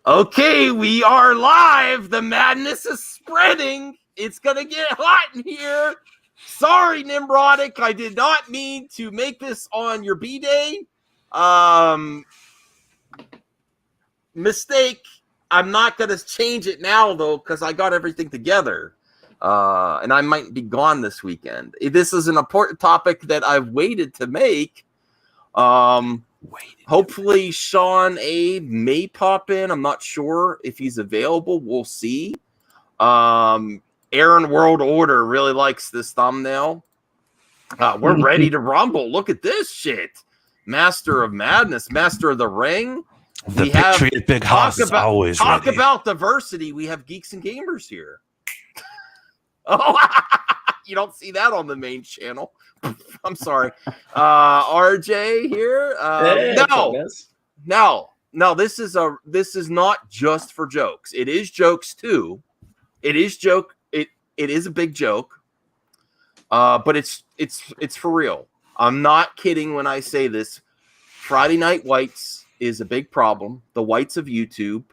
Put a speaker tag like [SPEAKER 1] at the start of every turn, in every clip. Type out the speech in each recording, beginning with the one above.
[SPEAKER 1] Okay, we are live. The madness is spreading. It's gonna get hot in here. Sorry, NIMRODIC. I did not mean to make this on your B-Day. Mistake. I'm not gonna change it now though, because I got everything together. And I might be gone this weekend. This is an important topic that I've waited to make. Hopefully Sean A may pop in. I'm not sure if he's available. We'll see. Aaron World Order really likes this thumbnail. We're ready to rumble. Look at this shit. Master of Madness, Master of the Ring.
[SPEAKER 2] The Patriot Big Hoss is always
[SPEAKER 1] talk
[SPEAKER 2] ready.
[SPEAKER 1] About diversity. We have geeks and gamers here. Oh, you don't see that on the main channel. I'm sorry. RJ here. No, this is not just for jokes. It is jokes too. It is a big joke. But it's for real. I'm not kidding when I say this. Friday Night Whites is a big problem. The whites of YouTube.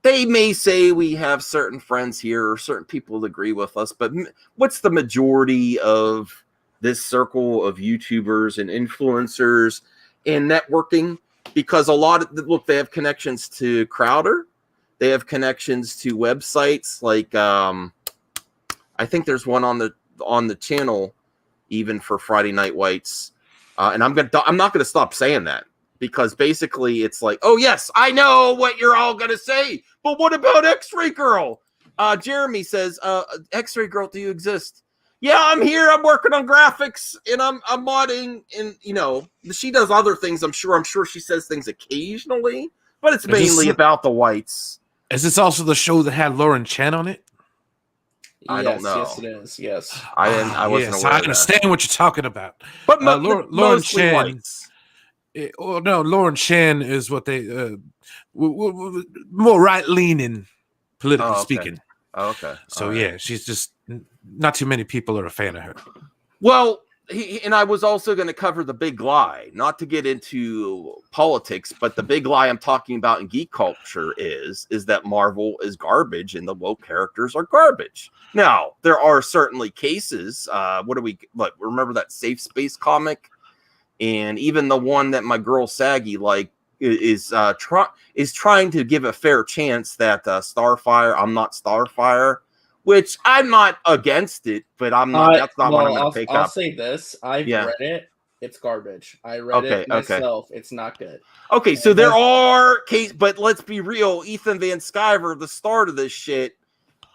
[SPEAKER 1] They may say we have certain friends here or certain people that agree with us, but what's the majority of this circle of YouTubers and influencers and networking? Because they have connections to Crowder. They have connections to websites like I think there's one on the channel even for Friday Night Whites. And I'm not gonna stop saying that. Because basically it's like, oh, yes, I know what you're all going to say. But what about X-Ray Girl? Jeremy says, X-Ray Girl, do you exist? Yeah, I'm here. I'm working on graphics and I'm modding. And, she does other things. I'm sure she says things occasionally. But it's mainly about the whites.
[SPEAKER 2] Is this also the show that had Lauren Chen on it?
[SPEAKER 1] I don't know.
[SPEAKER 3] Yes, it is. Yes.
[SPEAKER 1] I wasn't aware
[SPEAKER 2] I understand what you're talking about.
[SPEAKER 1] But
[SPEAKER 2] Lauren Chen.
[SPEAKER 1] Whites.
[SPEAKER 2] Lauren Chen is what they more right-leaning, politically speaking.
[SPEAKER 1] Oh, okay.
[SPEAKER 2] So she's just not too many people are a fan of her.
[SPEAKER 1] Well, and I was also going to cover the big lie, not to get into politics, but the big lie I'm talking about in geek culture is that Marvel is garbage and the woke characters are garbage. Now, there are certainly cases. Remember that Safe Space comic? And even the one that my girl Saggy is trying to give a fair chance that Starfire. I'm not Starfire, which I'm not against it, but I'm not. That's not what I'm going to pick up.
[SPEAKER 3] I'll say this: I've read it. It's garbage. I read it myself. It's not good.
[SPEAKER 1] Okay, so there are cases, but let's be real. Ethan Van Sciver, the start of this shit,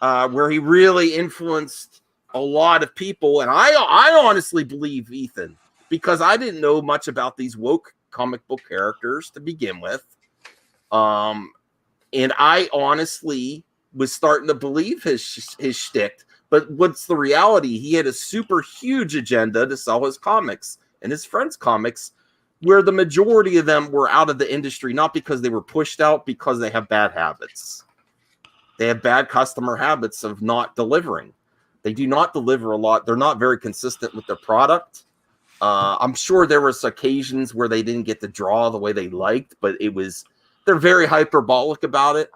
[SPEAKER 1] where he really influenced a lot of people, and I honestly believe Ethan. Because I didn't know much about these woke comic book characters to begin with. And I honestly was starting to believe his shtick. But what's the reality? He had a super huge agenda to sell his comics and his friends' comics, where the majority of them were out of the industry, not because they were pushed out, because they have bad habits. They have bad customer habits of not delivering. They do not deliver a lot. They're not very consistent with their product. I'm sure there was occasions where they didn't get the draw the way they liked, but they're very hyperbolic about it.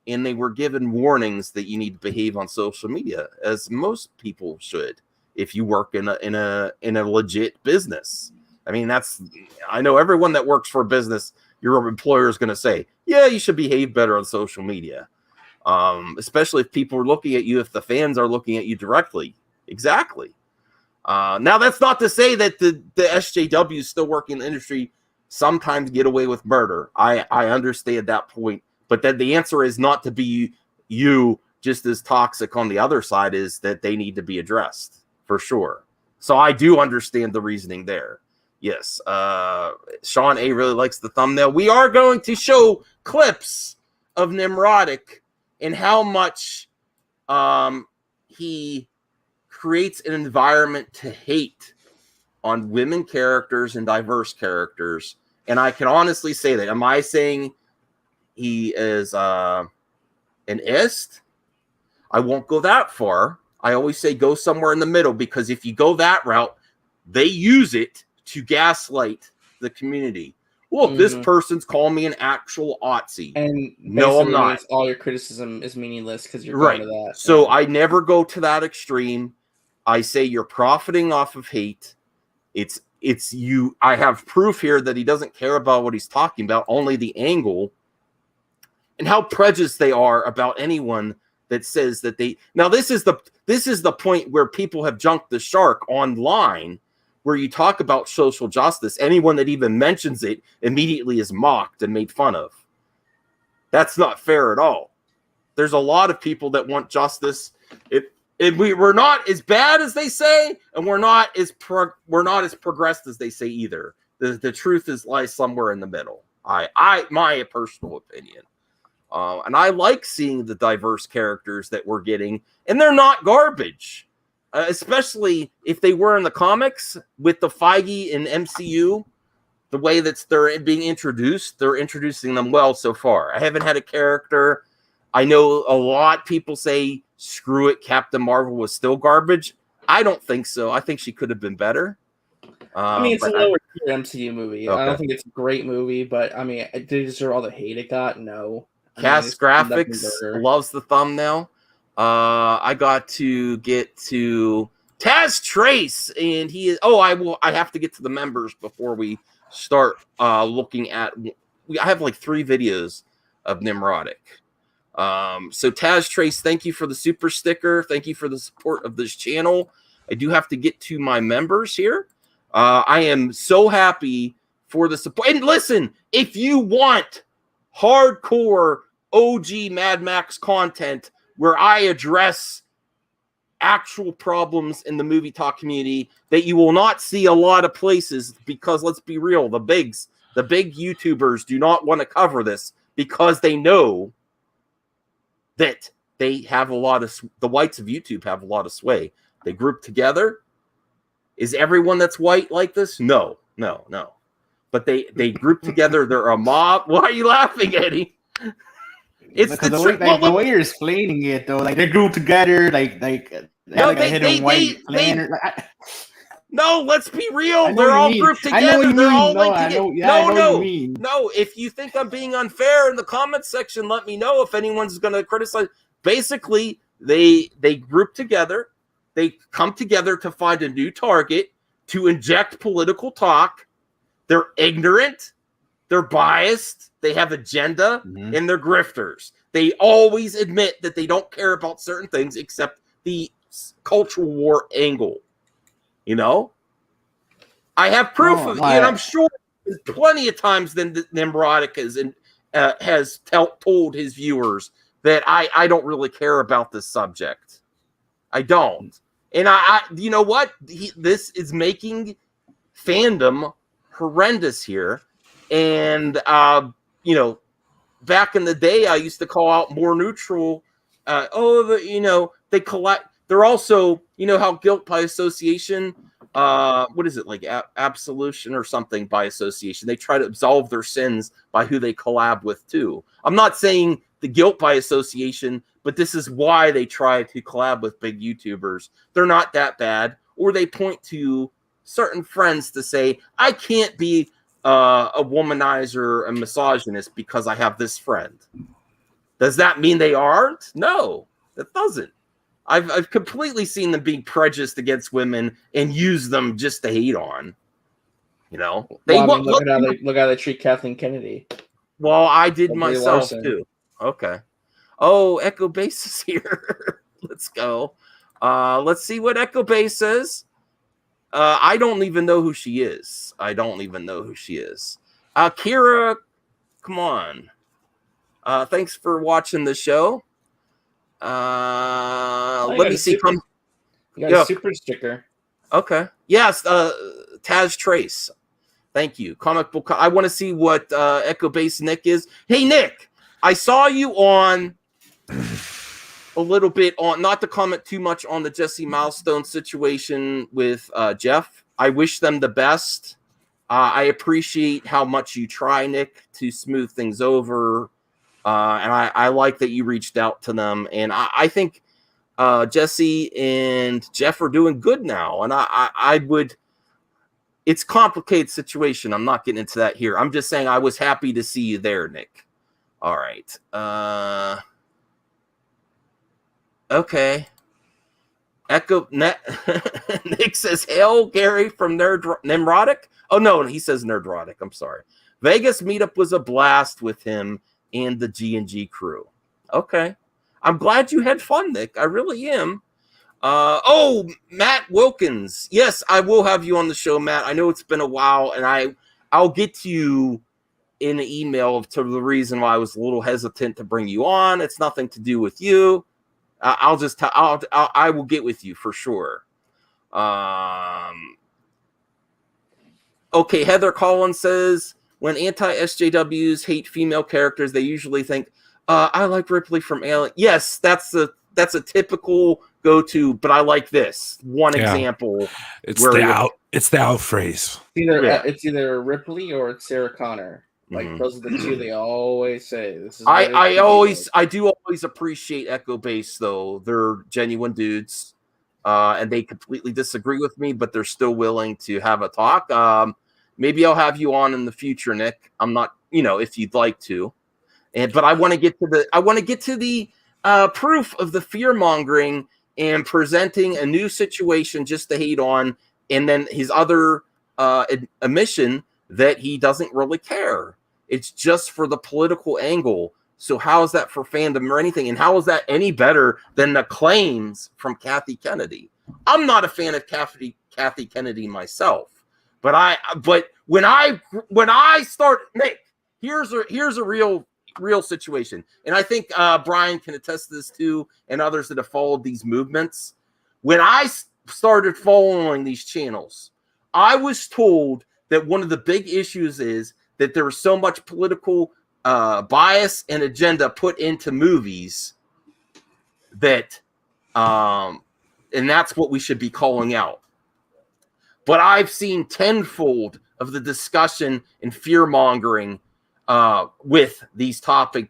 [SPEAKER 1] And they were given warnings that you need to behave on social media, as most people should, if you work in a legit business. I mean, I know everyone that works for a business, your employer is going to say, yeah, you should behave better on social media. Especially if people are looking at you, if the fans are looking at you directly. Exactly. Now, that's not to say that the SJWs still working in the industry sometimes get away with murder. I understand that point. But then the answer is not to be you just as toxic on the other side, is that they need to be addressed, for sure. So I do understand the reasoning there. Yes, Sean A. really likes the thumbnail. We are going to show clips of NIMRODIC and how much he creates an environment to hate on women characters and diverse characters. And I can honestly say that. Am I saying he is an ist? I won't go that far. I always say go somewhere in the middle, because if you go that route, they use it to gaslight the community. look, this person's calling me an actual Otzi.
[SPEAKER 3] And
[SPEAKER 1] no, I'm not.
[SPEAKER 3] All your criticism is meaningless because you're
[SPEAKER 1] right.
[SPEAKER 3] going to that.
[SPEAKER 1] So I never go to that extreme. I say you're profiting off of hate. It's you. I have proof here that he doesn't care about what he's talking about, only the angle and how prejudiced they are about anyone that says that they. Now, this is the point where people have jumped the shark online, where you talk about social justice. Anyone that even mentions it immediately is mocked and made fun of. That's not fair at all. There's a lot of people that want justice. We're not as bad as they say, and we're not as progressed as they say either. The truth lies somewhere in the middle. My personal opinion. And I like seeing the diverse characters that we're getting, and they're not garbage, especially if they were in the comics with the Feige and MCU. The way that they're being introduced, they're introducing them well so far. I haven't had a character. I know a lot of people say, screw it, Captain Marvel was still garbage. I don't think so. I think she could have been better.
[SPEAKER 3] I mean, it's a lower tier MCU movie. Okay. I don't think it's a great movie, but I mean, did it deserve all the hate it got? No.
[SPEAKER 1] Cast Graphics loves the thumbnail. I got to get to Taz Trace, and he is. Oh, I have to get to the members before we start looking at. I have like 3 videos of NIMRODIC. So Taz Trace, thank you for the super sticker. Thank you for the support of this channel. I do have to get to my members here. I am so happy for the support. And listen, if you want hardcore OG Mad Max content where I address actual problems in the movie talk community that you will not see a lot of places, because let's be real, the big YouTubers do not want to cover this because they know that they have a lot of, the whites of YouTube have a lot of sway. They group together. Is everyone that's white like this? No. But they group together. They're a mob. Why are you laughing, Eddie? It's
[SPEAKER 4] because the way you're explaining it, though, like they grew together, no, a hidden white plan.
[SPEAKER 1] No, let's be real. They're all grouped together. They're all linked together. No. If you think I'm being unfair in the comments section, let me know if anyone's going to criticize. Basically, they group together. They come together to find a new target to inject political talk. They're ignorant. They're biased. They have agenda, and they're grifters. They always admit that they don't care about certain things except the cultural war angle. You know, I have proof of, and I'm sure plenty of times then NIMRODIC has told his viewers that I don't really care about this subject. I don't, and I you know what? This is making fandom horrendous here, and back in the day, I used to call out more neutral. They collect. They're also, how guilt by association, what is it, like absolution or something by association? They try to absolve their sins by who they collab with too. I'm not saying the guilt by association, but this is why they try to collab with big YouTubers. They're not that bad. Or they point to certain friends to say, I can't be a womanizer and misogynist because I have this friend. Does that mean they aren't? No, it doesn't. I've completely seen them being prejudiced against women and use them just to hate on. Look
[SPEAKER 3] how they treat Kathleen Kennedy.
[SPEAKER 1] Well, I did myself too. Okay. Oh, Echo Base is here. Let's go. Let's see what Echo Base says. I don't even know who she is. Kira, come on. Thanks for watching the show. Let me see.
[SPEAKER 3] You got a super sticker.
[SPEAKER 1] Okay. Yes. Taz Trace. Thank you. Comic book. I want to see what Echo Base Nick is. Hey, Nick, I saw you on a little bit on, not to comment too much on the Jesse Milestone situation with Jeff. I wish them the best. I appreciate how much you try, Nick, to smooth things over. And I like that you reached out to them. And I think Jesse and Jeff are doing good now. And I would, it's a complicated situation. I'm not getting into that here. I'm just saying I was happy to see you there, Nick. All right. Okay. Echo Net Nick says, "Hail, Gary from NIMRODIC." Oh no, he says Nerdrotic. I'm sorry. Vegas meetup was a blast with him and the G&G crew. Okay. I'm glad you had fun, Nick. I really am. Oh, Matt Wilkins. Yes, I will have you on the show, Matt. I know it's been a while, and I'll get to you in an email to the reason why I was a little hesitant to bring you on. It's nothing to do with you. I will get with you for sure. Okay, Heather Collins says, when anti-SJWs hate female characters, they usually think, I like Ripley from Alien. Yes, that's a typical go-to, but I like this one example.
[SPEAKER 2] It's the out phrase.
[SPEAKER 3] It's either Ripley or it's Sarah Connor. Like those are the two they always say. This is
[SPEAKER 1] I do always appreciate Echo Base though. They're genuine dudes, and they completely disagree with me, but they're still willing to have a talk. Maybe I'll have you on in the future, Nick. I'm not, if you'd like to, but I want to get to the proof of the fear mongering and presenting a new situation just to hate on, and then his other admission that he doesn't really care. It's just for the political angle. So how is that for fandom or anything? And how is that any better than the claims from Kathy Kennedy? I'm not a fan of Kathy Kennedy myself, but when I start, Nick, here's a real situation, and I think Brian can attest to this too, and others that have followed these movements. When I started following these channels, I was told that one of the big issues is that there was so much political bias and agenda put into movies that, and that's what we should be calling out. But I've seen tenfold of the discussion and fear mongering with these talking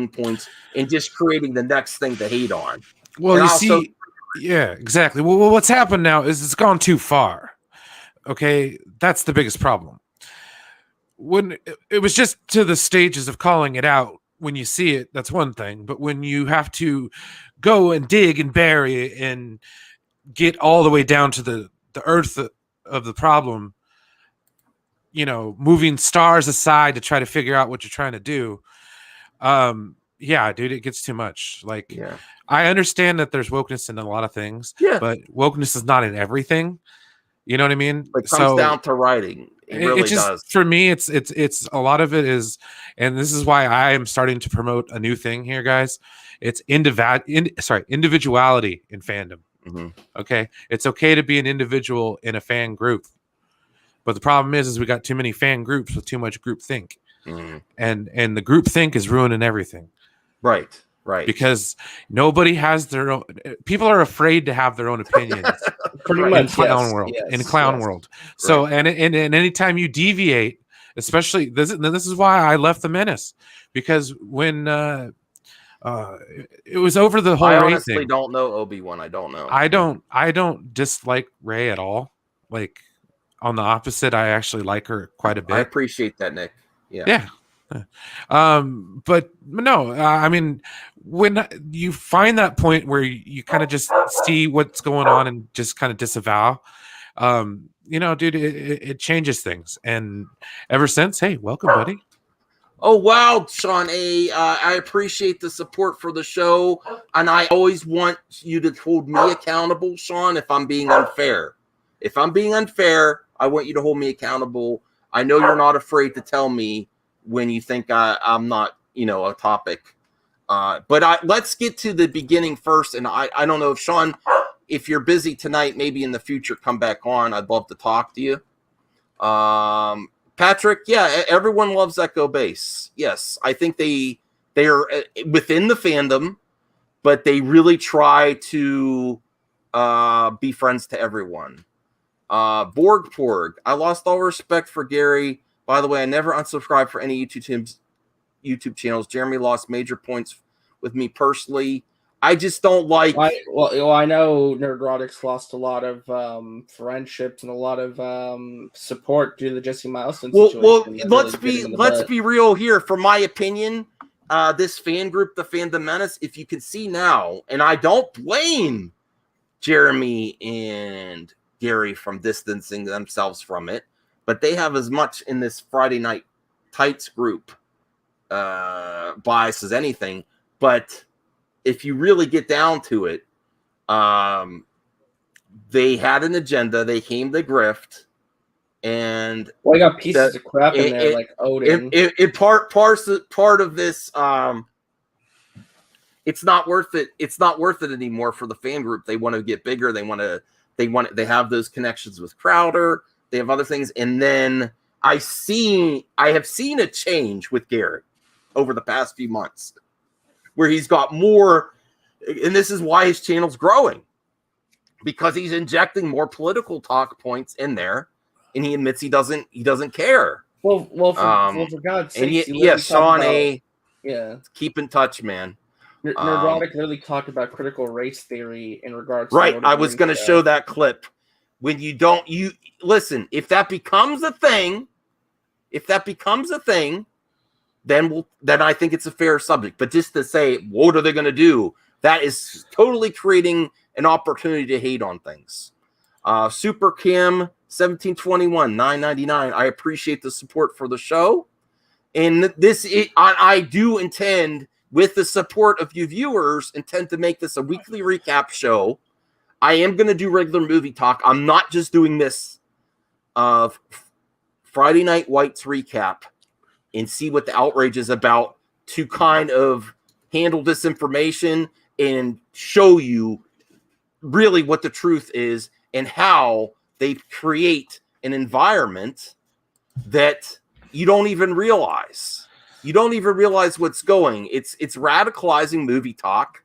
[SPEAKER 1] points and just creating the next thing to hate on.
[SPEAKER 2] Well, yeah, exactly. Well, what's happened now is it's gone too far. Okay, that's the biggest problem. When it was just to the stages of calling it out, when you see it, that's one thing. But when you have to go and dig and bury and get all the way down to the earth of the problem, moving stars aside to try to figure out what you're trying to do. Yeah, dude, it gets too much. I understand that there's wokeness in a lot of things, but wokeness is not in everything. You know what I mean?
[SPEAKER 1] It comes down to writing. It really does.
[SPEAKER 2] For me, it's a lot of it is, and this is why I am starting to promote a new thing here, guys. It's individuality in fandom.
[SPEAKER 1] Mm-hmm.
[SPEAKER 2] Okay, it's okay to be an individual in a fan group, but the problem is we got too many fan groups with too much group think, and the group think is ruining everything.
[SPEAKER 1] Right.
[SPEAKER 2] Because nobody has their own. People are afraid to have their own opinions.
[SPEAKER 3] Pretty much,
[SPEAKER 2] in clown world. So, and anytime you deviate, especially this is why I left the Menace, because when it was over the whole
[SPEAKER 1] I
[SPEAKER 2] Rey
[SPEAKER 1] honestly
[SPEAKER 2] thing.
[SPEAKER 1] don't know Obi-Wan. I don't know.
[SPEAKER 2] I don't dislike Rey at all. Like, on the opposite, I actually like her quite a bit.
[SPEAKER 1] I appreciate that, Nick.
[SPEAKER 2] Yeah. But no, I mean, when you find that point where you kind of just see what's going on and just kind of disavow, dude, it changes things. And ever since, hey, welcome, buddy.
[SPEAKER 1] Oh, wow, Sean A. I appreciate the support for the show. And I always want you to hold me accountable, Sean, if I'm being unfair. If I'm being unfair, I want you to hold me accountable. I know you're not afraid to tell me when you think I'm not, a topic. But let's get to the beginning first. And I don't know if Sean, if you're busy tonight, maybe in the future, come back on. I'd love to talk to you. Patrick, yeah, everyone loves Echo Base. Yes, I think they are within the fandom, but they really try to be friends to everyone. Porg, I lost all respect for Gary. By the way, I never unsubscribed for any YouTube channels. Jeremy lost major points with me personally. I just don't like.
[SPEAKER 3] Well, I know NIMRODIC's lost a lot of friendships and a lot of support due to the Jesse Milestone situation.
[SPEAKER 1] Let's be real here. For my opinion, this fan group, the Fandom Menace, if you can see now, and I don't blame Jeremy and Gary from distancing themselves from it, but they have as much in this Friday Night Tights group bias as anything. But if you really get down to it, they had an agenda. They came to grift, and
[SPEAKER 3] I got pieces of crap in there, like Odin.
[SPEAKER 1] Part of this, it's not worth it. It's not worth it anymore for the fan group. They want to get bigger. They have those connections with Crowder. They have other things, and then I have seen a change with Garrett over the past few months, where he's got more, and this is why his channel's growing, because he's injecting more political talk points in there, and he admits he doesn't care.
[SPEAKER 3] Well, for God's sake,
[SPEAKER 1] Sean keep in touch, man.
[SPEAKER 3] NIMRODIC really talked about critical race theory in regards to
[SPEAKER 1] right. I was going to show that clip. When you listen, if that becomes a thing, then I think it's a fair subject. But just to say, what are they going to do? That is totally creating an opportunity to hate on things. Super Kim 1721 $9.99. I appreciate the support for the show, and I do intend, with the support of you viewers, intend to make this a weekly recap show. I am going to do regular movie talk. I'm not just doing this of Friday Night Whites recap and see what the outrage is about, to kind of handle disinformation and show you really what the truth is and how they create an environment that you don't even realize. You don't even realize what's going. It's radicalizing movie talk,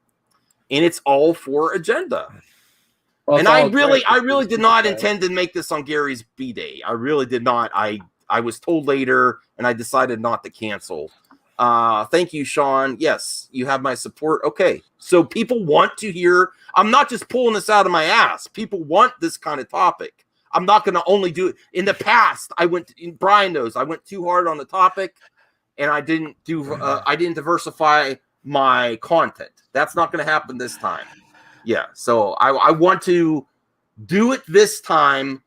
[SPEAKER 1] and it's all for agenda. Well, and I really did not intend to make this on Gary's B-Day. I really did not. I was told later, and I decided not to cancel. Thank you, Sean. Yes, you have my support. Okay, so people want to hear. I'm not just pulling this out of my ass. People want this kind of topic. I'm not going to only do it. In the past, Brian knows, I went too hard on the topic, and I didn't diversify my content. That's not going to happen this time. Yeah, so I want to do it this time.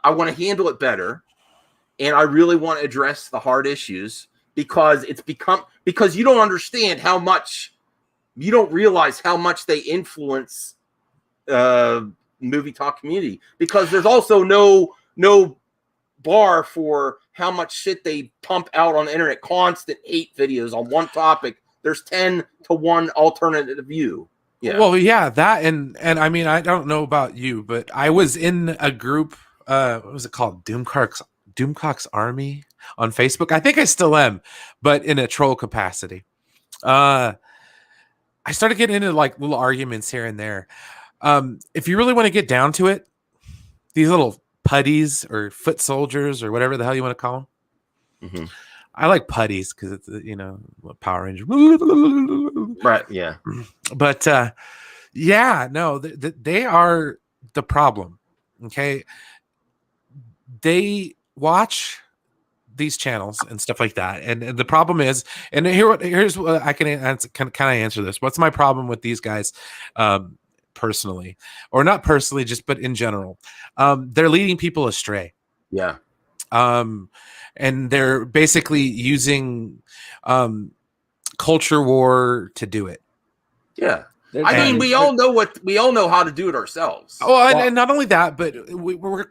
[SPEAKER 1] I want to handle it better, and I really want to address the hard issues, because because you don't understand how much, you don't realize how much they influence movie talk community, because there's also no bar for how much shit they pump out on the internet. Constant hate videos on one topic. There's 10 to 1 alternative view. Yeah.
[SPEAKER 2] Well, yeah, that and I mean, I don't know about you, but I was in a group. What was it called? Doomcock's Army on Facebook. I think I still am, but in a troll capacity. I started getting into like little arguments here and there. If you really want to get down to it, these little putties or foot soldiers or whatever the hell you want to call them. Mm-hmm. I like putties because it's, Power Ranger.
[SPEAKER 1] Right. Yeah.
[SPEAKER 2] But they are the problem. Okay. They watch these channels and stuff like that. And the problem is, and here's what I can answer this. What's my problem with these guys? Personally, or not personally, but in general, they're leading people astray.
[SPEAKER 1] Yeah.
[SPEAKER 2] And they're basically using culture war to do it.
[SPEAKER 1] Yeah. I mean, we all know how to do it ourselves.
[SPEAKER 2] Oh, and not only that, but we're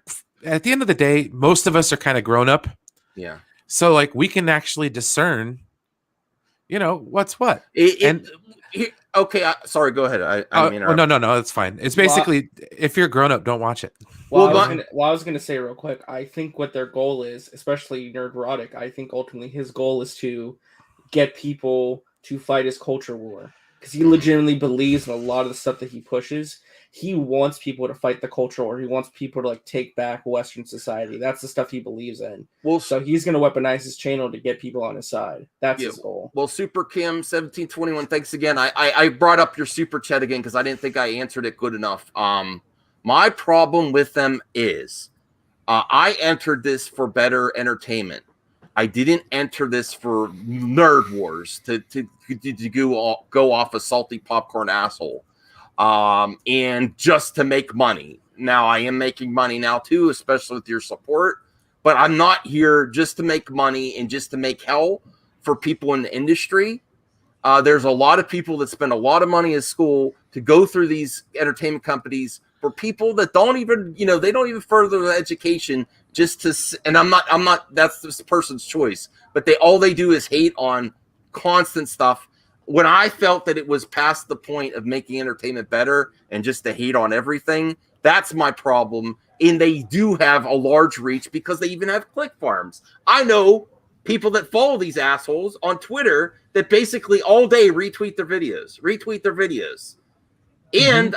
[SPEAKER 2] at the end of the day, most of us are kind of grown up.
[SPEAKER 1] Yeah.
[SPEAKER 2] So like we can actually discern, what's what.
[SPEAKER 1] Okay, sorry. Go ahead.
[SPEAKER 2] No, it's fine. It's basically, if you're grown up, don't watch it.
[SPEAKER 3] I was gonna say real quick. I think what their goal is, especially NIMRODIC, I think ultimately his goal is to get people to fight his culture war, because he legitimately believes in a lot of the stuff that he pushes, he wants people to fight the culture, or he wants people to like take back Western society. That's the stuff he believes in.
[SPEAKER 1] Well,
[SPEAKER 3] So he's going to weaponize his channel to get people on his side. That's his goal.
[SPEAKER 1] Well, Super Kim 1721, thanks again. I brought up your super chat again because I didn't think I answered it good enough. My problem with them is I entered this for better entertainment. I didn't enter this for nerd wars to go off a salty popcorn asshole, and just to make money. Now I am making money now too, especially with your support. But I'm not here just to make money and just to make hell for people in the industry. There's a lot of people that spend a lot of money at school to go through these entertainment companies for people that don't even, they don't even further the education just to, and I'm not, that's this person's choice, but all they do is hate on constant stuff. When I felt that it was past the point of making entertainment better and just to hate on everything, that's my problem. And they do have a large reach because they even have click farms. I know people that follow these assholes on Twitter that basically all day retweet their videos. And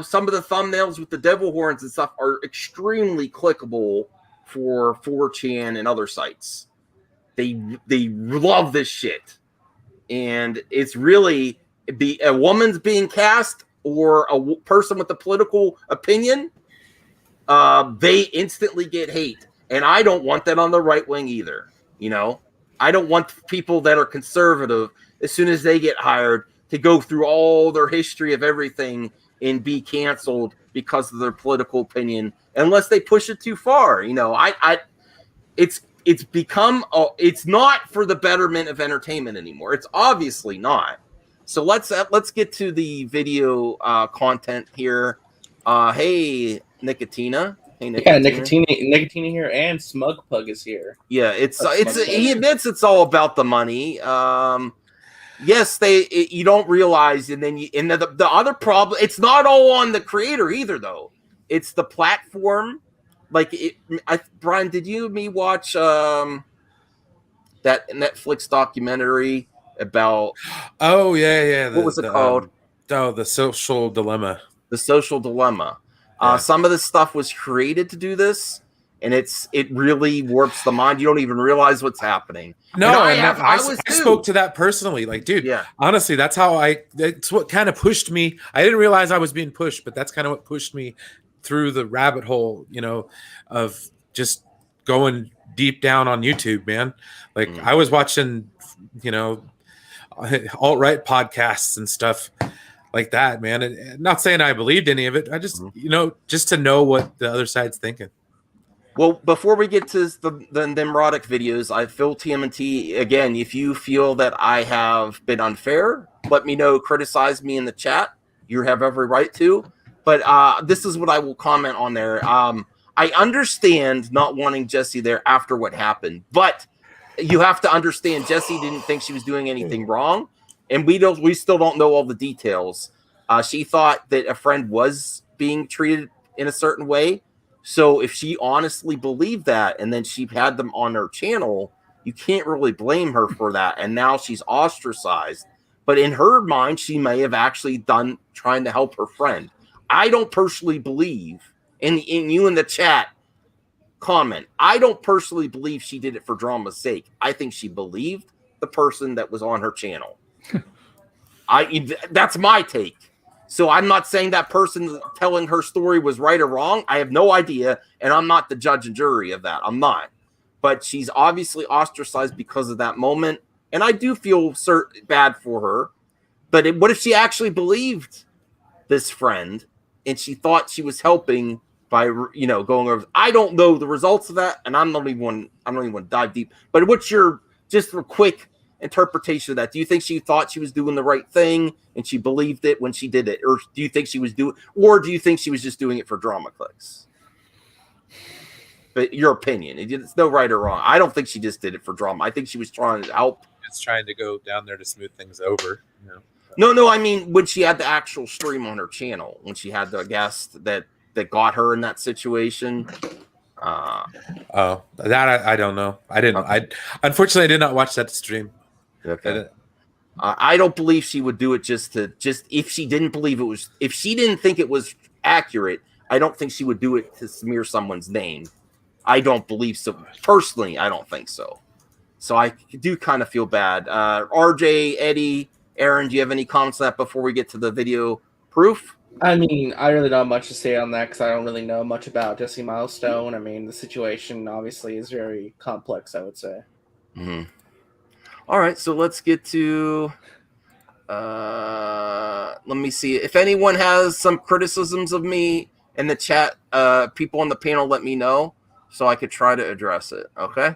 [SPEAKER 1] some of the thumbnails with the devil horns and stuff are extremely clickable for 4chan and other sites. They love this shit. And it's really a woman's being cast or a person with a political opinion, they instantly get hate. And I don't want that on the right wing either. I don't want people that are conservative, as soon as they get hired, to go through all their history of everything and be canceled because of their political opinion, unless they push it too far. It's become, it's not for the betterment of entertainment anymore. It's obviously not. So let's get to the video content here. Hey, Nicotina. Hey, Nicotina.
[SPEAKER 3] Yeah, Nicotina here, and Smug Pug is here.
[SPEAKER 1] Yeah, he admits it's all about the money. Yes, you don't realize, and then the other problem, it's not all on the creator either, though. It's the platform. Like, Brian, did you and me watch that Netflix documentary about?
[SPEAKER 2] Oh yeah.
[SPEAKER 1] What was it called?
[SPEAKER 2] The Social Dilemma.
[SPEAKER 1] The Social Dilemma.
[SPEAKER 2] Yeah.
[SPEAKER 1] Some of this stuff was created to do this, and it really warps the mind. You don't even realize what's happening.
[SPEAKER 2] No, I spoke to that personally. Like, dude,
[SPEAKER 1] yeah.
[SPEAKER 2] Honestly, that's what kind of pushed me. I didn't realize I was being pushed, but that's kind of what pushed me through the rabbit hole, of just going deep down on YouTube, man. Like, I was watching, alt-right podcasts and stuff like that, man. And not saying I believed any of it. I just, just to know what the other side's thinking.
[SPEAKER 1] Well, before we get to the NIMRODIC videos, I feel TMNT, again, if you feel that I have been unfair, let me know, criticize me in the chat. You have every right to. But this is what I will comment on there. I understand not wanting Jessie there after what happened, but you have to understand Jessie didn't think she was doing anything wrong, and we still don't know all the details. She thought that a friend was being treated in a certain way. So if she honestly believed that, and then she had them on her channel, you can't really blame her for that. And now she's ostracized. But in her mind, she may have actually trying to help her friend. I don't personally believe, and you in the chat comment, I don't personally believe she did it for drama's sake. I think she believed the person that was on her channel. That's my take. So I'm not saying that person telling her story was right or wrong. I have no idea, and I'm not the judge and jury of that. I'm not. But she's obviously ostracized because of that moment, and I do feel bad for her. But what if she actually believed this friend, and she thought she was helping by going over? I don't know the results of that, and I don't even want to dive deep. But what's your just a quick interpretation of that? Do you think she thought she was doing the right thing and she believed it when she did it, or do you think she was just doing it for drama clicks? But your opinion, it's no right or wrong. I don't think she just did it for drama. I think she was trying to help.
[SPEAKER 2] It's trying to go down there to smooth things over.
[SPEAKER 1] No, I mean when she had the actual stream on her channel, when she had the guest that got her in that situation.
[SPEAKER 2] That I don't know. I didn't. Okay. Unfortunately, I did not watch that stream.
[SPEAKER 1] Okay. I don't believe she would do it just if she didn't believe it was, if she didn't think it was accurate, I don't think she would do it to smear someone's name. I don't believe so. Personally, I don't think so. So I do kind of feel bad. RJ, Eddie, Aaron, do you have any comments on that before we get to the video proof?
[SPEAKER 3] I mean, I really don't have much to say on that because I don't really know much about Jesse Milestone. I mean, the situation obviously is very complex, I would say.
[SPEAKER 1] Mm-hmm. All right, so let's get to... let me see. If anyone has some criticisms of me in the chat, people on the panel let me know so I could try to address it, okay?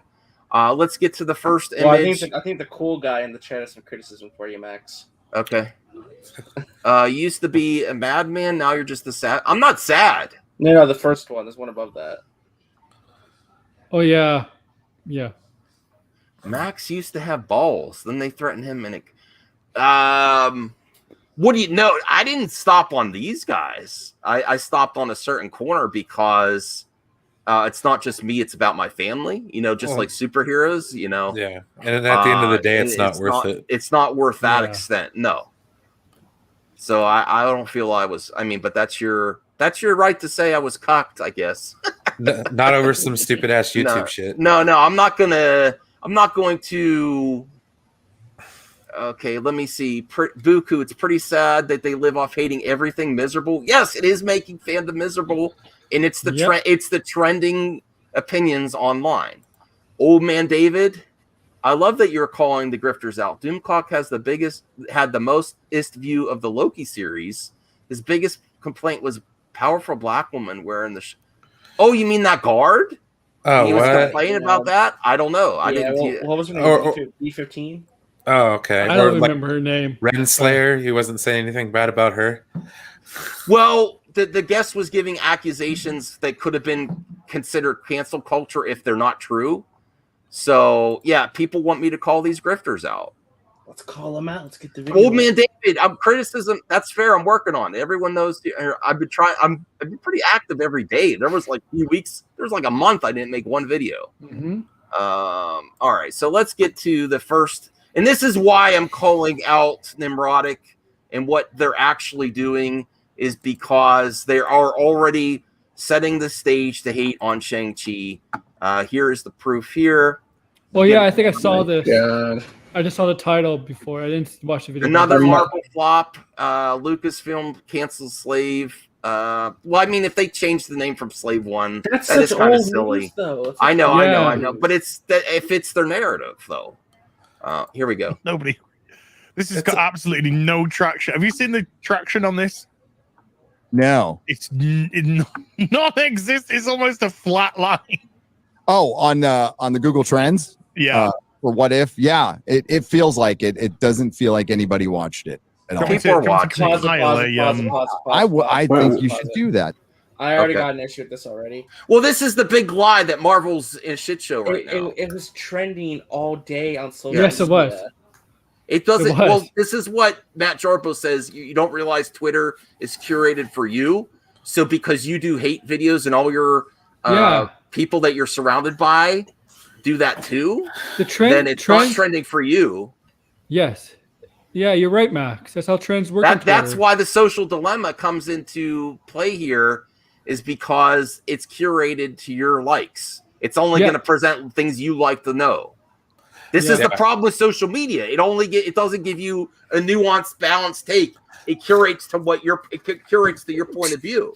[SPEAKER 1] Let's get to the first image.
[SPEAKER 3] I think the cool guy in the chat has some criticism for you, Max.
[SPEAKER 1] Okay. You used to be a madman, now you're just a sad. I'm not sad.
[SPEAKER 3] No, the first one. There's one above that.
[SPEAKER 5] Oh yeah, yeah.
[SPEAKER 1] Max used to have balls. Then they threatened him, and what do you know? I didn't stop on these guys. I stopped on a certain corner because it's not just me; it's about my family. You know, just like superheroes. You know.
[SPEAKER 2] Yeah, and at the end of the day, it's not worth it.
[SPEAKER 1] It's not worth that extent. No. So I don't feel I was. I mean, but that's your right to say I was cocked, I guess.
[SPEAKER 2] Not over some stupid ass YouTube shit.
[SPEAKER 1] No, I'm not going to. Okay, let me see. Buku, it's pretty sad that they live off hating everything miserable. Yes, it is making fandom miserable, and it's the it's the trending opinions online. Old Man David, I love that you're calling the grifters out. Doomcock had the mostest view of the Loki series. His biggest complaint was powerful black woman wearing the. Oh, you mean that guard?
[SPEAKER 2] Oh,
[SPEAKER 1] he was complaining about that. I don't know. I didn't.
[SPEAKER 3] What was her name? B-15.
[SPEAKER 2] Oh, okay.
[SPEAKER 5] I don't remember her name.
[SPEAKER 2] Renslayer. He wasn't saying anything bad about her.
[SPEAKER 1] Well, the guest was giving accusations that could have been considered cancel culture if they're not true. So yeah, people want me to call these grifters out.
[SPEAKER 3] Let's call them out. Let's get the video.
[SPEAKER 1] Old Man David, criticism. That's fair. I'm working on it. Everyone knows. I've been trying. I've been pretty active every day. There was like a few weeks. There was like a month I didn't make one video.
[SPEAKER 5] Mm-hmm.
[SPEAKER 1] All right, so let's get to the first. And this is why I'm calling out NIMRODIC, and what they're actually doing is because they are already setting the stage to hate on Shang-Chi. Here is the proof here.
[SPEAKER 5] Well, yeah, I think I saw this.
[SPEAKER 3] God.
[SPEAKER 5] I just saw the title before. I didn't watch the video.
[SPEAKER 1] Another Marvel flop. Lucasfilm cancels Slave. Well, I mean, if they change the name from Slave 1,
[SPEAKER 3] That's
[SPEAKER 1] that is kind of
[SPEAKER 3] old
[SPEAKER 1] silly.
[SPEAKER 3] news, though.
[SPEAKER 1] I know. But it fits their narrative, though. Here we go.
[SPEAKER 6] Nobody. This has got absolutely no traction. Have you seen the traction on this?
[SPEAKER 7] No.
[SPEAKER 6] It's non-existent. It's almost a flat line.
[SPEAKER 7] Oh, on the Google Trends?
[SPEAKER 6] Yeah.
[SPEAKER 7] Or what if? Yeah. It feels like it. It doesn't feel like anybody watched it at all.
[SPEAKER 1] People are watching.
[SPEAKER 7] I think you should do that.
[SPEAKER 3] I already got an issue with this already.
[SPEAKER 1] Well, this is the big lie that Marvel's in a shit show right now.
[SPEAKER 3] It was trending all day on social media.
[SPEAKER 5] Yes, it was.
[SPEAKER 1] It doesn't. Well, this is what Matt Jarpo says. You don't realize Twitter is curated for you. So because you do hate videos and all your people that you're surrounded by do that too, then it's not trending for you.
[SPEAKER 5] Yes. Yeah, you're right, Max. That's how trends work.
[SPEAKER 1] That's why the social dilemma comes into play here, is because it's curated to your likes. It's only going to present things you like to know. This is the problem with social media. It doesn't give you a nuanced, balanced take. It curates to your point of view.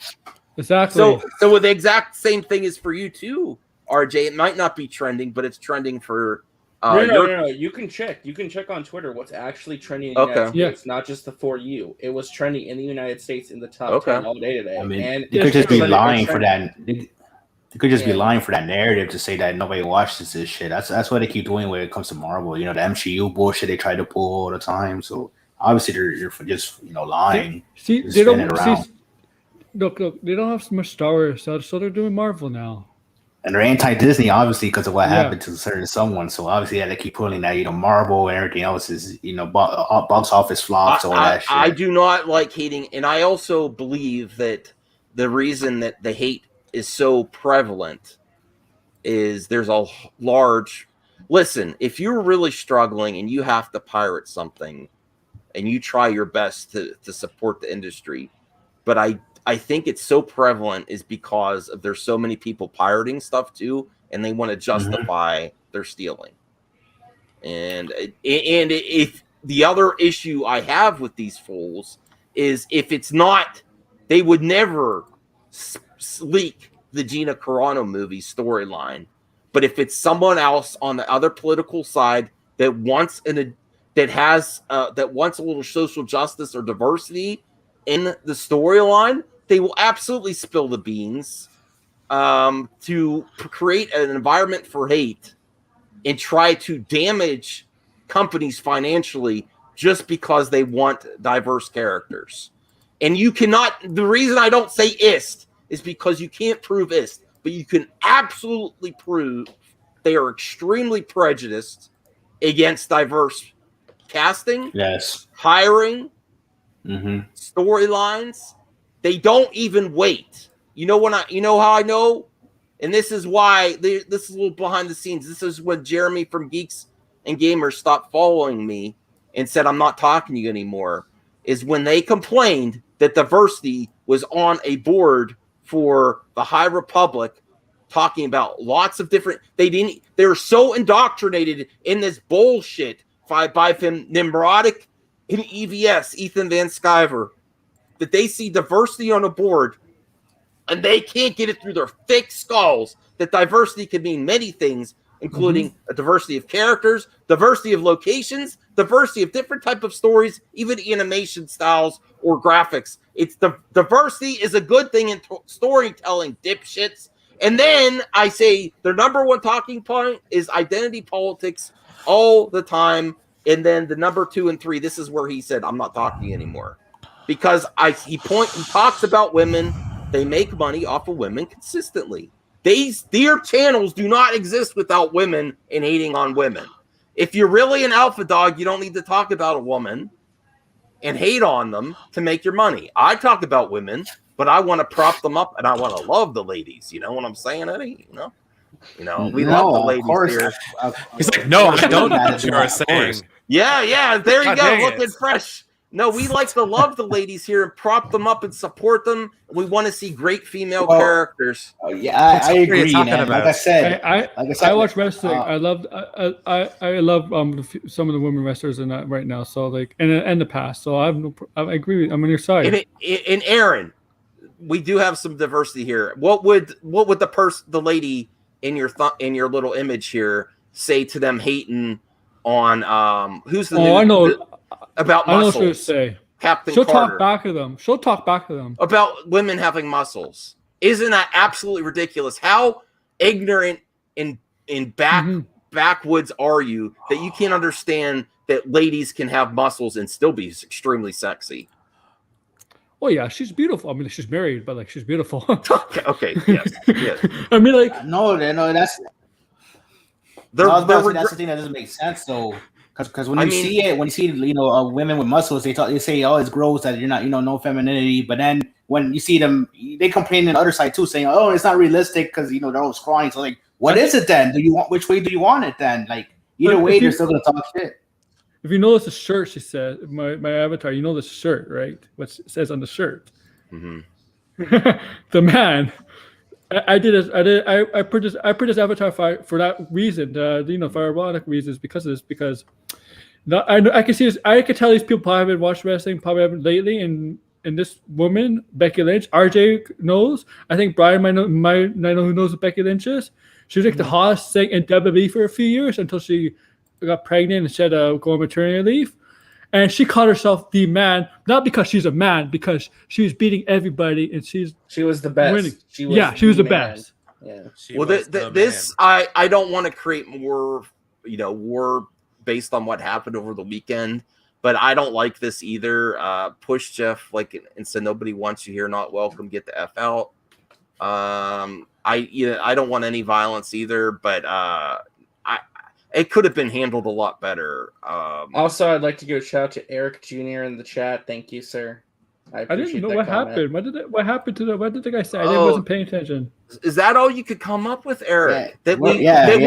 [SPEAKER 5] Exactly.
[SPEAKER 1] So the exact same thing is for you too, RJ. It might not be trending, but it's trending for.
[SPEAKER 3] No. You can check. You can check on Twitter what's actually trending in the United States, not just the For You. It was trending in the United States in the top 10 all day today.
[SPEAKER 4] I mean,
[SPEAKER 3] and
[SPEAKER 4] they could just be lying for that. They could just be lying for that narrative to say that nobody watches this shit. That's what they keep doing when it comes to Marvel. You know, the MCU bullshit they try to pull all the time. So obviously they're just lying.
[SPEAKER 5] See, they don't. Look, they don't have so much Star Wars, so they're doing Marvel now.
[SPEAKER 4] And they're anti-Disney, obviously, because of what happened to certain someone. So obviously, they keep pulling that. Marvel and everything else is, box office flops, all that shit.
[SPEAKER 1] I do not like hating, and I also believe that the reason that the hate is so prevalent is there's a large. Listen, if you're really struggling and you have to pirate something, and you try your best to support the industry, but I think it's so prevalent is because of there's so many people pirating stuff too, and they want to justify their stealing. And if the other issue I have with these fools is if it's not, they would never leak the Gina Carano movie storyline. But if it's someone else on the other political side that wants that wants a little social justice or diversity in the storyline, they will absolutely spill the beans to create an environment for hate and try to damage companies financially just because they want diverse characters. And you cannot, the reason I don't say ist is because you can't prove ist, but you can absolutely prove they are extremely prejudiced against diverse casting, hiring, storylines. They don't even wait. You know how I know? And this is why this is a little behind the scenes. This is when Jeremy from Geeks and Gamers stopped following me and said, I'm not talking to you anymore, is when they complained that diversity was on a board for the High Republic talking about lots of different, they were so indoctrinated in this bullshit by NIMRODIC and EVS, Ethan Van Sciver, that they see diversity on a board and they can't get it through their thick skulls that diversity can mean many things, including a diversity of characters, diversity of locations, diversity of different type of stories, even animation styles or graphics. It's the diversity is a good thing in storytelling, dipshits. And then I say their number one talking point is identity politics all the time. And then the number 2 and 3, this is where he said, I'm not talking to you anymore. Because he talks about women. They make money off of women consistently. Their channels do not exist without women and hating on women. If you're really an alpha dog, you don't need to talk about a woman and hate on them to make your money. I talk about women, but I want to prop them up and I want to love the ladies. You know what I'm saying, Eddie? We love the ladies here.
[SPEAKER 2] He's like, no, I don't know what you're saying.
[SPEAKER 1] Yeah, there you go, looking fresh. No, we like to love the ladies here and prop them up and support them. We want to see great female characters.
[SPEAKER 4] I agree. Like I said,
[SPEAKER 5] I watch wrestling. I love some of the women wrestlers in that right now. So like, and the past. So I agree. I'm on your side.
[SPEAKER 1] And Aaron, we do have some diversity here. What would the lady in your little image here say to them hating on who's the
[SPEAKER 5] I know.
[SPEAKER 1] About muscles. I know what she'll say.
[SPEAKER 5] Captain Carter. She'll talk back to them.
[SPEAKER 1] About women having muscles. Isn't that absolutely ridiculous? How ignorant and backwoods are you that you can't understand that ladies can have muscles and still be extremely sexy?
[SPEAKER 5] Oh yeah, she's beautiful. I mean, she's married, but like she's beautiful.
[SPEAKER 1] okay, yes.
[SPEAKER 5] I mean, like
[SPEAKER 4] no, that's the thing that doesn't make sense though. Because when you see women with muscles, they say, oh, it's gross that you're not, no femininity. But then when you see them, they complain on the other side too, saying, oh, it's not realistic because they're all scrawny. So like, what is it then? Which way do you want it then? Like either way, they're still gonna talk shit.
[SPEAKER 5] If you notice the shirt, she said, my avatar, you know the shirt, right? What it says on the shirt. The man. I purchased Avatar for that reason, for ironic reasons, because of this. Because I can see this. I can tell these people probably haven't watched wrestling, probably haven't lately. And this woman, Becky Lynch, RJ knows. I think Brian might know who knows who Becky Lynch is. She was like the hottest thing in WWE for a few years until she got pregnant and she had to go on maternity leave. And she called herself the man, not because she's a man, because she was beating everybody, and she
[SPEAKER 3] was the best.
[SPEAKER 5] Winning. She was the best.
[SPEAKER 3] Yeah.
[SPEAKER 1] I don't want to create more, war based on what happened over the weekend, but I don't like this either. Push Jeff and said nobody wants you here, not welcome. Get the F out. I don't want any violence either, but it could have been handled a lot better.
[SPEAKER 3] Also, I'd like to give a shout out to Eric Jr. in the chat. Thank you, sir. I
[SPEAKER 5] didn't know what happened. What happened to the? What did the guy say? I wasn't paying attention.
[SPEAKER 1] Is that all you could come up with, Eric?
[SPEAKER 4] Yeah.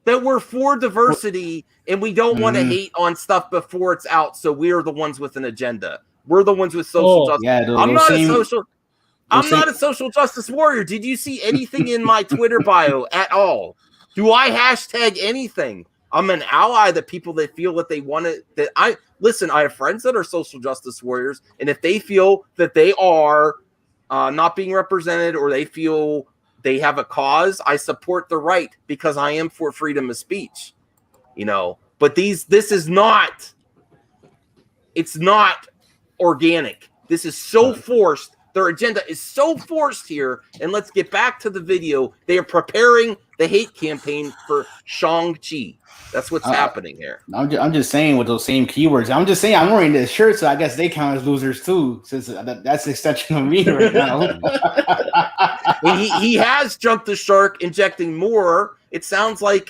[SPEAKER 1] We're for diversity, and we don't want to hate on stuff before it's out. So we are the ones with an agenda. We're the ones with social justice.
[SPEAKER 4] Yeah,
[SPEAKER 1] I'm not a social. I'm not a social justice warrior. Did you see anything in my Twitter bio at all? Do I hashtag anything? I'm an ally to people that feel that they want to. I have friends that are social justice warriors, and if they feel that they are not being represented or they feel they have a cause, I support the right because I am for freedom of speech. But this is not. It's not organic. This is so forced. Their agenda is so forced here. And let's get back to the video. They are preparing the hate campaign for Shang-Chi. That's what's happening here.
[SPEAKER 4] I'm just saying with those same keywords. I'm just saying I'm wearing this shirt, so I guess they count as losers too, since that's the extension of me right now.
[SPEAKER 1] he has jumped the shark, injecting more. It sounds like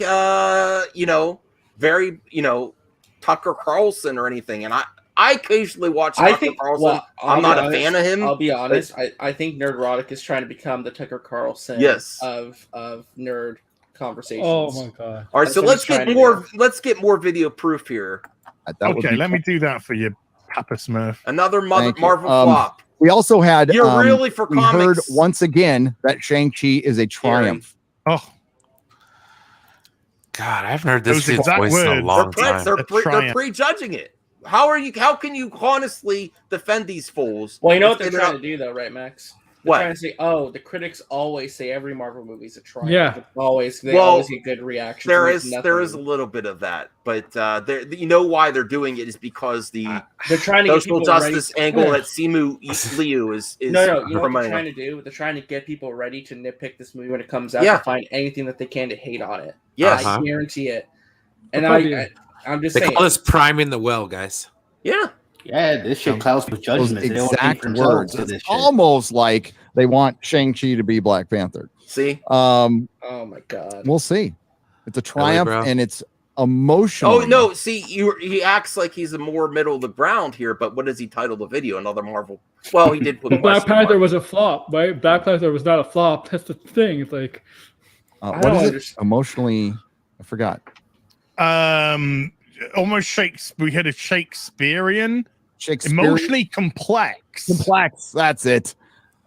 [SPEAKER 1] very Tucker Carlson or anything. And I occasionally watch Tucker Carlson.
[SPEAKER 3] Well,
[SPEAKER 1] I'm not a fan of him.
[SPEAKER 3] I'll be honest. I think NIMRODIC is trying to become the Tucker Carlson of nerd conversations.
[SPEAKER 5] Oh my god!
[SPEAKER 1] All right, so let's get more video proof here.
[SPEAKER 6] Okay, let me do that for you, Papa Smurf.
[SPEAKER 1] Another Marvel flop.
[SPEAKER 7] We also had.
[SPEAKER 1] You're really for
[SPEAKER 7] we
[SPEAKER 1] comics.
[SPEAKER 7] heard once again that Shang-Chi is a triumph.
[SPEAKER 6] Oh.
[SPEAKER 2] God, I haven't heard this dude's voice in a long time.
[SPEAKER 1] They're prejudging it. How can you honestly defend these fools?
[SPEAKER 3] Well, you know what they're trying to do, though, right, Max? They're
[SPEAKER 1] What?
[SPEAKER 3] trying to say, the critics always say every Marvel movie is a triumph.
[SPEAKER 5] Yeah.
[SPEAKER 3] They always get good reactions.
[SPEAKER 1] There is a little bit of that, but why they're doing it is because they're trying to social justice angle that Simu Liu is.
[SPEAKER 3] No, you know what they're trying to do? They're trying to get people ready to nitpick this movie when it comes out to find anything that they can to hate on it.
[SPEAKER 1] Yes,
[SPEAKER 3] I guarantee it. And I'm just
[SPEAKER 2] saying.
[SPEAKER 3] They
[SPEAKER 2] call this priming the well, guys.
[SPEAKER 1] Yeah.
[SPEAKER 4] Yeah, this shit clouds with judgment.
[SPEAKER 7] Those exact words. It's almost like they want Shang-Chi to be Black Panther.
[SPEAKER 1] See?
[SPEAKER 3] Oh my god.
[SPEAKER 7] We'll see. It's a triumph, and it's emotional.
[SPEAKER 1] Oh no! See, he acts like he's a more middle of the ground here, but what does he title the video? Another Marvel? Well, he did put
[SPEAKER 5] Black Panther was a flop, right? Black Panther was not a flop. That's the thing. It's like
[SPEAKER 7] what is it? Emotionally, I forgot.
[SPEAKER 6] Almost Shakespeare. We had a Shakespearean. Emotionally complex.
[SPEAKER 7] Complex. That's it.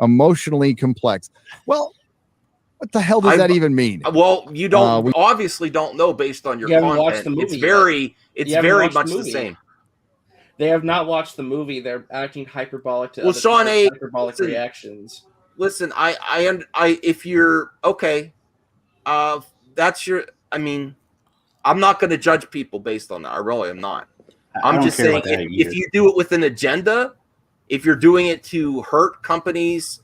[SPEAKER 7] Emotionally complex. Well, what the hell does that even mean?
[SPEAKER 1] Well, you don't obviously don't know based on your content.
[SPEAKER 3] Watched the movie
[SPEAKER 1] it's very much the same.
[SPEAKER 3] They have not watched the movie. They're acting hyperbolic to
[SPEAKER 1] Sean A.
[SPEAKER 3] hyperbolic reactions.
[SPEAKER 1] Listen, if you're okay, that's your. I mean, I'm not going to judge people based on that. I really am not. I'm just saying if you do it with an agenda, if you're doing it to hurt companies,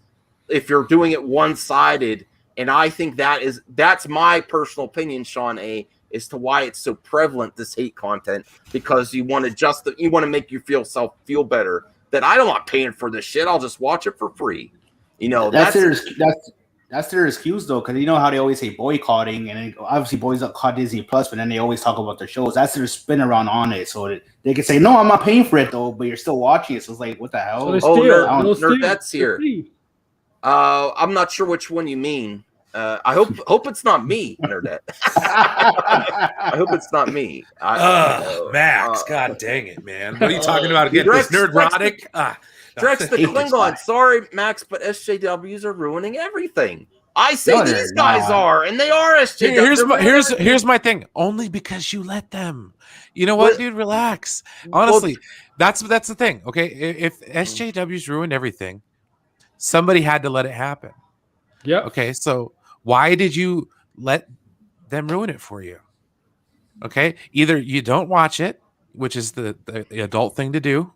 [SPEAKER 1] if you're doing it one-sided, and I think that's my personal opinion, Sean A., as to why it's so prevalent, this hate content, because you want to make yourself feel better that I'm not paying for this shit. I'll just watch it for free.
[SPEAKER 4] That's their excuse, though, because you know how they always say boycotting, and obviously boycott Disney Plus, but then they always talk about their shows. That's their spin around on it, so that they can say, "No, I'm not paying for it, though," but you're still watching it. So it's like, what the hell?
[SPEAKER 1] Nerdette's here. I'm not sure which one you mean. I hope it's not me, Nerdette. I hope it's not me.
[SPEAKER 2] Max, god dang it, man! What are you talking about again? This NIMRODIC?
[SPEAKER 1] Drex the Klingon. Sorry, Max, but SJWs are ruining everything. I say these guys are, and they are SJWs.
[SPEAKER 2] Here's my thing. Only because you let them. You know what, dude? Relax. Honestly, that's the thing. Okay, if SJWs ruined everything, somebody had to let it happen.
[SPEAKER 5] Yeah.
[SPEAKER 2] Okay, so why did you let them ruin it for you? Okay, either you don't watch it, which is the adult thing to do.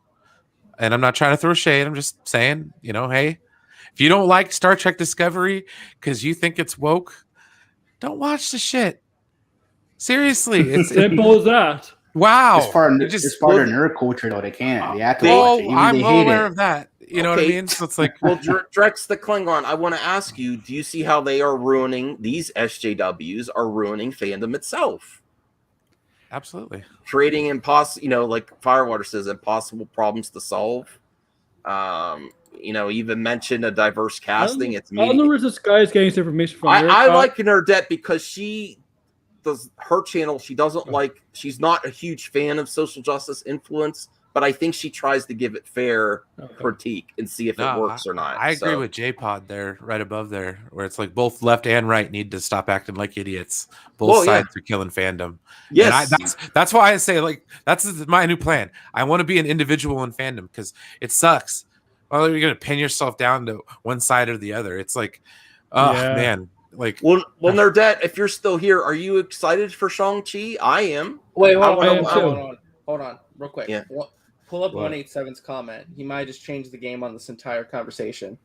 [SPEAKER 2] And I'm not trying to throw shade. I'm just saying, hey, if you don't like Star Trek Discovery because you think it's woke, don't watch the shit. Seriously, it's
[SPEAKER 5] simple as that.
[SPEAKER 2] Wow,
[SPEAKER 4] it's part of nerd culture, though. They can't. They have to watch it.
[SPEAKER 2] I'm well aware of that. You know what I mean? So it's like,
[SPEAKER 1] well, Drex the Klingon. I want to ask you: do you see how they are ruining these SJWs? Are ruining fandom itself?
[SPEAKER 2] Absolutely.
[SPEAKER 1] Creating impossible, like Firewater says, impossible problems to solve. Even mention a diverse casting. It's me.
[SPEAKER 5] I don't know where this guy is getting his information from.
[SPEAKER 1] I like Nerdette because she does her channel. She doesn't she's not a huge fan of social justice influence, but I think she tries to give it fair critique and see if it works or not.
[SPEAKER 2] I agree with J-Pod there, right above there, where it's like both left and right need to stop acting like idiots. Both sides are killing fandom.
[SPEAKER 1] Yes,
[SPEAKER 2] and that's why I say, like, that's my new plan. I want to be an individual in fandom because it sucks. Well, you're gonna pin yourself down to one side or the other. It's like, man. Like,
[SPEAKER 1] well, Nerdette, if you're still here, are you excited for Shang-Chi? I am.
[SPEAKER 3] Wait, hold on, real quick.
[SPEAKER 1] Yeah.
[SPEAKER 3] Pull up 187's comment. He might just change the game on this entire conversation.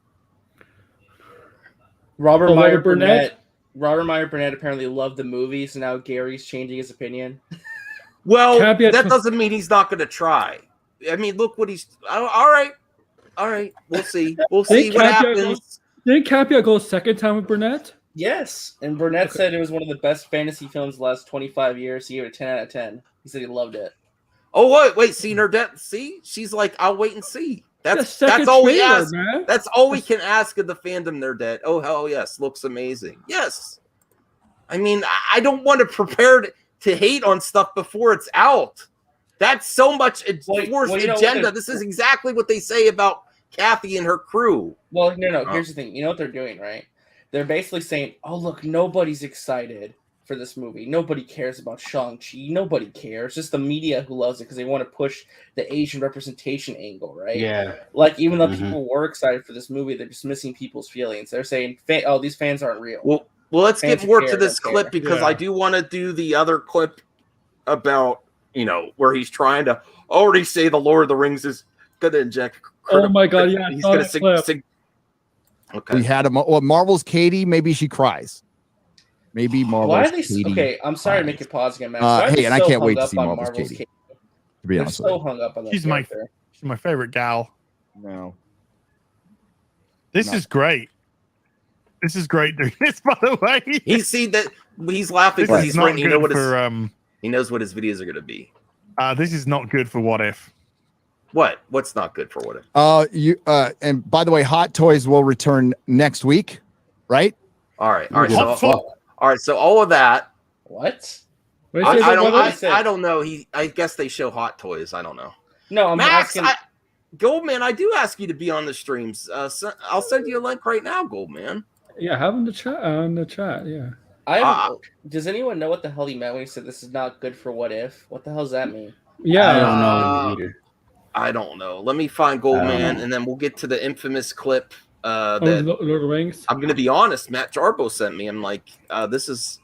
[SPEAKER 3] Robert Meyer Burnett apparently loved the movie, so now Gary's changing his opinion.
[SPEAKER 1] Well, that doesn't mean he's not going to try. I mean, look what he's. All right. We'll see. We'll see what happens.
[SPEAKER 5] Didn't Capia go second time with Burnett?
[SPEAKER 3] Yes, and Burnett said it was one of the best fantasy films the last 25 years. He gave it a 10 out of 10. He said he loved it.
[SPEAKER 1] Oh, wait, see, Nerdette, see? She's like, I'll wait and see. That's all we ask. Man. That's all we can ask of the fandom, Nerdette. Oh, hell yes, looks amazing. Yes. I mean, I don't want to prepare to hate on stuff before it's out. That's so much forced agenda. This is exactly what they say about Kathy and her crew.
[SPEAKER 3] Well, no. Here's the thing. You know what they're doing, right? They're basically saying, oh, look, nobody's excited for this movie. Nobody cares about Shang-Chi. Nobody cares. Just the media who loves it because they want to push the Asian representation angle, right?
[SPEAKER 4] Yeah.
[SPEAKER 3] Like, even though people were excited for this movie, they're just missing people's feelings. They're saying, oh, these fans aren't real.
[SPEAKER 1] Well, let's get more to this clip because I do want to do the other clip about, where he's trying to already say the Lord of the Rings is going to inject.
[SPEAKER 5] Oh, my God. Yeah,
[SPEAKER 1] he's going to Okay.
[SPEAKER 7] We had Marvel's Katie. Maybe she cries. Maybe Marvel's Katie.
[SPEAKER 3] Okay, I'm sorry to make you pause again, man.
[SPEAKER 7] Hey, and I can't wait to see Marvel's Katie. To be honest,
[SPEAKER 3] so hung up on that.
[SPEAKER 6] She's my favorite gal.
[SPEAKER 7] No.
[SPEAKER 6] This is great. This is great doing this, by the way.
[SPEAKER 1] He's laughing because he's right. He knows what his videos are going to be.
[SPEAKER 6] This is not good for What If.
[SPEAKER 1] What's not good for What If?
[SPEAKER 7] And by the way, Hot Toys will return next week, right?
[SPEAKER 1] All right. So all of that.
[SPEAKER 3] What?
[SPEAKER 1] I don't know. I guess they show Hot Toys. I don't know.
[SPEAKER 3] No, I'm asking.
[SPEAKER 1] Goldman, I do ask you to be on the streams. I'll send you a link right now, Goldman.
[SPEAKER 5] Yeah, have him on the chat. Yeah.
[SPEAKER 3] Does anyone know what the hell he meant when he said this is not good for What If? What the hell does that mean?
[SPEAKER 5] Yeah,
[SPEAKER 4] I don't know either.
[SPEAKER 1] I don't know. Let me find Goldman, and then we'll get to the infamous clip.
[SPEAKER 5] Lord of the Rings.
[SPEAKER 1] I'm going to be honest. Matt Jarbo sent me. I'm like, this is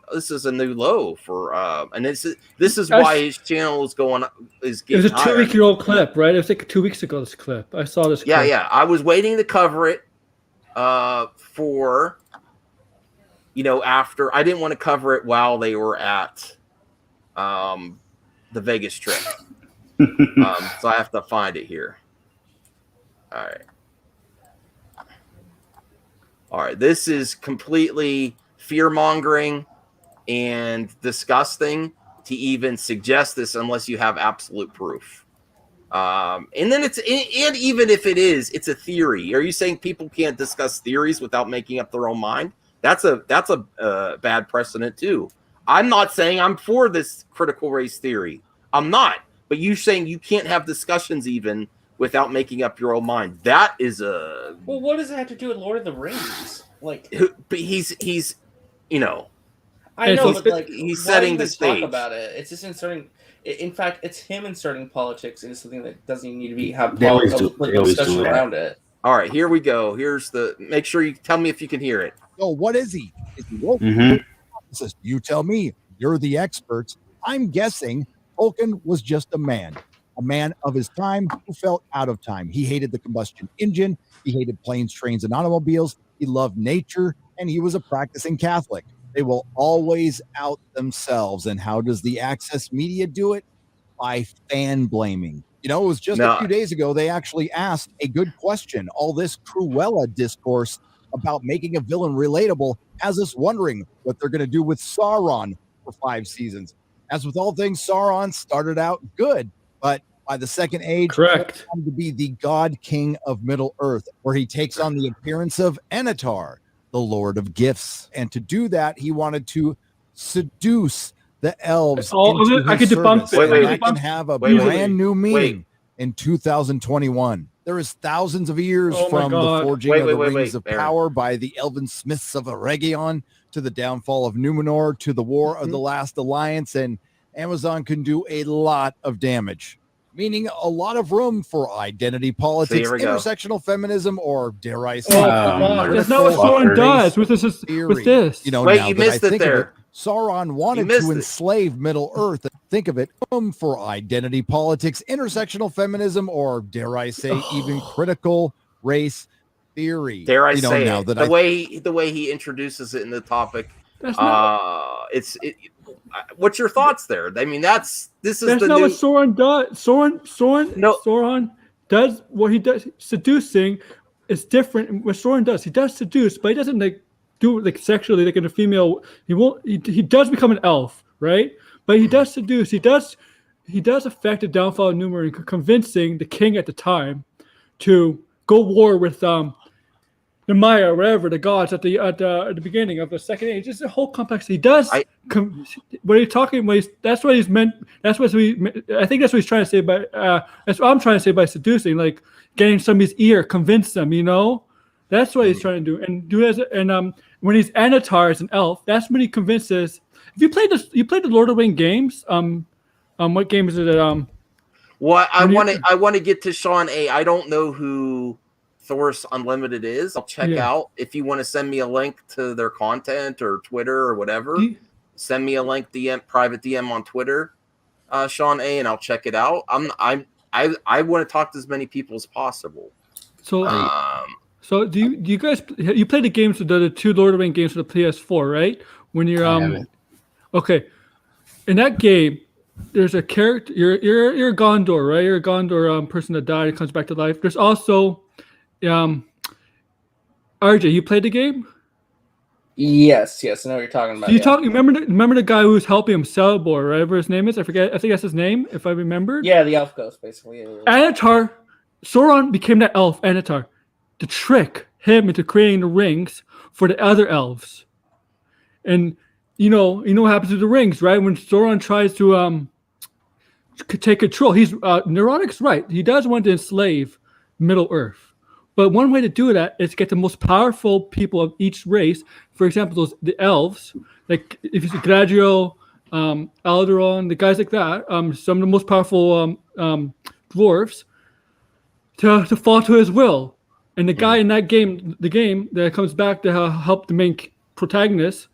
[SPEAKER 1] a new low for, and this is why his channel is getting
[SPEAKER 5] It was a 2-week-old clip, right? It was like 2 weeks ago. This clip. I saw this. Clip.
[SPEAKER 1] Yeah. I was waiting to cover it, for, after I didn't want to cover it while they were at, the Vegas trip. So I have to find it here. All right. This is completely fear-mongering and disgusting to even suggest this unless you have absolute proof. And then even if it is, it's a theory. Are you saying people can't discuss theories without making up their own mind? That's a bad precedent too. I'm not saying I'm for this critical race theory. I'm not. But you saying you can't have discussions even without making up your own mind. That is a...
[SPEAKER 3] Well, what does it have to do with Lord of the Rings? Like,
[SPEAKER 1] but he's
[SPEAKER 3] I know, but like
[SPEAKER 1] he's setting the stage.
[SPEAKER 3] Talk about it. It's just inserting. In fact, it's him inserting politics into something that doesn't even need to have discussion around it.
[SPEAKER 1] All right, here we go. Here's the. Make sure you tell me if you can hear it.
[SPEAKER 7] Oh, what is he? Is he woke? Says, you tell me. You're the experts. I'm guessing Tolkien was just a man of his time who felt out of time. He hated the combustion engine. He hated planes, trains, and automobiles. He loved nature, and he was a practicing Catholic. They will always out themselves. And how does the access media do it? By fan blaming. It was just a few days ago, they actually asked a good question. All this Cruella discourse about making a villain relatable has us wondering what they're going to do with Sauron for 5 seasons. As with all things, Sauron started out good, but by the Second Age,
[SPEAKER 5] correct,
[SPEAKER 7] he to be the God King of Middle Earth, where he takes on the appearance of Anatar, the Lord of Gifts. And to do that, he wanted to seduce the elves.
[SPEAKER 5] I could debunk
[SPEAKER 7] it. I can have a brand new meaning. in 2021. There is thousands of years
[SPEAKER 5] Oh my
[SPEAKER 7] from the
[SPEAKER 5] God.
[SPEAKER 7] forging
[SPEAKER 1] Wait,
[SPEAKER 7] of
[SPEAKER 1] wait,
[SPEAKER 7] the
[SPEAKER 1] wait,
[SPEAKER 7] Rings
[SPEAKER 1] wait,
[SPEAKER 7] of
[SPEAKER 1] Aaron.
[SPEAKER 7] Power by the elven smiths of Eregion to the downfall of Numenor to the War of the Last Alliance, and Amazon can do a lot of damage, meaning a lot of room for identity politics,
[SPEAKER 1] here we go.
[SPEAKER 7] intersectional feminism, or dare I say,
[SPEAKER 5] Oh,
[SPEAKER 7] even
[SPEAKER 5] that's not what
[SPEAKER 7] critical
[SPEAKER 5] Sauron does
[SPEAKER 4] fuckers.
[SPEAKER 5] with this.
[SPEAKER 7] theory.
[SPEAKER 5] With this,
[SPEAKER 7] You know,
[SPEAKER 1] Wait,
[SPEAKER 7] now
[SPEAKER 1] you
[SPEAKER 7] that I
[SPEAKER 1] missed it
[SPEAKER 7] think of
[SPEAKER 1] there.
[SPEAKER 7] Sauron wanted
[SPEAKER 1] missed
[SPEAKER 7] to
[SPEAKER 1] it.
[SPEAKER 7] enslave Middle Earth. Think of it for identity politics, intersectional feminism, or dare I say, even critical race theory.
[SPEAKER 1] Dare I
[SPEAKER 7] you know,
[SPEAKER 1] say
[SPEAKER 7] now
[SPEAKER 1] it?
[SPEAKER 7] that
[SPEAKER 1] The way he introduces it in the topic.
[SPEAKER 5] that's not.
[SPEAKER 1] What's your thoughts there? I mean, this is
[SPEAKER 5] That's
[SPEAKER 1] the
[SPEAKER 5] not
[SPEAKER 1] new.
[SPEAKER 5] what Sauron does.
[SPEAKER 1] No.
[SPEAKER 5] Sauron does what he does. Seducing is different. What Sauron does, he does seduce, but he doesn't like do like sexually like in a female. He won't. He does become an elf, right? But he does seduce. He does affect the downfall of Numenor, and convincing the king at the time to go war with the Maya, whatever the gods at the beginning of the Second Age. It's a whole complex. He does. What are you talking? That's what he's meant. That's what I think that's what he's trying to say by. That's what I'm trying to say by seducing, like getting somebody's ear, convince them. You know, that's what he's trying to do. And when he's Anatar as an elf, that's when he convinces. If you played this, you played the Lord of the Rings games. What game is it?
[SPEAKER 1] Well, I want to get to Sean A. I don't know who Thoris Unlimited is. I'll check out. If you want to send me a link to their content or Twitter or whatever, send me a link, private DM on Twitter, Sean A, and I'll check it out. I want to talk to as many people as possible.
[SPEAKER 5] So do you guys you play the games, the two Lord of the Rings games for the PS4, right? When you're okay, in that game, there's a character. You're a Gondor, right? You're a Gondor person that died and comes back to life. There's also RJ, you played the game?
[SPEAKER 3] Yes, I know what you're talking about.
[SPEAKER 5] Remember the guy who was helping him, Celeborn, right? Whatever his name is, I forget. I think that's his name, if I remember.
[SPEAKER 3] Yeah, the elf ghost, basically.
[SPEAKER 5] Anatar, Sauron became that elf, Anatar, to trick him into creating the rings for the other elves. And you know what happens to the rings, right? When Sauron tries to take control, NIMRODIC's right. He does want to enslave Middle Earth. But one way to do that is get the most powerful people of each race. For example, the elves, like if you see Galadriel, Alderon, the guys like that, some of the most powerful dwarves, to fall to his will. And the guy in that game, the game that comes back to help the main protagonist,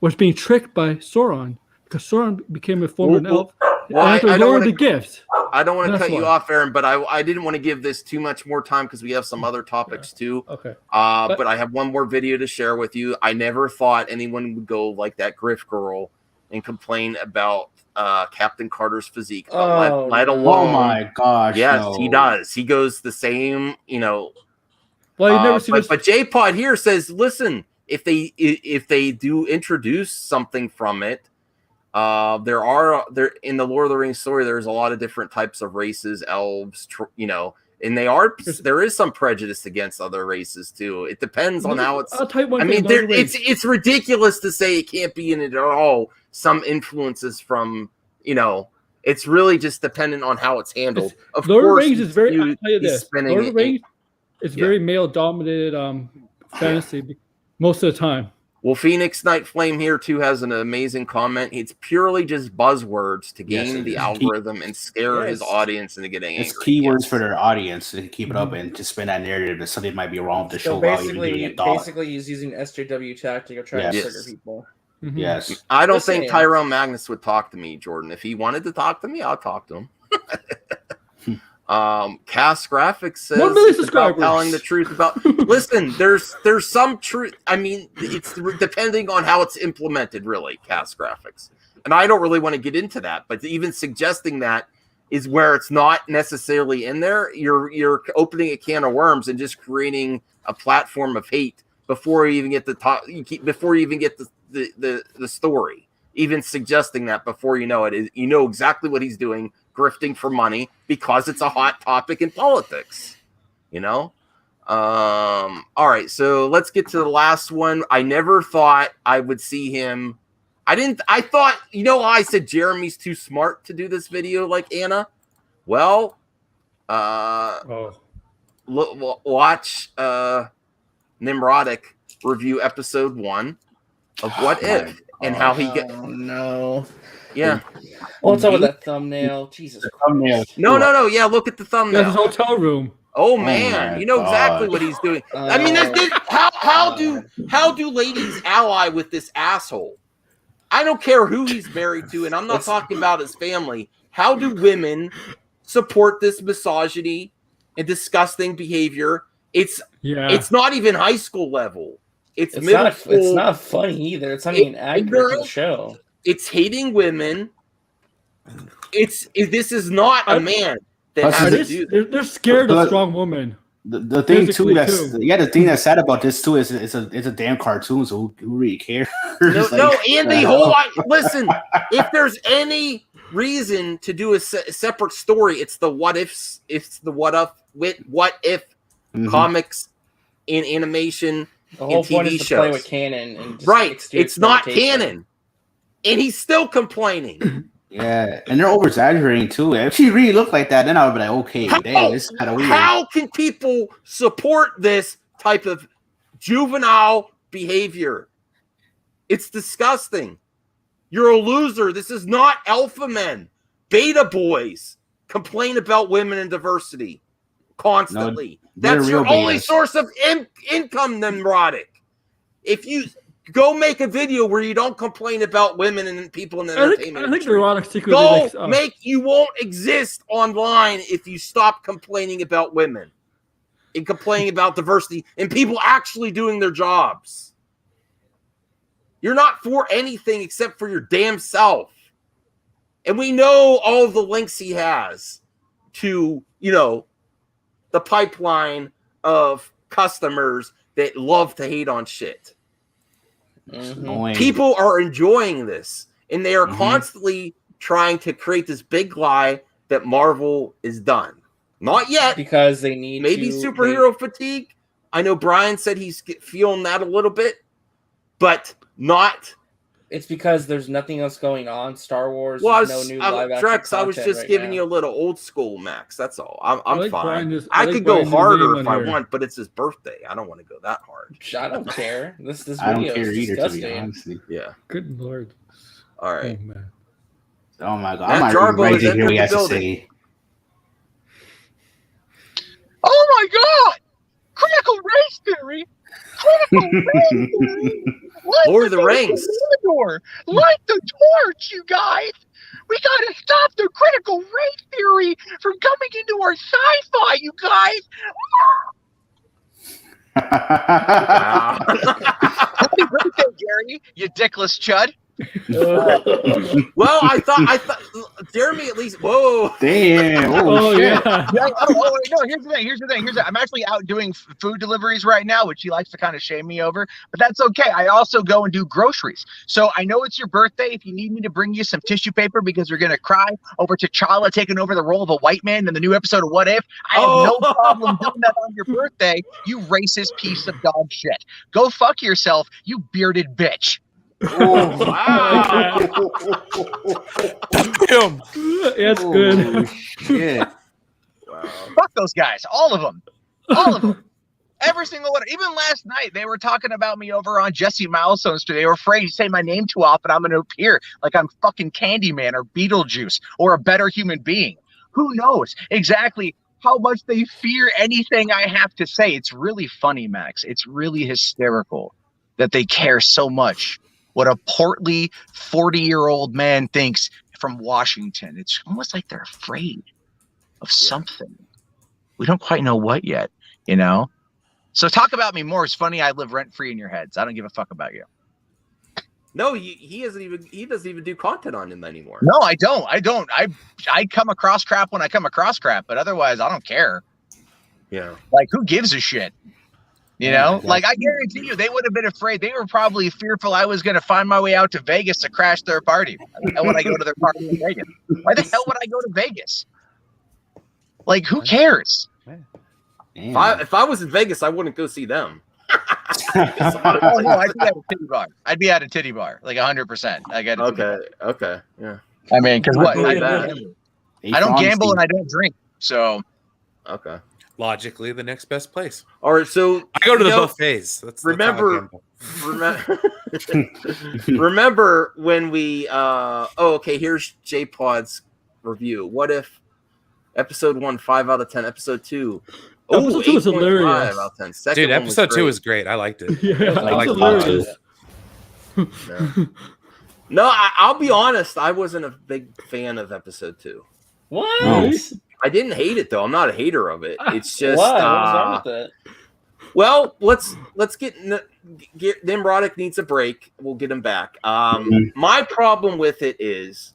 [SPEAKER 5] was being tricked by Sauron because Sauron became a form of an elf. I lowered the gifts.
[SPEAKER 1] I don't want to cut you off, Aaron, but I didn't want to give this too much more time because we have some other topics too.
[SPEAKER 5] Okay.
[SPEAKER 1] But I have one more video to share with you. I never thought anyone would go like that Griff girl and complain about Captain Carter's physique. Let alone,
[SPEAKER 4] oh my gosh!
[SPEAKER 1] Yes,
[SPEAKER 4] no.
[SPEAKER 1] he does. He goes the same. Well,
[SPEAKER 5] you never see this.
[SPEAKER 1] But J-Pod here says, listen, if they do introduce something from it. There in the Lord of the Rings story, there's a lot of different types of races, elves, and there is some prejudice against other races too. It depends on how it's.
[SPEAKER 5] I'll tell you one
[SPEAKER 1] I
[SPEAKER 5] thing.
[SPEAKER 1] mean, it's ridiculous to say it can't be in it at all. Some influences from it's really just dependent on how it's handled. Of
[SPEAKER 5] Lord
[SPEAKER 1] course,
[SPEAKER 5] of the Rings is very. I'll tell you this. Lord of the Rings is very male dominated fantasy most of the time.
[SPEAKER 1] Well, Phoenix Night Flame here too has an amazing comment. It's purely just buzzwords to gain the algorithm and scare his audience into getting angry.
[SPEAKER 4] It's keywords for their audience to keep it up and to spin that narrative that something might be wrong with the show.
[SPEAKER 3] Basically, he's using SJW tactic of trying to trigger people.
[SPEAKER 4] Mm-hmm. Yes,
[SPEAKER 1] I don't think Tyrone Magnus would talk to me, Jordan. If he wanted to talk to me, I'll talk to him. Cast Graphics says it's about telling the truth about. Listen, there's some truth. I mean, it's depending on how it's implemented, really. Cast Graphics, and I don't really want to get into that. But even suggesting that is where it's not necessarily in there. You're opening a can of worms and just creating a platform of hate before you even get before you even get the story. Even suggesting that before you know it, you know exactly what he's doing. Grifting for money because it's a hot topic in politics, all right, so let's get to the last one. I never thought I would see him. I thought, I said Jeremy's too smart to do this video like Anna. Well,
[SPEAKER 5] Oh,
[SPEAKER 1] watch Nimrodic review episode 1 of What If and how he get.
[SPEAKER 3] Oh no.
[SPEAKER 1] Yeah.
[SPEAKER 3] What's up with that thumbnail? Jesus
[SPEAKER 4] thumbnail.
[SPEAKER 3] Christ.
[SPEAKER 1] No. Yeah, look at the thumbnail.
[SPEAKER 5] that's his hotel room.
[SPEAKER 1] Oh
[SPEAKER 4] my
[SPEAKER 1] man, you know exactly
[SPEAKER 4] God.
[SPEAKER 1] what he's doing. I mean, how do ladies ally with this asshole? I don't care who he's married to, and I'm not talking about his family. How do women support this misogyny and disgusting behavior? It's not even high school level. It's middle school.
[SPEAKER 3] It's not funny either. It's not even accurate to the show.
[SPEAKER 1] It's hating women. This is not a man that has to do that.
[SPEAKER 5] They're scared of strong women.
[SPEAKER 4] The thing too the thing that's sad about this too is it's a damn cartoon, so who really cares?
[SPEAKER 1] No, Andy, listen. If there's any reason to do a separate story, it's the what ifs. It's the what if comics in animation.
[SPEAKER 3] The whole
[SPEAKER 1] and
[SPEAKER 3] point
[SPEAKER 1] TV
[SPEAKER 3] is to
[SPEAKER 1] shows.
[SPEAKER 3] play with canon, and just
[SPEAKER 1] Right? It's not
[SPEAKER 3] experimentation.
[SPEAKER 1] canon, and he's still complaining.
[SPEAKER 4] Yeah, and they're over exaggerating too. If she really looked like that, then I would be like, okay, damn, this is kind of weird.
[SPEAKER 1] How can people support this type of juvenile behavior? It's disgusting. You're a loser. This is not alpha men. Beta boys complain about women and diversity constantly. That's your only source of income, Nimrodic. If you go make a video where you don't complain about women and people in the entertainment
[SPEAKER 5] I think
[SPEAKER 1] industry.
[SPEAKER 5] Neurotic secretly
[SPEAKER 1] You won't exist online if you stop complaining about women and complaining about diversity and people actually doing their jobs. You're not for anything except for your damn self. And we know all of the links he has to, the pipeline of customers that love to hate on shit.
[SPEAKER 3] Mm-hmm.
[SPEAKER 1] People are enjoying this, and they are constantly trying to create this big lie that Marvel is done. Not yet,
[SPEAKER 3] because they need
[SPEAKER 1] maybe superhero fatigue. I know Brian said he's feeling that a little bit, but not.
[SPEAKER 3] It's because there's nothing else going on. Star Wars,
[SPEAKER 1] Well,
[SPEAKER 3] no new live action
[SPEAKER 1] Drex, I was just
[SPEAKER 3] right
[SPEAKER 1] giving
[SPEAKER 3] now.
[SPEAKER 1] you a little old school, Max. That's all. I'm
[SPEAKER 5] like
[SPEAKER 1] fine. I could go harder if I want, but it's his birthday. I don't want to go that hard.
[SPEAKER 3] I don't care. This video
[SPEAKER 4] I don't care
[SPEAKER 3] is
[SPEAKER 4] either,
[SPEAKER 3] disgusting.
[SPEAKER 4] to be honest.
[SPEAKER 1] Yeah.
[SPEAKER 5] Good lord.
[SPEAKER 1] All right.
[SPEAKER 5] Oh, man.
[SPEAKER 4] Oh my god,
[SPEAKER 1] Matt
[SPEAKER 4] I'm
[SPEAKER 1] Jarbo
[SPEAKER 4] ready
[SPEAKER 1] is
[SPEAKER 4] to hear what
[SPEAKER 1] entering
[SPEAKER 4] he has
[SPEAKER 1] the
[SPEAKER 4] to
[SPEAKER 1] building.
[SPEAKER 4] say.
[SPEAKER 8] Oh my god! Critical race theory! Critical race theory!
[SPEAKER 1] Lord of the Rings.
[SPEAKER 8] Light the torch, you guys! We gotta stop the critical race theory from coming into our sci-fi, you guys! Happy birthday, Gary, you dickless chud.
[SPEAKER 1] Well, I thought Jeremy at least. Whoa!
[SPEAKER 4] Damn!
[SPEAKER 5] Oh,
[SPEAKER 4] shit.
[SPEAKER 5] yeah.
[SPEAKER 8] No, here's the thing. I'm actually out doing food deliveries right now, which he likes to kind of shame me over, but that's okay. I also go and do groceries. So I know it's your birthday. If you need me to bring you some tissue paper because you're going to cry over T'Challa taking over the role of a white man in the new episode of What If, I have no problem doing that on your birthday, you racist piece of dog shit. Go fuck yourself, you bearded bitch.
[SPEAKER 1] Oh, wow!
[SPEAKER 2] Damn.
[SPEAKER 5] That's good.
[SPEAKER 4] Shit.
[SPEAKER 1] Wow.
[SPEAKER 8] Fuck those guys, all of them. All of them. Every single one. Even last night, they were talking about me over on Jesse Milestones. They were afraid to say my name too often. I'm going to appear like I'm fucking Candyman or Beetlejuice or a better human being. Who knows exactly how much they fear anything I have to say. It's really funny, Max. It's really hysterical that they care so much what a portly 40-year-old man thinks from Washington. It's almost like they're afraid of something. We don't quite know what yet, So talk about me more. It's funny I live rent-free in your heads. I don't give a fuck about you.
[SPEAKER 1] No, he doesn't even do content on him anymore.
[SPEAKER 8] No, I don't. I come across crap when I come across crap, but otherwise I don't care.
[SPEAKER 1] Yeah.
[SPEAKER 8] Like, who gives a shit? Like, I guarantee you, they would have been afraid. They were probably fearful I was going to find my way out to Vegas to crash their party. Why would I go to their party in Vegas? Why the hell would I go to Vegas? Like, who cares?
[SPEAKER 1] If I was in Vegas, I wouldn't go see them.
[SPEAKER 8] Oh no, I'd be at a titty bar. I'd be at a titty bar, like 100%. I get it.
[SPEAKER 1] Okay, yeah.
[SPEAKER 8] I mean, because what?
[SPEAKER 1] believe
[SPEAKER 8] I don't gamble and I don't drink, so
[SPEAKER 1] Okay.
[SPEAKER 2] Logically, the next best place.
[SPEAKER 1] All right. So
[SPEAKER 2] I go to the
[SPEAKER 1] you know,
[SPEAKER 2] buffets. That's
[SPEAKER 1] remember, remember when we okay, here's J-Pod's review. What if episode 1 5 out of 10, episode 2
[SPEAKER 5] Episode 2 was
[SPEAKER 1] 8.5
[SPEAKER 5] hilarious.
[SPEAKER 1] out of 10. Second
[SPEAKER 2] Dude,
[SPEAKER 1] one
[SPEAKER 2] episode 2
[SPEAKER 1] great.
[SPEAKER 2] was great. I liked it.
[SPEAKER 5] Yeah,
[SPEAKER 2] I liked
[SPEAKER 5] hilarious.
[SPEAKER 1] Yeah. No, I'll be honest. I wasn't a big fan of episode 2.
[SPEAKER 3] What?
[SPEAKER 4] Oh.
[SPEAKER 1] I didn't hate it though. I'm not a hater of it. It's just
[SPEAKER 3] What? What was wrong with it?
[SPEAKER 1] well, let's get NIMRODIC needs a break. We'll get him back. My problem with it is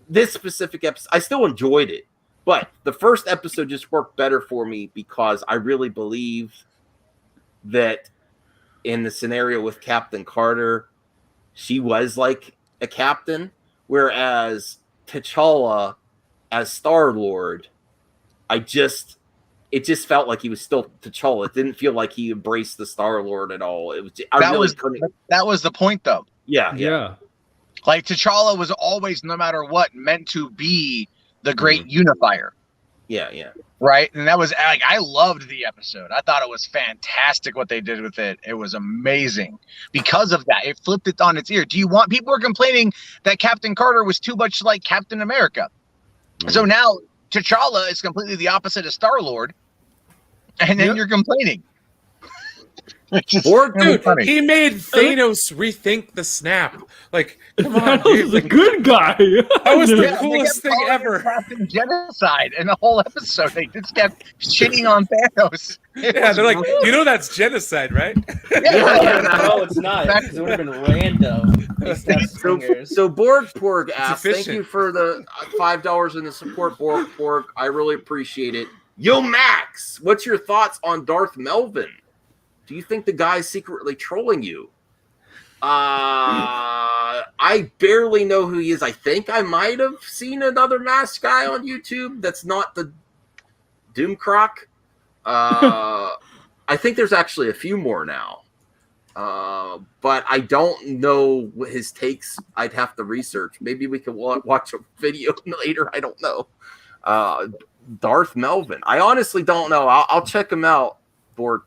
[SPEAKER 1] this specific episode. I still enjoyed it, but the first episode just worked better for me because I really believe that in the scenario with Captain Carter, she was like a captain, whereas T'Challa as Star-Lord, it just felt like he was still T'Challa. It didn't feel like he embraced the Star-Lord at all. It was
[SPEAKER 8] That was the point, though.
[SPEAKER 1] yeah.
[SPEAKER 8] Like T'Challa was always, no matter what, meant to be the great unifier,
[SPEAKER 1] Yeah.
[SPEAKER 8] right? And that was like, I loved the episode. I thought it was fantastic what they did with it. It was amazing because of that. It flipped it on its ear. People were complaining that Captain Carter was too much like Captain America. So now T'Challa is completely the opposite of Star-Lord, and then you're complaining.
[SPEAKER 2] Dude, he made Thanos rethink the snap. Like, come on,
[SPEAKER 5] Thanos
[SPEAKER 2] dude.
[SPEAKER 5] is a good guy.
[SPEAKER 2] That was the
[SPEAKER 8] They
[SPEAKER 2] coolest
[SPEAKER 8] kept
[SPEAKER 2] thing
[SPEAKER 8] calling
[SPEAKER 2] ever.
[SPEAKER 8] it Captain Genocide in the whole episode. They just kept shitting on Thanos.
[SPEAKER 2] Yeah, they're like, you know that's genocide, right?
[SPEAKER 3] No, it's not. 'Cause it would have been random. They snapped his fingers.
[SPEAKER 1] So Borg asked, thank
[SPEAKER 2] efficient.
[SPEAKER 1] you for the $5 in the support, Borg. I really appreciate it. Yo, Max, what's your thoughts on Darth Melvin? Do you think the guy's secretly trolling you? I barely know who he is. I think I might have seen another masked guy on YouTube that's not the Doomcroc. I think there's actually a few more now. But I don't know his takes. I'd have to research. Maybe we can watch a video later. I don't know. Darth Melvin. I honestly don't know. I'll check him out. Borg.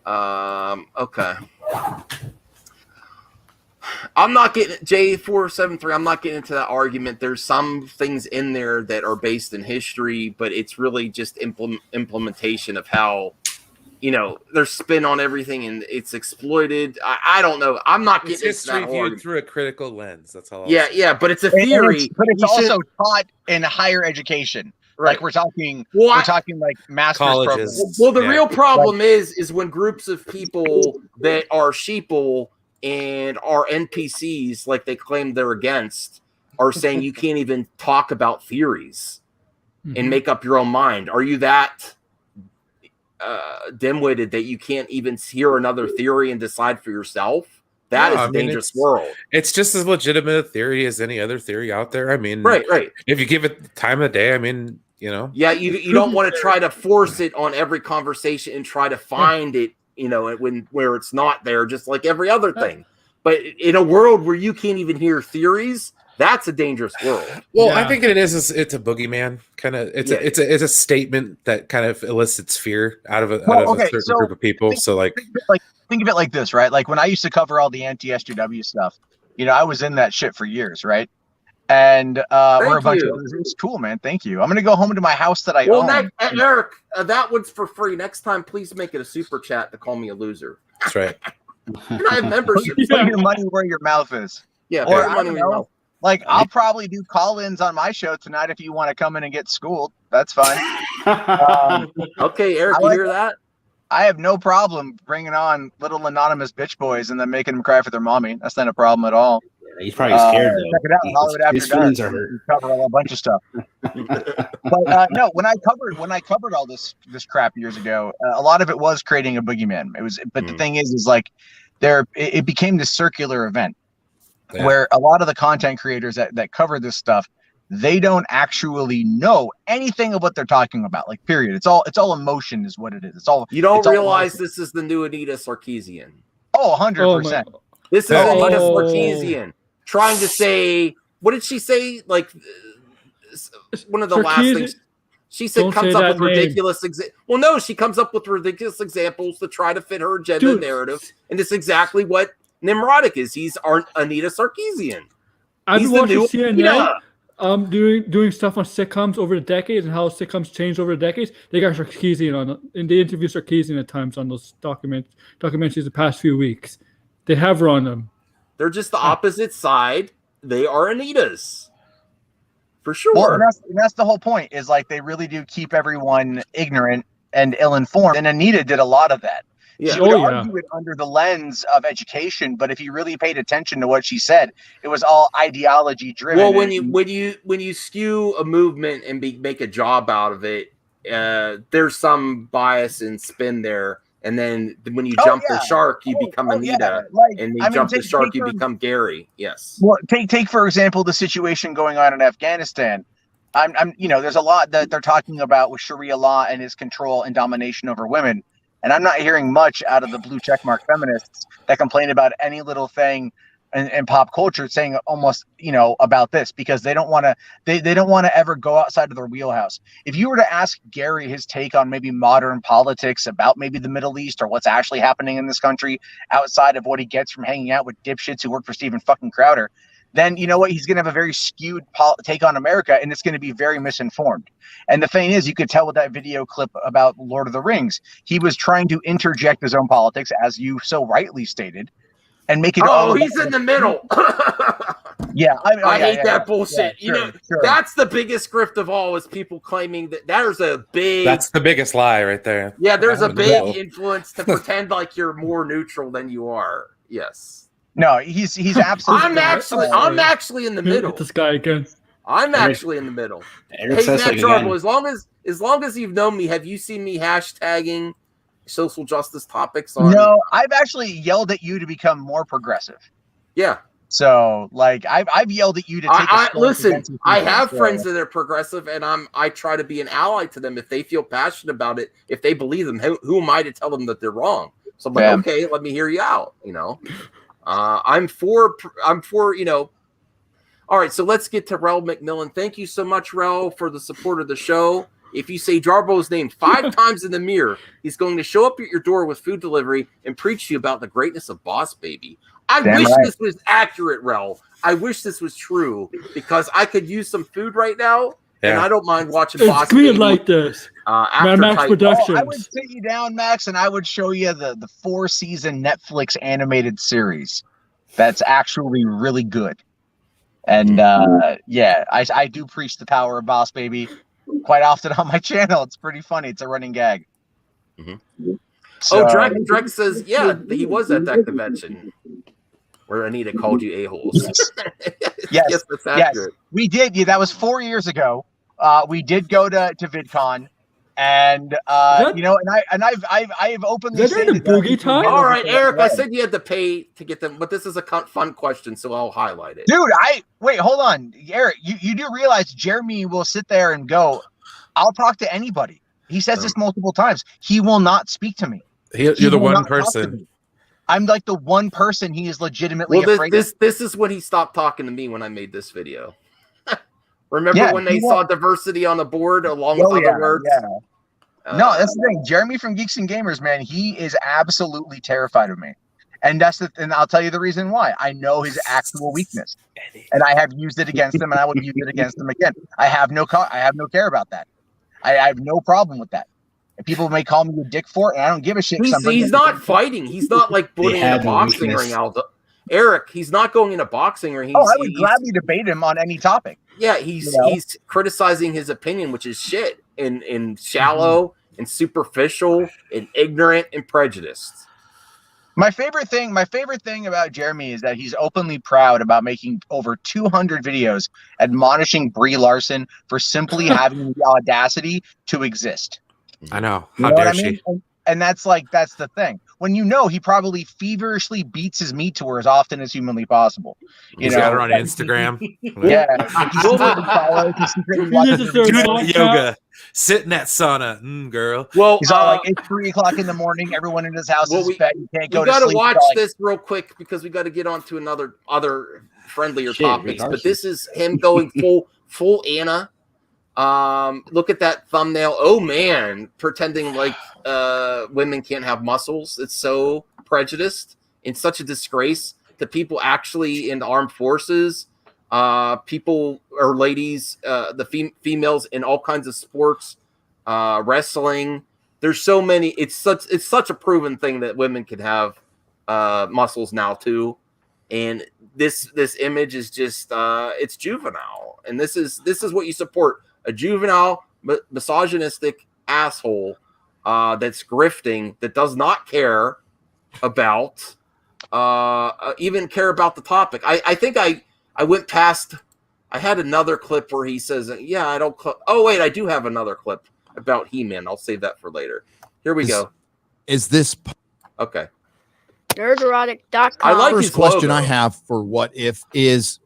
[SPEAKER 1] Okay. I'm not getting J473. I'm not getting into that argument. There's some things in there that are based in history, but it's really just implementation of how, there's spin on everything and it's exploited. I don't know. I'm not
[SPEAKER 2] It's
[SPEAKER 1] getting into that
[SPEAKER 2] history viewed
[SPEAKER 1] argument.
[SPEAKER 2] through a critical lens. That's all.
[SPEAKER 1] Yeah, but it's a theory.
[SPEAKER 8] But it's
[SPEAKER 1] You
[SPEAKER 8] also
[SPEAKER 1] should-
[SPEAKER 8] taught in higher education.
[SPEAKER 1] Right.
[SPEAKER 8] Like we're talking like master's
[SPEAKER 2] Colleges.
[SPEAKER 8] programs.
[SPEAKER 1] Well, the
[SPEAKER 2] Yeah.
[SPEAKER 1] real problem is when groups of people that are sheeple and are NPCs, like they claim they're against, are saying you can't even talk about theories and make up your own mind. Are you that dim-witted that you can't even hear another theory and decide for yourself? That is a dangerous world.
[SPEAKER 2] It's just as legitimate a theory as any other theory out there. I mean,
[SPEAKER 1] Right.
[SPEAKER 2] If you give it the time of day, I mean,
[SPEAKER 1] Yeah, you don't want to try to force it on every conversation and try to find it, where it's not there, just like every other thing. But in a world where you can't even hear theories, that's a dangerous world.
[SPEAKER 2] Well, I think it's a boogeyman kind of. It's a statement that kind of elicits fear out of a certain group of people.
[SPEAKER 8] Think of it like this, right? Like when I used to cover all the anti-SJW stuff, I was in that shit for years, right? And we're a bunch of it's cool, man. Thank you. I'm gonna go home to my house that I own.
[SPEAKER 1] Eric, that one's for free. Next time, please make it a super chat to call me a loser.
[SPEAKER 2] That's right.
[SPEAKER 1] And I have membership.
[SPEAKER 8] Put your money where your mouth is.
[SPEAKER 1] Yeah,
[SPEAKER 8] Or
[SPEAKER 1] put
[SPEAKER 8] I
[SPEAKER 1] money
[SPEAKER 8] don't
[SPEAKER 1] where your
[SPEAKER 8] know.
[SPEAKER 1] mouth.
[SPEAKER 8] Like I'll probably do call-ins on my show tonight if you want to come in and get schooled. That's fine.
[SPEAKER 1] Okay, Eric, you hear that?
[SPEAKER 8] I have no problem bringing on little anonymous bitch boys and then making them cry for their mommy. That's not a problem at all.
[SPEAKER 4] He's probably scared though.
[SPEAKER 8] Check it out, Hollywood After
[SPEAKER 4] His feelings
[SPEAKER 8] Dark.
[SPEAKER 4] are hurt.
[SPEAKER 8] We cover a whole bunch of stuff. But no, when I covered all this crap years ago, a lot of it was creating a boogeyman. It was, but the thing is like it became this circular event where a lot of the content creators that cover this stuff, they don't actually know anything of what they're talking about. Like, period. It's all emotion is what it is.
[SPEAKER 1] You don't
[SPEAKER 8] it's all
[SPEAKER 1] realize
[SPEAKER 8] emotion.
[SPEAKER 1] this is the new Anita Sarkeesian.
[SPEAKER 8] Oh, 100%.
[SPEAKER 1] This is Anita Sarkeesian trying to say, what did she say? Like one of the last things. She said
[SPEAKER 5] Don't
[SPEAKER 1] comes
[SPEAKER 5] say
[SPEAKER 1] up
[SPEAKER 5] that
[SPEAKER 1] with
[SPEAKER 5] name.
[SPEAKER 1] ridiculous well, no, she comes up with ridiculous examples to try to fit her agenda
[SPEAKER 5] Dude.
[SPEAKER 1] narrative, and it's exactly what NIMRODIC is. He's Anita Sarkeesian.
[SPEAKER 5] I've
[SPEAKER 1] He's
[SPEAKER 5] been
[SPEAKER 1] the
[SPEAKER 5] watching
[SPEAKER 1] new
[SPEAKER 5] CNN, doing stuff on sitcoms over the decades and how sitcoms changed over the decades. They got Sarkeesian on, and they interview Sarkeesian at times on those documentaries the past few weeks. They have her on them.
[SPEAKER 1] They're just the opposite side. They are Anita's. For sure.
[SPEAKER 8] Well, and that's the whole point, is like they really do keep everyone ignorant and ill-informed. And Anita did a lot of that.
[SPEAKER 1] Yeah.
[SPEAKER 8] She would argue it under the lens of education, but if you really paid attention to what she said, it was all ideology driven.
[SPEAKER 1] Well, when you skew a movement and make a job out of it, there's some bias and spin there. And then when you jump the shark, you become Anita.
[SPEAKER 8] Like,
[SPEAKER 1] and you jump the shark, you become Gary. Yes.
[SPEAKER 8] Well, take for example the situation going on in Afghanistan. I'm there's a lot that they're talking about with Sharia law and its control and domination over women. And I'm not hearing much out of the blue checkmark feminists that complain about any little thing in pop culture, saying almost, about this, because they don't want to, they don't want to ever go outside of their wheelhouse. If you were to ask Gary his take on maybe modern politics about maybe the Middle East or what's actually happening in this country outside of what he gets from hanging out with dipshits who work for Stephen fucking Crowder, then you know what? He's going to have a very skewed take on America, and it's going to be very misinformed. And the thing is, you could tell with that video clip about Lord of the Rings, he was trying to interject his own politics, as you so rightly stated, and make it all.
[SPEAKER 1] Oh, he's in the middle.
[SPEAKER 8] Yeah,
[SPEAKER 1] I hate that bullshit.
[SPEAKER 8] Yeah, sure.
[SPEAKER 1] That's the biggest grift of all, is people claiming that there's a big.
[SPEAKER 2] That's the biggest lie right there.
[SPEAKER 1] Yeah, there's a
[SPEAKER 2] I'm in the
[SPEAKER 1] big
[SPEAKER 2] middle.
[SPEAKER 1] influence to pretend like you're more neutral than you are. Yes.
[SPEAKER 8] No, he's absolutely.
[SPEAKER 1] I'm actually in the middle.
[SPEAKER 5] This guy again.
[SPEAKER 1] I'm actually in the middle.
[SPEAKER 4] Eric
[SPEAKER 1] Hey,
[SPEAKER 4] says
[SPEAKER 1] Matt
[SPEAKER 4] like
[SPEAKER 1] Jarbo,
[SPEAKER 4] again.
[SPEAKER 1] as long as you've known me, have you seen me hashtagging social justice topics on?
[SPEAKER 8] No, I've actually yelled at you to become more progressive.
[SPEAKER 1] Yeah.
[SPEAKER 8] So, like, I've yelled at you to take.
[SPEAKER 1] Listen. I have friends that are progressive, and I try to be an ally to them if they feel passionate about it. If they believe them, who am I to tell them that they're wrong? So I'm like, okay, let me hear you out. I'm for. All right, so let's get to Rel McMillan. Thank you so much, Rel, for the support of the show. If you say Jarbo's name 5 times in the mirror, he's going to show up at your door with food delivery and preach to you about the greatness of Boss Baby. I wish this was accurate, Rel. I wish this was true, because I could use some food right now, and I don't mind watching Boss Baby.
[SPEAKER 5] It's like this. Max Productions.
[SPEAKER 8] I would sit you down, Max, and I would show you the 4-season Netflix animated series that's actually really good. And I do preach the power of Boss Baby quite often on my channel. It's pretty funny. It's a running gag.
[SPEAKER 1] Mm-hmm.
[SPEAKER 8] So,
[SPEAKER 1] Dreg says, yeah, he was at that convention where Anita called you a-holes.
[SPEAKER 8] yes,
[SPEAKER 1] that's accurate.
[SPEAKER 8] We did. Yeah, that was 4 years ago. We did go to VidCon, and I've openly stated
[SPEAKER 5] boogie time.
[SPEAKER 1] All right, Eric, I said you had to pay to get them, but this is a fun question, so I'll highlight it.
[SPEAKER 8] Dude, hold on, Eric. You do realize Jeremy will sit there and go, "I'll talk to anybody." He says this multiple times. He will not speak to me.
[SPEAKER 2] You're the one person.
[SPEAKER 8] I'm like the one person he is legitimately afraid of.
[SPEAKER 1] This is when he stopped talking to me when I made this video. Remember when they saw diversity on the board along with other words?
[SPEAKER 8] Yeah. No, that's the thing. Jeremy from Geeks and Gamers, man, he is absolutely terrified of me. And and I'll tell you the reason why. I know his actual weakness. And I have used it against him, and I will use it against him again. I have no care about that. I have no problem with that. And people may call me a dick for it, and I don't give a shit.
[SPEAKER 1] He's not fighting. He's not like putting in a boxing ring, Aldo. Eric, he's not going in a boxing ring.
[SPEAKER 8] I would gladly debate him on any topic.
[SPEAKER 1] Yeah, he's criticizing his opinion, which is shit and shallow and superficial and ignorant and prejudiced.
[SPEAKER 8] My favorite thing about Jeremy is that he's openly proud about making over 200 videos admonishing Brie Larson for simply having the audacity to exist.
[SPEAKER 2] I know.
[SPEAKER 8] You know dare she? And that's the thing. When he probably feverishly beats his meat to her as often as humanly possible.
[SPEAKER 2] He's got her on Instagram.
[SPEAKER 8] Yeah.
[SPEAKER 2] Do the yoga. Sit in that sauna, girl.
[SPEAKER 1] Well,
[SPEAKER 8] he's all like, it's 3:00 in the morning. Everyone in his house is fed. You can't go to sleep.
[SPEAKER 1] We got to watch this real quick because we got to get on to other friendlier topics. But this is him going full Anna. Look at that thumbnail. Oh man, pretending like women can't have muscles. It's so prejudiced and such a disgrace to people actually in the armed forces, people or ladies, the females in all kinds of sports, wrestling. There's so many. It's such a proven thing that women can have muscles now too, and this image is just it's juvenile, and this is what you support: a juvenile, misogynistic asshole that's grifting, that does not care about even care about the topic. I think I went past. I had another clip where he says, "Yeah, I don't." Oh wait, I do have another clip about He-Man. I'll save that for later. Here we go.
[SPEAKER 7] Is this
[SPEAKER 1] Okay.
[SPEAKER 9] NIMRODIC.com.
[SPEAKER 1] I like
[SPEAKER 7] first
[SPEAKER 1] his
[SPEAKER 7] question
[SPEAKER 1] logo.
[SPEAKER 7] I have for What If is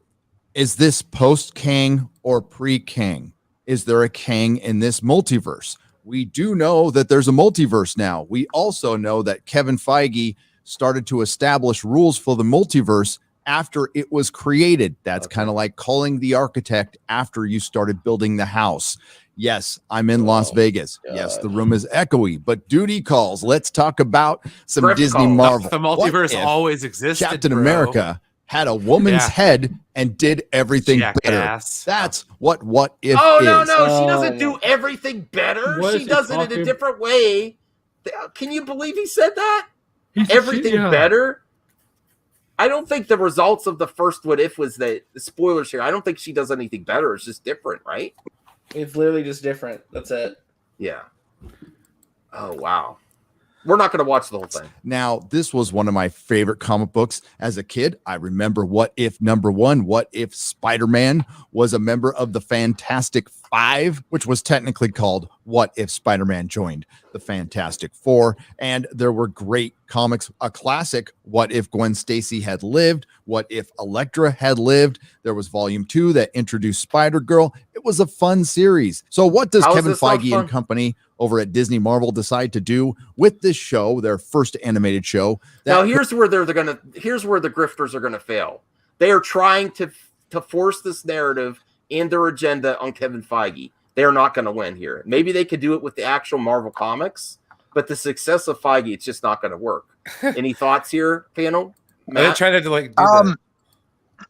[SPEAKER 7] this post Kang or pre Kang? Is there a Kang in this multiverse? We do know that there's a multiverse now. We also know that Kevin Feige started to establish rules for the multiverse after it was created. That's kind of like calling the architect after you started building the house. Yes, I'm in Las Vegas.
[SPEAKER 3] God.
[SPEAKER 7] Yes, the room is echoey, but duty calls. Let's talk about some
[SPEAKER 1] Griff
[SPEAKER 7] Disney
[SPEAKER 1] calls.
[SPEAKER 7] Marvel.
[SPEAKER 2] The multiverse
[SPEAKER 7] What if
[SPEAKER 2] always existed.
[SPEAKER 7] Captain
[SPEAKER 2] bro.
[SPEAKER 7] America had a woman's
[SPEAKER 2] Yeah.
[SPEAKER 7] head and did everything better.
[SPEAKER 2] Jackass.
[SPEAKER 7] That's what if
[SPEAKER 1] Oh
[SPEAKER 7] is.
[SPEAKER 1] no, she
[SPEAKER 3] Oh,
[SPEAKER 1] doesn't do
[SPEAKER 3] no.
[SPEAKER 1] everything better.
[SPEAKER 5] What
[SPEAKER 1] She
[SPEAKER 5] is he
[SPEAKER 1] does it in a
[SPEAKER 5] talking-
[SPEAKER 1] different way. Can you believe he said that?
[SPEAKER 5] He's-
[SPEAKER 1] Everything
[SPEAKER 5] yeah.
[SPEAKER 1] better. I don't think the results of the first What If was that. The spoilers here. I don't think she does anything better. It's just different, right?
[SPEAKER 3] It's literally just different. That's it.
[SPEAKER 1] Yeah. Oh wow. We're not going to watch the whole thing.
[SPEAKER 7] Now, this was one of my favorite comic books as a kid. I remember What If #1, What If Spider-Man was a member of the Fantastic Five, which was technically called What If Spider-Man Joined the Fantastic Four. And there were great comics, a classic, What If Gwen Stacy Had Lived, What If Elektra Had Lived. There was volume 2 that introduced Spider-Girl. It was a fun series. So what does
[SPEAKER 1] How is
[SPEAKER 7] Kevin
[SPEAKER 1] this not
[SPEAKER 7] Feige
[SPEAKER 1] fun?
[SPEAKER 7] and company over at Disney Marvel decide to do with this show, their first animated show?
[SPEAKER 1] Now here's where here's where the grifters are gonna fail. They are trying to force this narrative and their agenda on Kevin Feige. They are not going to win here. Maybe they could do it with the actual Marvel comics, but the success of Feige, it's just not going to work. Any thoughts here, panel?
[SPEAKER 2] Are they
[SPEAKER 1] Matt?
[SPEAKER 2] trying to like do that?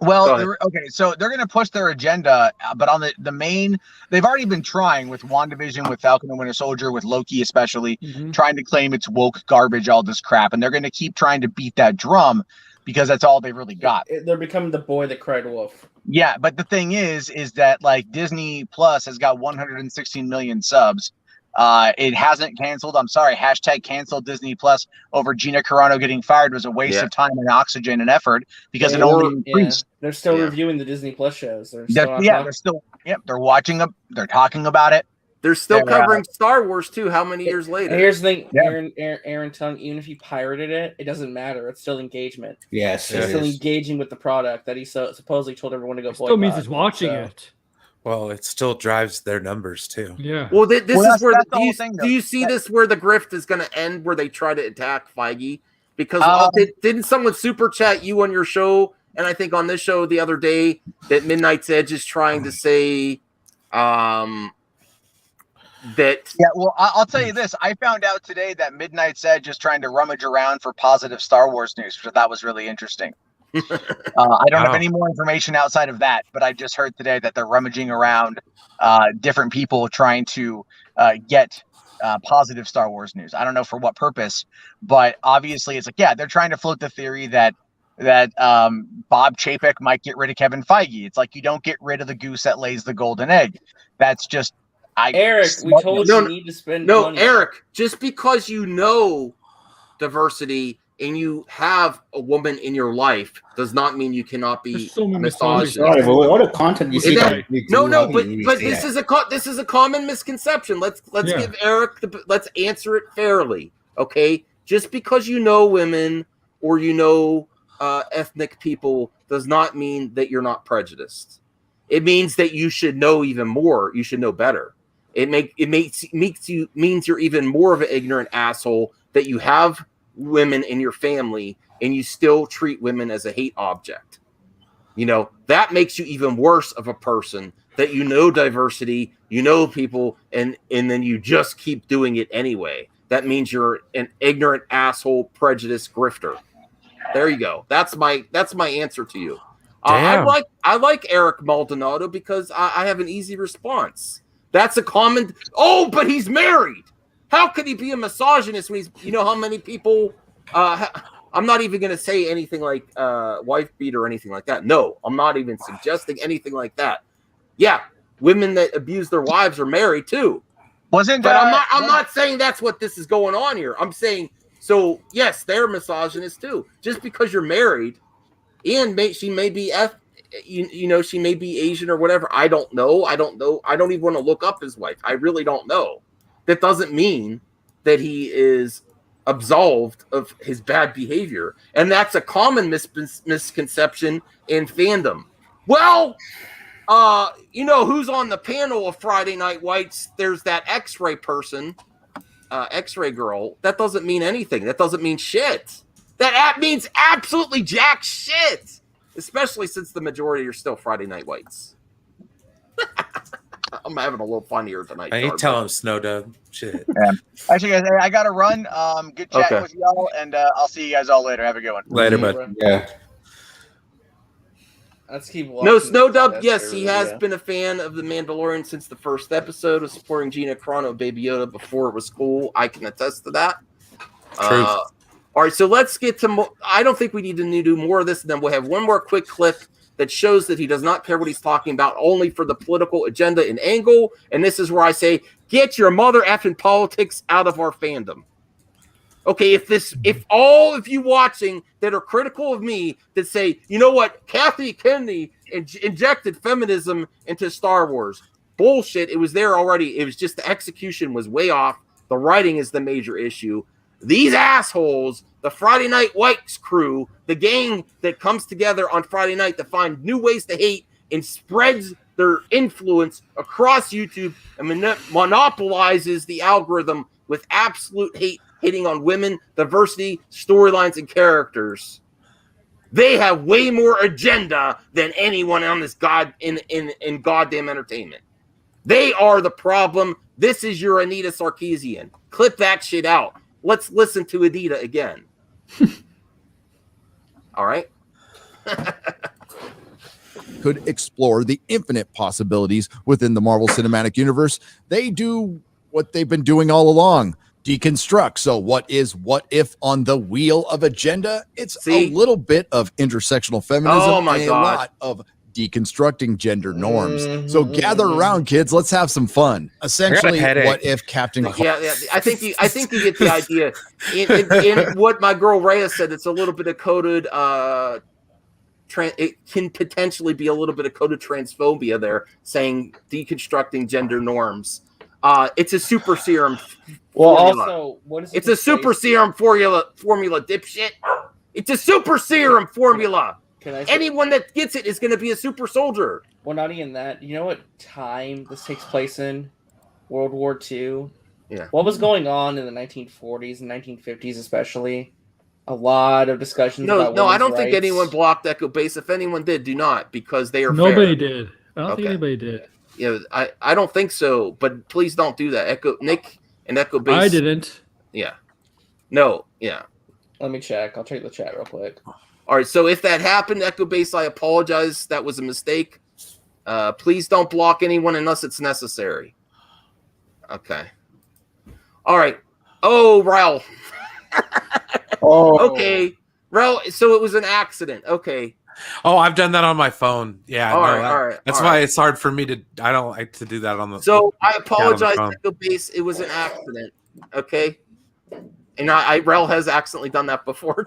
[SPEAKER 8] Well,
[SPEAKER 1] Go ahead.
[SPEAKER 8] okay, so they're going to push their agenda, but on the main, they've already been trying with WandaVision, with Falcon and Winter Soldier, with Loki especially, trying to claim it's woke garbage, all this crap, and they're going to keep trying to beat that drum because that's all they really got.
[SPEAKER 3] They're becoming the boy that cried wolf.
[SPEAKER 8] Yeah, but the thing is that like Disney Plus has got 116 million subs. It hasn't canceled. I'm sorry. # canceled Disney Plus over Gina Carano getting fired was a waste of time and oxygen and effort because it only increased.
[SPEAKER 3] They're still
[SPEAKER 1] Yeah.
[SPEAKER 3] reviewing the Disney Plus shows. They're still
[SPEAKER 8] They're watching them. They're talking about it.
[SPEAKER 1] They're still
[SPEAKER 8] They're,
[SPEAKER 1] covering Star Wars too. How many years later?
[SPEAKER 3] Here's the thing,
[SPEAKER 8] Yeah.
[SPEAKER 3] Aaron Tung, even if he pirated it, it doesn't matter. It's still engagement.
[SPEAKER 4] Yes,
[SPEAKER 3] He's still engaging with the product that he supposedly told everyone to go boycott.
[SPEAKER 5] Still means he's watching
[SPEAKER 3] So-
[SPEAKER 5] it.
[SPEAKER 2] Well, it still drives their numbers too.
[SPEAKER 5] Yeah.
[SPEAKER 1] Well, this
[SPEAKER 8] Well,
[SPEAKER 1] is
[SPEAKER 8] that's-
[SPEAKER 1] where
[SPEAKER 8] that's the whole thing,
[SPEAKER 1] do
[SPEAKER 8] though.
[SPEAKER 1] you see this where the grift is going to end, where they try to attack Feige? Because didn't someone super chat you on your show, and I think on this show the other day, that Midnight's Edge is trying to say that.
[SPEAKER 8] Yeah, well, I'll tell you this. I found out today that Midnight's Edge is trying to rummage around for positive Star Wars news, which I thought was really interesting. I don't have any more information outside of that, but I just heard today that they're rummaging around different people trying to get positive Star Wars news. I don't know for what purpose, but obviously it's like, yeah, they're trying to float the theory that Bob Chapek might get rid of Kevin Feige. It's like you don't get rid of the goose that lays the golden egg. That's just
[SPEAKER 3] Eric, we told you need to spend money.
[SPEAKER 1] Eric, just because you know diversity and you have a woman in your life does not mean you cannot be misogynist.
[SPEAKER 4] Sorry, but what a content you see.
[SPEAKER 1] But this is a common misconception. Let's give Eric let's answer it fairly. Okay, just because you know women or you know ethnic people does not mean that you're not prejudiced. It means that you should know even more. You should know better. It means you're even more of an ignorant asshole that you have women in your family and you still treat women as a hate object. You know, that makes you even worse of a person that you know diversity, you know people, and then you just keep doing it anyway. That means you're an ignorant asshole, prejudiced grifter. There you go. That's my answer to you. I like Eric Maldonado because I have an easy response. That's a common. Oh, but he's married. How could he be a misogynist when he's? You know how many people? I'm not even going to say anything like wife beat or anything like that. No, I'm not even suggesting anything like that. Yeah, women that abuse their wives are married too.
[SPEAKER 8] Wasn't?
[SPEAKER 1] But I'm not saying that's what this is going on here. I'm saying so. Yes, they're misogynist too. Just because you're married, and she may be she may be Asian or whatever. I don't know. I don't even want to look up his wife. I really don't know. That doesn't mean that he is absolved of his bad behavior, and that's a common misconception in fandom. Well, who's on the panel of Friday Night Whites? There's that X-ray person, X-ray girl. That doesn't mean anything. That doesn't mean shit. That means absolutely jack shit, especially since the majority are still Friday Night Whites. I'm having a little fun here tonight.
[SPEAKER 2] I ain't telling Snow Dub. Shit.
[SPEAKER 8] Yeah. Actually, guys, I got to run. Good chatting with y'all, and I'll see you guys all later. Have a good one.
[SPEAKER 2] Later, bud.
[SPEAKER 4] Yeah.
[SPEAKER 3] Let's keep watching.
[SPEAKER 1] No, Snow Dub, yes, he has been a fan of The Mandalorian since the first episode of supporting Gina Carano, Baby Yoda, before it was cool. I can attest to that.
[SPEAKER 2] Truth.
[SPEAKER 1] All right, so let's get to more. I don't think we need to do more of this, and then we'll have one more quick clip that shows that he does not care what he's talking about, only for the political agenda and angle. And this is where I say, get your mother effing politics out of our fandom. Okay, if all of you watching that are critical of me that say, you know what, Kathy Kennedy injected feminism into Star Wars. Bullshit. It was there already. It was just the execution was way off. The writing is the major issue. These assholes, the Friday Night Whites crew, the gang that comes together on Friday night to find new ways to hate and spreads their influence across YouTube and monopolizes the algorithm with absolute hate hitting on women, diversity, storylines, and characters. They have way more agenda than anyone on this in goddamn entertainment. They are the problem. This is your Anita Sarkeesian. Clip that shit out. Let's listen to Anita again. All right.
[SPEAKER 7] Could explore the infinite possibilities within the Marvel Cinematic Universe. They do what they've been doing all along. Deconstruct. So what if on the wheel of agenda? It's a little bit of intersectional feminism and a lot of deconstructing gender norms. So gather around, kids. Let's have some fun. Essentially, what if Captain?
[SPEAKER 1] Yeah. I think you get the idea. In what my girl Rhea said, it's a little bit of coded. It can potentially be a little bit of coded transphobia there, saying deconstructing gender norms. It's a super serum.
[SPEAKER 3] Also, what is it?
[SPEAKER 1] It's a super serum formula, dipshit. It's a super serum formula. Anyone that gets it is going to be a super soldier.
[SPEAKER 3] Well, not even that. You know what time this takes place in? World War II.
[SPEAKER 1] Yeah.
[SPEAKER 3] What was going on in the 1940s and 1950s, especially? A lot of discussions.
[SPEAKER 1] No, I don't think anyone blocked Echo Base. If anyone did, do not, because they are.
[SPEAKER 5] Nobody did. I don't think anybody did.
[SPEAKER 1] Yeah, I don't think so. But please don't do that. Nick and Echo Base.
[SPEAKER 5] I didn't.
[SPEAKER 1] Yeah. No. Yeah.
[SPEAKER 3] Let me check. I'll check the chat real quick.
[SPEAKER 1] All right, so if that happened, Echo Base, I apologize. That was a mistake. Please don't block anyone unless it's necessary. Okay. All right. Oh, Ralph. Okay. Ralph, so it was an accident. Okay.
[SPEAKER 2] Oh, I've done that on my phone. Yeah.
[SPEAKER 1] All right.
[SPEAKER 2] That's why it's hard for me to. I don't like to do that on the.
[SPEAKER 1] So I apologize, Echo Base. It was an accident. Okay. And Rel has accidentally done that before.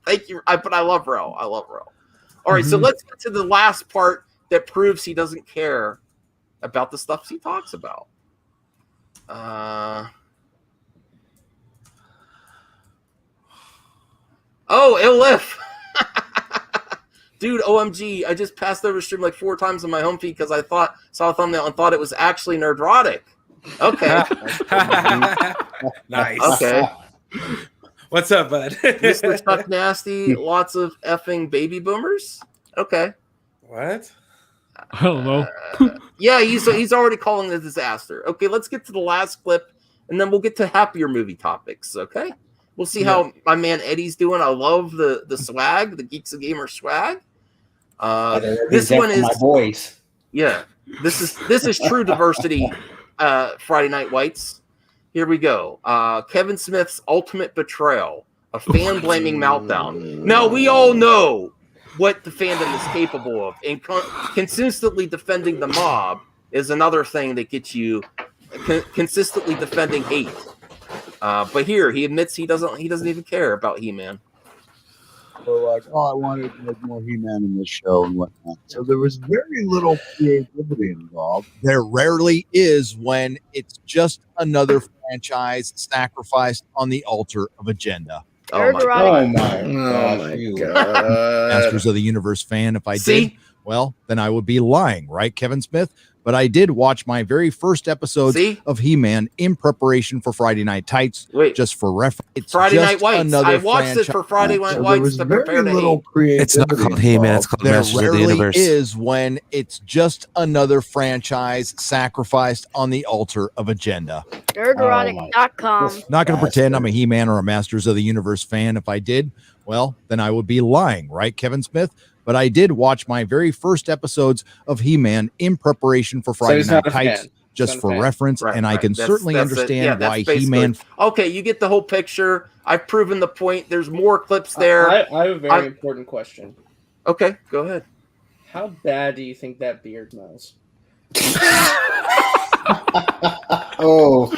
[SPEAKER 1] Thank you. But I love Rel. All right, so let's get to the last part that proves he doesn't care about the stuff he talks about. Ilif. Dude, OMG, I just passed over stream like 4 times on my home feed because I saw a thumbnail and thought it was actually Nerdrotic. Okay.
[SPEAKER 2] Nice.
[SPEAKER 1] Okay.
[SPEAKER 2] What's up, bud?
[SPEAKER 1] Mr. Chuck Nasty, lots of effing baby boomers. Okay.
[SPEAKER 2] What?
[SPEAKER 5] I don't know.
[SPEAKER 1] Yeah, he's already calling it a disaster. Okay, let's get to the last clip, and then we'll get to happier movie topics. Okay, we'll see how my man Eddie's doing. I love the swag, the Geeks and Gamers swag. This one is
[SPEAKER 4] my boys.
[SPEAKER 1] Yeah, this is true diversity. Friday Night Whites. Here we go. Kevin Smith's ultimate betrayal, a fan blaming meltdown. Now we all know what the fandom is capable of, and consistently defending the mob is another thing that gets you consistently defending hate. But here he admits he doesn't even care about He-Man.
[SPEAKER 10] So like, I wanted more He-Man in this show and whatnot. So there was very little creativity involved.
[SPEAKER 7] There rarely is when it's just another franchise sacrificed on the altar of agenda.
[SPEAKER 1] Oh my
[SPEAKER 9] Nerdrotic.
[SPEAKER 1] god!
[SPEAKER 7] Masters of the Universe fan. If I did, well, then I would be lying, right, Kevin Smith? But I did watch my very first episode of He-Man in preparation for Friday Night Tights.
[SPEAKER 1] Wait,
[SPEAKER 7] just for reference, it's
[SPEAKER 1] Friday
[SPEAKER 7] just
[SPEAKER 1] Night Whites. I watched it for Friday Night Whites to prepare to hate.
[SPEAKER 2] It's not called He-Man. It's called
[SPEAKER 7] There
[SPEAKER 2] Masters of the
[SPEAKER 7] rarely
[SPEAKER 2] Universe.
[SPEAKER 7] is when it's just another franchise sacrificed on the altar of agenda.
[SPEAKER 9] Nerdrotic.com.
[SPEAKER 7] Not going to pretend I'm a He-Man or a Masters of the Universe fan. If I did, well, then I would be lying, right, Kevin Smith? But I did watch my very first episodes of He-Man in preparation for Friday Night Tights, just for reference, and I can certainly understand why He-Man.
[SPEAKER 1] Okay, you get the whole picture. I've proven the point. There's more clips there.
[SPEAKER 3] I have a very important question.
[SPEAKER 1] Okay, go ahead.
[SPEAKER 3] How bad do you think that beard smells?
[SPEAKER 1] Ill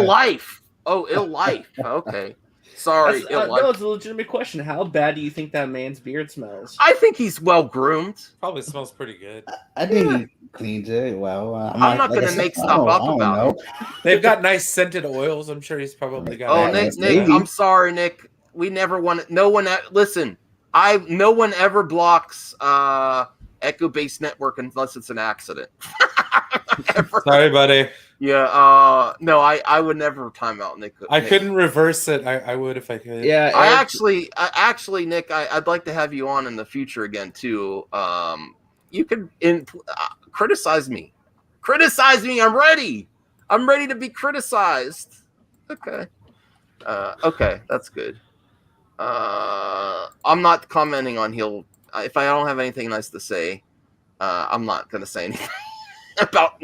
[SPEAKER 1] life. Oh, ill life. Okay. Sorry, ill life.
[SPEAKER 3] No, it's a legitimate question. How bad do you think that man's beard smells?
[SPEAKER 1] I think he's well groomed.
[SPEAKER 2] Probably smells pretty good.
[SPEAKER 4] I think he cleans it well.
[SPEAKER 1] I'm not going to make stuff up about it.
[SPEAKER 2] They've got nice scented oils. I'm sure he's probably got.
[SPEAKER 1] Oh, Nick, I'm sorry, Nick. We never want it. No one. Listen, no one ever blocks Echo Base Network unless it's an accident.
[SPEAKER 2] Sorry, buddy.
[SPEAKER 1] Yeah. No, I would never time out Nick.
[SPEAKER 2] I couldn't reverse it. I would if I could.
[SPEAKER 3] Yeah.
[SPEAKER 1] I actually, Nick, I'd like to have you on in the future again too. You could criticize me. Criticize me. I'm ready. I'm ready to be criticized. Okay. Okay, that's good. I'm not commenting on heel. If I don't have anything nice to say, I'm not going to say anything about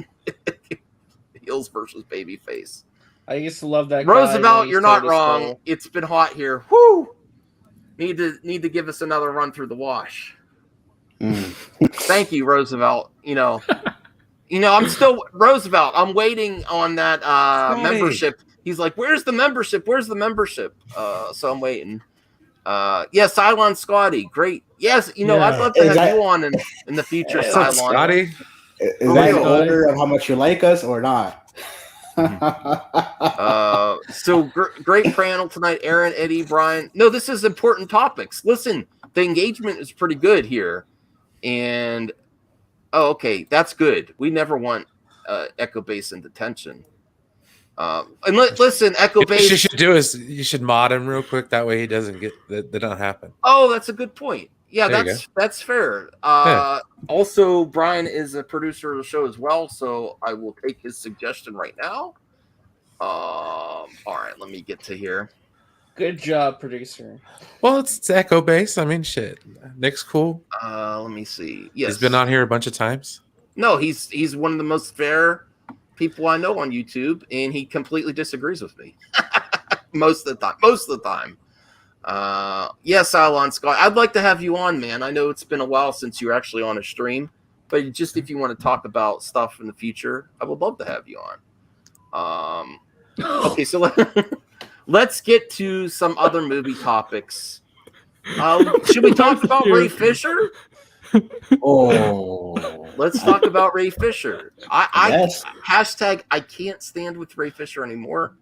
[SPEAKER 1] heels versus babyface.
[SPEAKER 3] I used to love that.
[SPEAKER 1] Roosevelt, you're not wrong. It's been hot here. Whoo! Need to give us another run through the wash. Thank you, Roosevelt. I'm still Roosevelt. I'm waiting on that membership. He's like, "Where's the membership? Where's the membership?" So I'm waiting. Yes, Cylon Scotty, great. Yes, I'd love to have you on in the future, Cylon.
[SPEAKER 2] Scotty,
[SPEAKER 4] is that an order of how much you like us or not?
[SPEAKER 1] So great panel tonight, Aaron, Eddie, Brian. No, this is important topics. Listen, the engagement is pretty good here, and okay, that's good. We never want Echo Base in detention. And listen, Echo Base.
[SPEAKER 2] What you should do is you should mod him real quick. That way he doesn't get that don't happen.
[SPEAKER 1] Oh, that's a good point. Yeah,
[SPEAKER 2] There you
[SPEAKER 1] that's fair.
[SPEAKER 2] Yeah.
[SPEAKER 1] Also, Brian is a producer of the show as well, so I will take his suggestion right now. All right, let me get to here.
[SPEAKER 3] Good job, producer.
[SPEAKER 2] Well, it's Echo Base. I mean, shit. Nick's cool.
[SPEAKER 1] Let me see. Yes,
[SPEAKER 2] He's been on here a bunch of times.
[SPEAKER 1] No, he's one of the most fair people I know on YouTube, and he completely disagrees with me most of the time. Yes, Cylon Scott, I'd like to have you on, man. I know it's been a while since you were actually on a stream, but just if you want to talk about stuff in the future, I would love to have you on. Okay, so let's get to some other movie topics. Should we talk about Ray Fisher? Let's talk about Ray Fisher. Hashtag I can't stand with Ray Fisher anymore.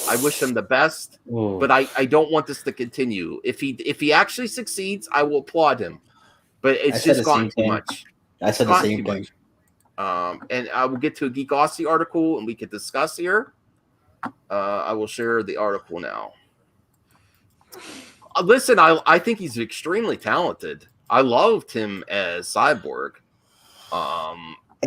[SPEAKER 1] I wish him the best, but I don't want this to continue. If he actually succeeds, I will applaud him. But it's just gone too much.
[SPEAKER 4] I said the same thing.
[SPEAKER 1] And I will get to a Geek Aussie article and we can discuss here. I will share the article now. Listen, I think he's extremely talented. I loved him as Cyborg. But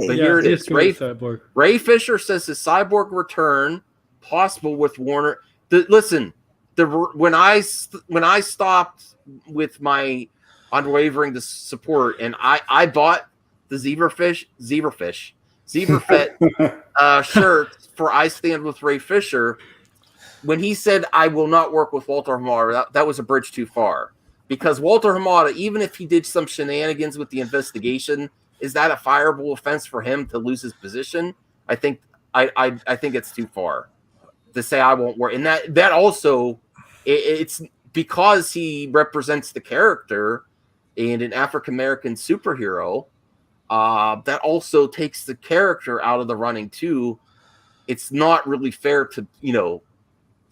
[SPEAKER 5] Yeah,
[SPEAKER 1] here it
[SPEAKER 5] he's
[SPEAKER 1] is.
[SPEAKER 5] good with Cyborg.
[SPEAKER 1] Ray Fisher says his cyborg return possible with Warner. When I stopped with my unwavering support, and I bought the Zebrafish shirt for I Stand with Ray Fisher. When he said I will not work with Walter Hamada, that was a bridge too far. Because Walter Hamada, even if he did some shenanigans with the investigation, is that a fireable offense for him to lose his position? I think it's too far to say I won't work. And that also, it's because he represents the character and an African American superhero. That also takes the character out of the running too. It's not really fair to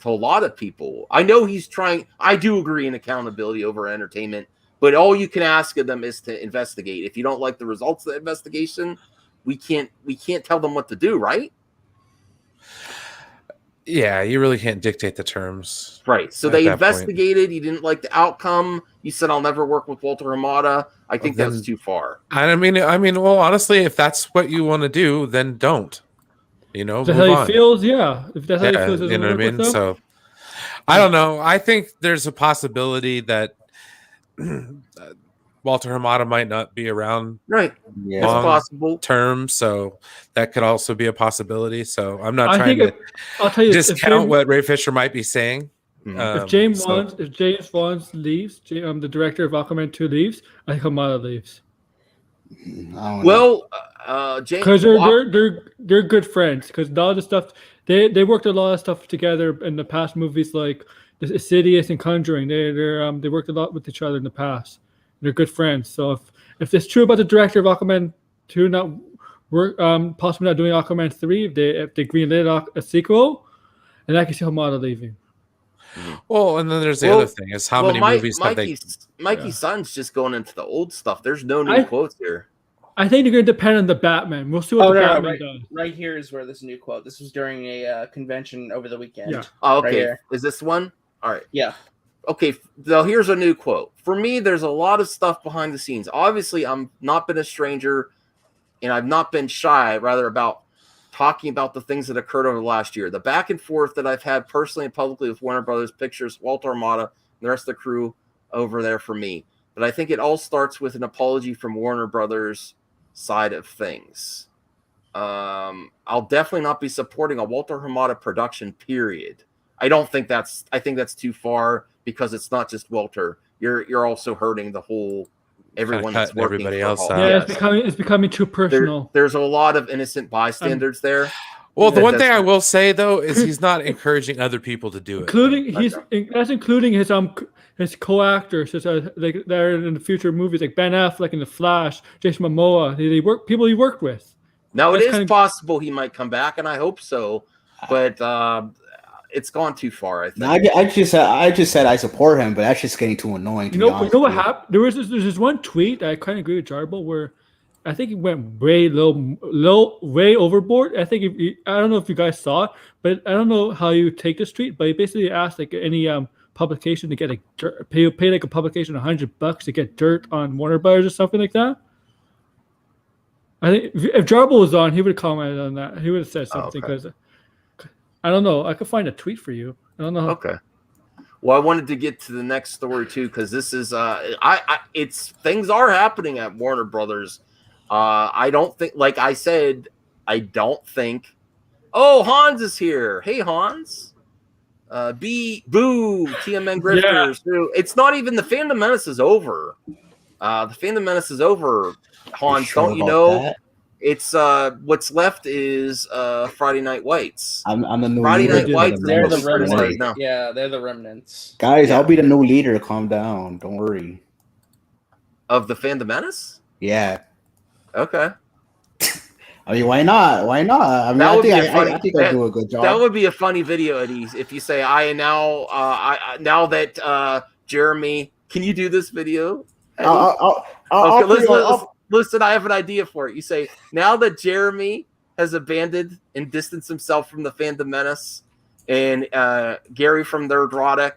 [SPEAKER 1] to a lot of people. I know he's trying. I do agree in accountability over entertainment, but all you can ask of them is to investigate. If you don't like the results of the investigation, we can't tell them what to do, right?
[SPEAKER 2] Yeah, you really can't dictate the terms.
[SPEAKER 1] Right. So they investigated. You didn't like the outcome. You said, I'll never work with Walter Hamada. I think that's too far.
[SPEAKER 2] I mean, well, honestly, if that's what you want to do, then don't.
[SPEAKER 5] If that's how he feels, yeah. If that's how he feels,
[SPEAKER 2] you know what I mean? So, I don't know. I think there's a possibility that Walter Hamada might not be around.
[SPEAKER 1] Right. Yeah, it's possible.
[SPEAKER 2] Term, so that could also be a possibility. So I'm not trying to discount what Ray Fisher might be saying.
[SPEAKER 5] If James Wan leaves, the director of Aquaman 2 leaves, I think Hamada leaves.
[SPEAKER 1] Well,
[SPEAKER 5] because they're good friends. Because all the stuff they worked a lot of stuff together in the past movies, like The Insidious and Conjuring. They worked a lot with each other in the past. They're good friends. So if it's true about the director of Aquaman 2 not possibly not doing Aquaman 3, if they greenlit a sequel, and I can see Hamada leaving.
[SPEAKER 2] Well, and then there's the other thing is how many movies have they?
[SPEAKER 1] Mikey's son's just going into the old stuff. There's no new quotes here.
[SPEAKER 5] I think they're going to depend on the Batman. We'll see what the Batman does.
[SPEAKER 3] Right here is where this new quote. This was during a convention over the weekend.
[SPEAKER 5] Yeah.
[SPEAKER 1] Oh, okay. Right, is this one? All right.
[SPEAKER 3] Yeah.
[SPEAKER 1] Okay. So here's a new quote. For me, there's a lot of stuff behind the scenes. Obviously, I'm not been a stranger, and I've not been shy, rather, about talking about the things that occurred over the last year. The back and forth that I've had personally and publicly with Warner Brothers Pictures, Walter Hamada, and the rest of the crew over there for me. But I think it all starts with an apology from Warner Brothers side of things. I'll definitely not be supporting a Walter Hamada production, period. I think that's too far because it's not just Walter. You're also hurting the whole everyone that's working
[SPEAKER 2] everybody else out.
[SPEAKER 5] Yeah, it's becoming too personal.
[SPEAKER 1] There's a lot of innocent bystanders there.
[SPEAKER 2] Well, the one thing I will say though is he's not encouraging other people to do it.
[SPEAKER 5] That's including his co-actors like they're in the future movies like Ben Affleck in The Flash, Jason Momoa. People he worked with.
[SPEAKER 1] Now it is possible he might come back, and I hope so, but it's gone too far. I think.
[SPEAKER 4] No, I just said I support him, but that's just getting too annoying.
[SPEAKER 5] You know what happened? There's this one tweet I kind of agree with Jarbo where I think he went way way overboard. I think I don't know if you guys saw it, but I don't know how you take this tweet. But he basically asked like any publication to get pay like a publication $100 to get dirt on Warner Brothers or something like that. I think if Jarbo was on, he would have commented on that. He would have said something because I don't know. I could find a tweet for you. I don't know.
[SPEAKER 1] Okay. Well, I wanted to get to the next story too because this is it's things are happening at Warner Brothers. I don't think, like I said, I don't think. Oh, Hans is here. Hey, Hans. Boo, TMN Grifters. Yeah. It's not even the Phantom Menace is over. The Phantom Menace is over. Hans, don't you know? That? It's what's left is Friday Night Whites.
[SPEAKER 4] I'm the new
[SPEAKER 1] Friday
[SPEAKER 4] leader.
[SPEAKER 1] Night Whites.
[SPEAKER 3] They're the remnants. No. Yeah, they're the remnants.
[SPEAKER 4] Guys, I'll be the new leader. Calm down. Don't worry.
[SPEAKER 1] Of the Phantom Menace?
[SPEAKER 4] Yeah.
[SPEAKER 1] Okay.
[SPEAKER 4] I mean, why not? Why not? I mean, I think I do a good job.
[SPEAKER 1] That would be a funny video, Eddie, if you say, now that Jeremy, can you do this video? Listen, I have an idea for it. You say, now that Jeremy has abandoned and distanced himself from the Phantom Menace, and Gary from NIMRODIC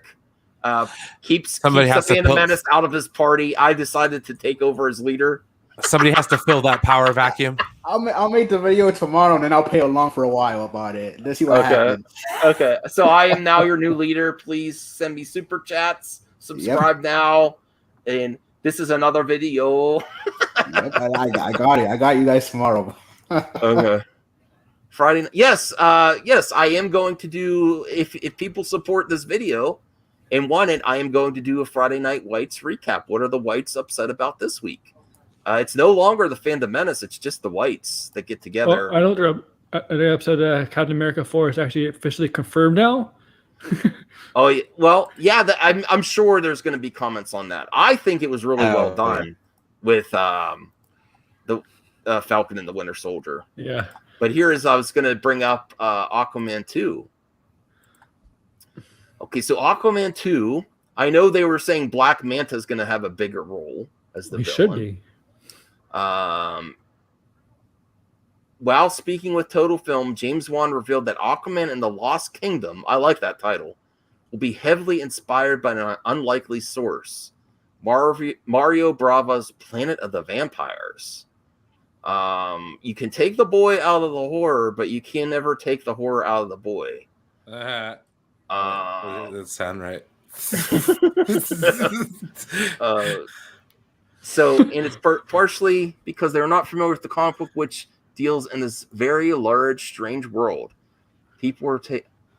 [SPEAKER 1] keeps the Phantom Menace out of his party, I decided to take over as leader.
[SPEAKER 2] Somebody has to fill that power vacuum.
[SPEAKER 11] I'll make the video tomorrow, and then I'll play along for a while about it. Let's see what happens.
[SPEAKER 1] Okay. So I am now your new leader. Please send me super chats. Subscribe now. And this is another video.
[SPEAKER 11] Yep, I got it. I got you guys tomorrow.
[SPEAKER 1] Okay. Friday. Yes. Yes. I am going to do. If people support this video and want it, I am going to do a Friday Night Whites recap. What are the Whites upset about this week? It's no longer the Fandom Menace. It's just the Whites that get together.
[SPEAKER 5] I know they're upset that Captain America 4 is actually officially confirmed now.
[SPEAKER 1] Oh, well, yeah. I'm sure there's going to be comments on that. I think it was really well done with the Falcon and the Winter Soldier.
[SPEAKER 5] Yeah.
[SPEAKER 1] But I was going to bring up Aquaman 2. Okay, so Aquaman 2, I know they were saying Black Manta is going to have a bigger role as the villain.
[SPEAKER 5] Should be.
[SPEAKER 1] While speaking with Total Film, James Wan revealed that Aquaman and the Lost Kingdom, I like that title, will be heavily inspired by an unlikely source, Mario Bava's Planet of the Vampires. You can take the boy out of the horror, but you can never take the horror out of the boy.
[SPEAKER 2] That sound right.
[SPEAKER 1] So, and it's partially because they're not familiar with the comic book, which deals in this very large, strange world. People are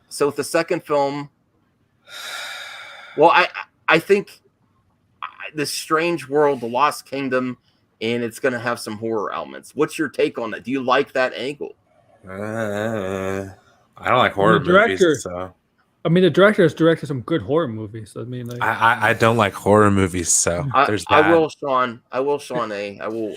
[SPEAKER 1] so with the second film. Well, I think this strange world, the Lost Kingdom, and it's going to have some horror elements. What's your take on that? Do you like that angle?
[SPEAKER 2] I don't like horror movies, so.
[SPEAKER 5] I mean, the director has directed some good horror movies. I mean, like,
[SPEAKER 2] I don't like horror movies, so there's that.
[SPEAKER 1] I will, Sean. I will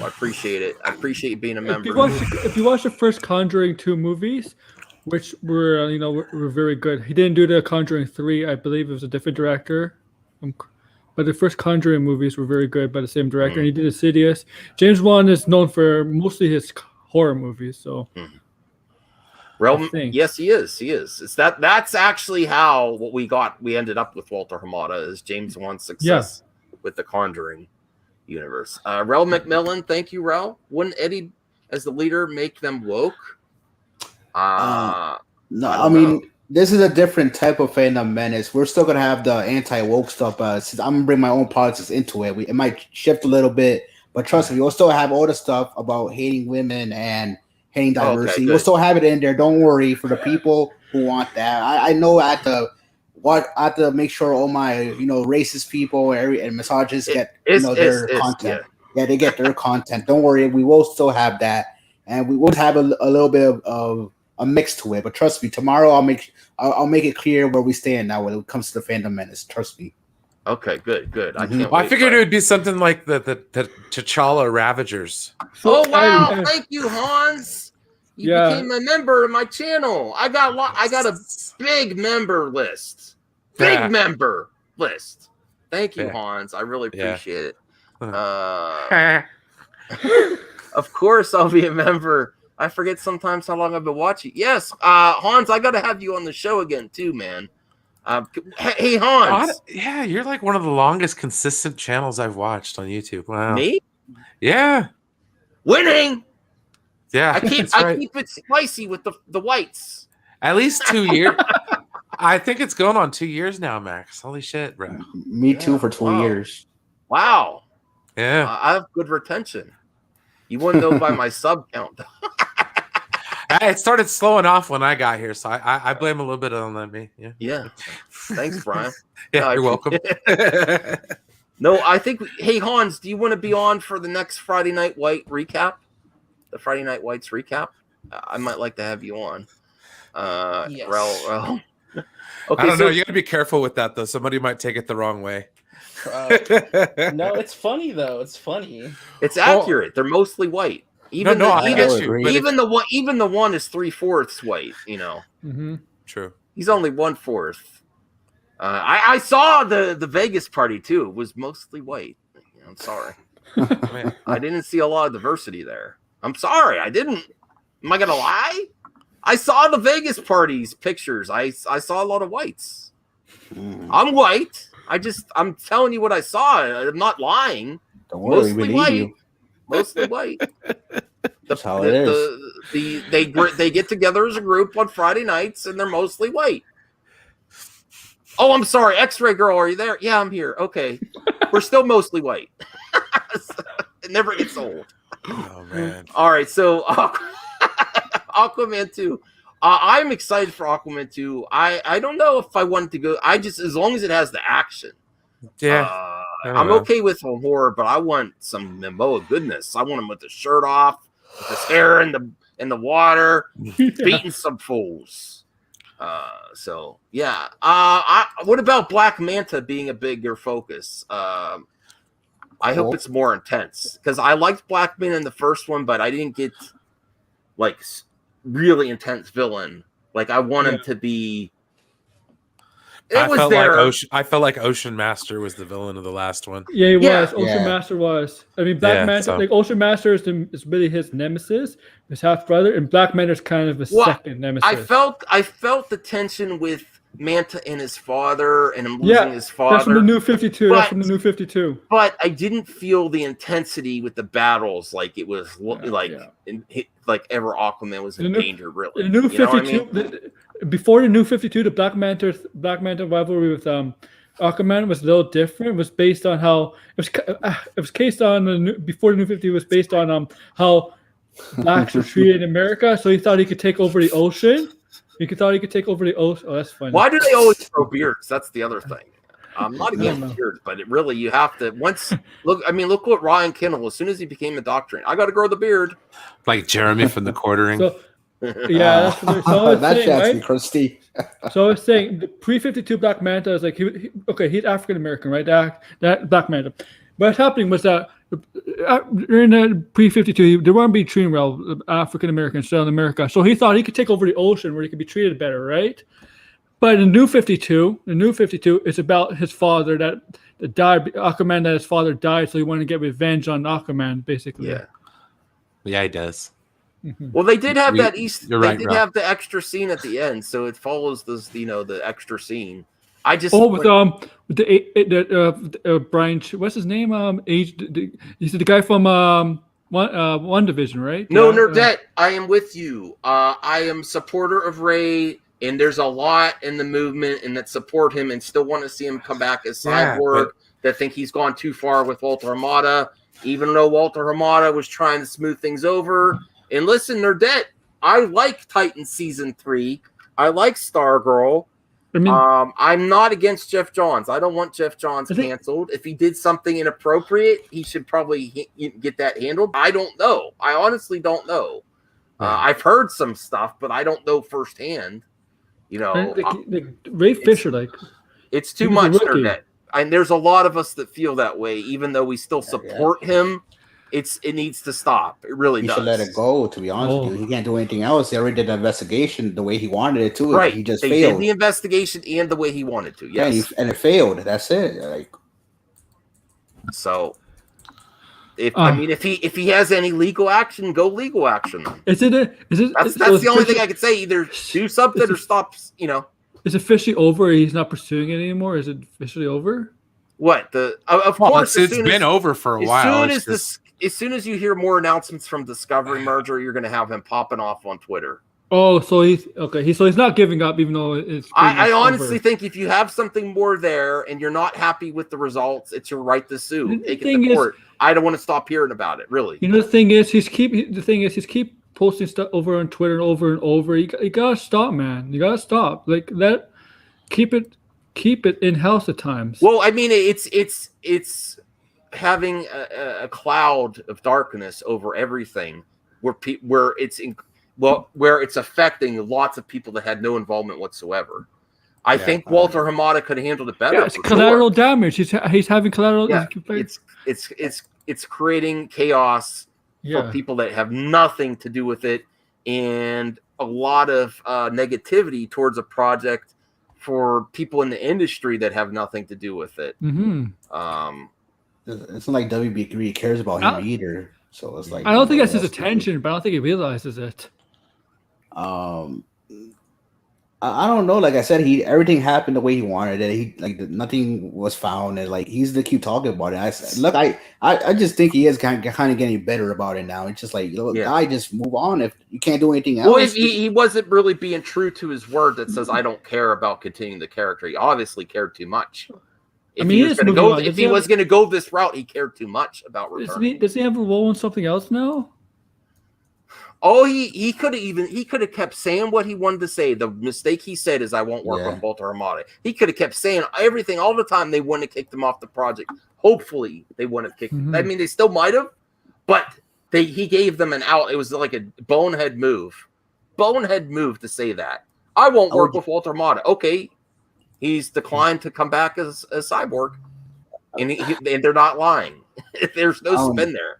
[SPEAKER 1] appreciate it. I appreciate being a member.
[SPEAKER 5] If you watch the first Conjuring 2 movies, which were were very good. He didn't do the Conjuring 3. I believe it was a different director. But the first Conjuring movies were very good by the same director. And he did Insidious. James Wan is known for mostly his horror movies. So.
[SPEAKER 1] Yes, he is. It's that's actually how we ended up with Walter Hamada is James Wan's success with the Conjuring universe. Rel McMillan, thank you, Rel. Wouldn't Eddie as the leader make them woke?
[SPEAKER 11] No, I mean this is a different type of Fandom Menace. We're still gonna have the anti-woke stuff. Since I'm gonna bring my own politics into it, it might shift a little bit, but trust me, we'll still have all the stuff about hating women and hating diversity. We'll still have it in there. Don't worry for the people who want that. I know I have to make sure all my racist people and misogynists get their content. Yeah, they get their content. Don't worry, we will still have that, and we will have a little bit of a mix to it. But trust me, tomorrow I'll make it clear where we stand now when it comes to the Fandom Menace. Trust me.
[SPEAKER 1] Okay, good. I can't.
[SPEAKER 2] Well, I figured it would be something like the T'Challa Ravagers.
[SPEAKER 1] Oh wow! Thank you, Hans. You became a member of my channel. I got a big member list. Member list. Thank you, Hans. I really appreciate it. Of course, I'll be a member. I forget sometimes how long I've been watching. Yes, Hans, I got to have you on the show again too, man. Hey, Hans.
[SPEAKER 2] Yeah, you're like one of the longest consistent channels I've watched on YouTube. Wow.
[SPEAKER 1] Me?
[SPEAKER 2] Yeah.
[SPEAKER 1] Winning.
[SPEAKER 2] Yeah,
[SPEAKER 1] I keep it spicy with the whites.
[SPEAKER 2] At least 2 years. I think it's going on 2 years now, Max. Holy shit, bro.
[SPEAKER 11] Me too for 2 years.
[SPEAKER 1] Wow.
[SPEAKER 2] Yeah.
[SPEAKER 1] I have good retention. You wouldn't know by my sub count.
[SPEAKER 2] It started slowing off when I got here, so I blame a little bit on me.
[SPEAKER 1] Yeah. Thanks, Brian.
[SPEAKER 2] You're welcome.
[SPEAKER 1] No, I think. Hey, Hans, do you want to be on for the next Friday Night White recap? The Friday Night Whites recap. I might like to have you on.
[SPEAKER 3] Yes.
[SPEAKER 1] Rel. Okay,
[SPEAKER 2] I don't know. You got to be careful with that, though. Somebody might take it the wrong way.
[SPEAKER 3] No, it's funny though. It's funny.
[SPEAKER 1] It's accurate. They're mostly white. Even the one is 3/4 white.
[SPEAKER 5] Mm-hmm.
[SPEAKER 2] True.
[SPEAKER 1] He's only 1/4. I saw the Vegas party too. It was mostly white. I'm sorry. I didn't see a lot of diversity there. I'm sorry. I didn't. Am I gonna lie? I saw the Vegas parties pictures. I saw a lot of whites. I'm white. I'm telling you what I saw. I'm not lying.
[SPEAKER 11] Don't worry,
[SPEAKER 1] Mostly white. Mostly white.
[SPEAKER 11] That's how it is.
[SPEAKER 1] They get together as a group on Friday nights, and they're mostly white. Oh, I'm sorry, X-Ray Girl, are you there? Yeah, I'm here. Okay, we're still mostly white. It never gets old.
[SPEAKER 2] Oh man!
[SPEAKER 1] All right, so Aquaman 2. I'm excited for Aquaman 2. I don't know if I want to go. As long as it has the action.
[SPEAKER 2] Yeah.
[SPEAKER 1] I'm okay with some horror, but I want some Momoa goodness. I want him with the shirt off, with his hair in the water, beating some fools. So yeah. What about Black Manta being a bigger focus? I hope it's more intense because I liked Black Manta in the first one, but I didn't get like really intense villain. Like I want him to be. I
[SPEAKER 2] felt like Ocean Master was the villain of the last one.
[SPEAKER 5] Yeah, he was. Ocean Master was. I mean, Black Manta, like Ocean Master is really his nemesis, his half brother, and Black Manta is kind of his second nemesis.
[SPEAKER 1] I felt the tension with Manta and his father, and him losing his father.
[SPEAKER 5] That's from the New 52.
[SPEAKER 1] But I didn't feel the intensity with the battles like it was like ever Aquaman was in danger. Really,
[SPEAKER 5] the New 52. Before the New 52, the Black Manta rivalry with Aquaman was a little different. It was based on how it was based on before the New 52 was based on how blacks were treated in America. So he thought he could take over the ocean. He thought he could take over the ocean. Oh, that's funny.
[SPEAKER 1] Why do they always grow beards? That's the other thing. I'm not against beards, but you have to look what Ryan Kendall. As soon as he became a doctor, I got to grow the beard,
[SPEAKER 2] like Jeremy from The Quartering.
[SPEAKER 5] Yeah,
[SPEAKER 11] that's actually Christy.
[SPEAKER 5] So I was saying the pre-52 Black Manta is like he's African American, right? That Black Manta. But what's happening was that during the pre-52, they weren't being treated well, African Americans still in America. So he thought he could take over the ocean where he could be treated better, right? But in the New 52 is about his father that died. Aquaman, that his father died, so he wanted to get revenge on Aquaman, basically.
[SPEAKER 2] Yeah, he does.
[SPEAKER 5] Mm-hmm.
[SPEAKER 1] Well, they did have that have the extra scene at the end, so it follows this, the extra scene. I just
[SPEAKER 5] with Brian, what's his name? He's the guy from One Division, right?
[SPEAKER 1] No, Nerdette, I am with you. I am supporter of Ray, and there's a lot in the movement and that support him and still want to see him come back as Cyborg. That think he's gone too far with Walter Hamada, even though Walter Hamada was trying to smooth things over. And listen, Nerdette, I like Titan Season 3. I like Stargirl. I mean, I'm not against Jeff Johns. I don't want Jeff Johns canceled. If he did something inappropriate, he should probably get that handled. I don't know. I honestly don't know. I've heard some stuff, but I don't know firsthand.
[SPEAKER 5] Ray Fisher,
[SPEAKER 1] it's too much, Nerdette. And there's a lot of us that feel that way, even though we still support him. It needs to stop. It really does.
[SPEAKER 11] He should let it go, to be honest with you. He can't do anything else. He already did the investigation the way he wanted it to.
[SPEAKER 1] Right.
[SPEAKER 11] He just
[SPEAKER 1] failed. They did the investigation and the way he wanted to. Yes.
[SPEAKER 11] And it failed. That's it.
[SPEAKER 1] So if he has any legal action, go legal action.
[SPEAKER 5] That's
[SPEAKER 1] the only thing I could say. Either do something or stop,
[SPEAKER 5] Is it officially over? He's not pursuing it anymore? Is it officially over?
[SPEAKER 1] What? Of course,
[SPEAKER 2] it's been over for a while.
[SPEAKER 1] As soon as you hear more announcements from Discovery merger, you're going to have him popping off on Twitter.
[SPEAKER 5] Oh, so he's okay. So he's not giving up, even though it's.
[SPEAKER 1] I honestly think if you have something more there and you're not happy with the results, it's your right to sue. Take it to court. I don't want to stop hearing about it. Really.
[SPEAKER 5] The thing is, he's keep posting stuff over on Twitter and over. You gotta stop, man. You gotta stop. Like that. Keep it in house at times.
[SPEAKER 1] Well, I mean, it's having a cloud of darkness over everything, where it's affecting lots of people that had no involvement whatsoever. I think Walter Hamada could have handled it better.
[SPEAKER 5] Yeah, it's collateral damage. He's having collateral.
[SPEAKER 1] Yeah, it's creating chaos for people that have nothing to do with it, and a lot of negativity towards a project for people in the industry that have nothing to do with it.
[SPEAKER 5] Mm-hmm.
[SPEAKER 11] It's not like WB really cares about him either. So it's like
[SPEAKER 5] I don't think that's his attention, but I don't think he realizes it.
[SPEAKER 11] I I don't know. Like I said, everything happened the way he wanted it. Nothing was found, and like he's the keep talking about it. I said, look, I just think he is kind of getting better about it now. It's just like, guy, just move on. If you can't do anything else,
[SPEAKER 1] well, if he wasn't really being true to his word that says I don't care about continuing the character. He obviously cared too much. If he was going to go this route, he cared too much about returning.
[SPEAKER 5] Does he have a role in something else now?
[SPEAKER 1] Oh, he could have kept saying what he wanted to say. The mistake he said is I won't work on Walter Armada. He could have kept saying everything all the time. They wouldn't have kicked him off the project. Hopefully, they wouldn't have kicked him. I mean, they still might have, but he gave them an out. It was like a bonehead move to say that. I won't work with Walter Armada. Okay, he's declined to come back as a Cyborg, and they're not lying. There's no spin there.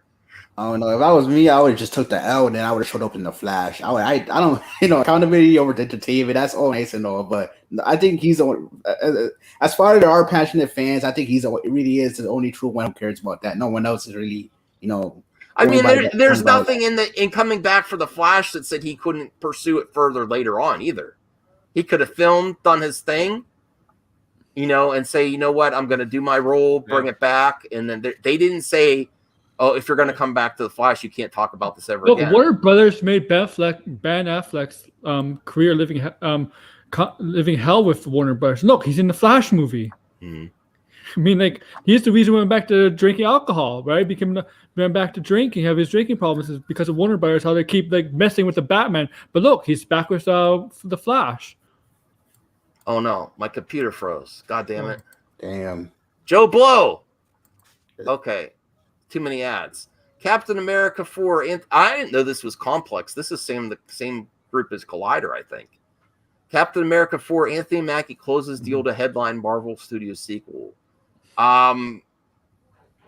[SPEAKER 11] I don't know. If I was me, I would have just took the L and then I would have showed up in the Flash. I don't, accountability over entertainment. That's all nice and all, but I think he's as far as there are passionate fans, I think it really is the only true one who cares about that. No one else is really,
[SPEAKER 1] I mean, there's nothing in coming back for the Flash that said he couldn't pursue it further later on either. He could have filmed, done his thing, and say, you know what, I'm going to do my role, bring it back, and then they didn't say, oh, if you're going to come back to the Flash, you can't talk about this ever again.
[SPEAKER 5] Warner Brothers made Ben Affleck's career living hell with Warner Brothers. Look, he's in the Flash movie.
[SPEAKER 1] Mm-hmm.
[SPEAKER 5] I mean, like, he's the reason he went back to drinking alcohol, right? Went back to drinking, have his drinking problems is because of Warner Brothers, how they keep messing with the Batman. But look, he's back with the Flash.
[SPEAKER 1] Oh no, my computer froze. God damn it.
[SPEAKER 11] Damn.
[SPEAKER 1] Joe Blow. Okay. Too many ads. Captain America 4. I didn't know this was Complex. This is the same group as Collider, I think. Captain America 4. Anthony Mackie closes deal to headline Marvel Studios sequel.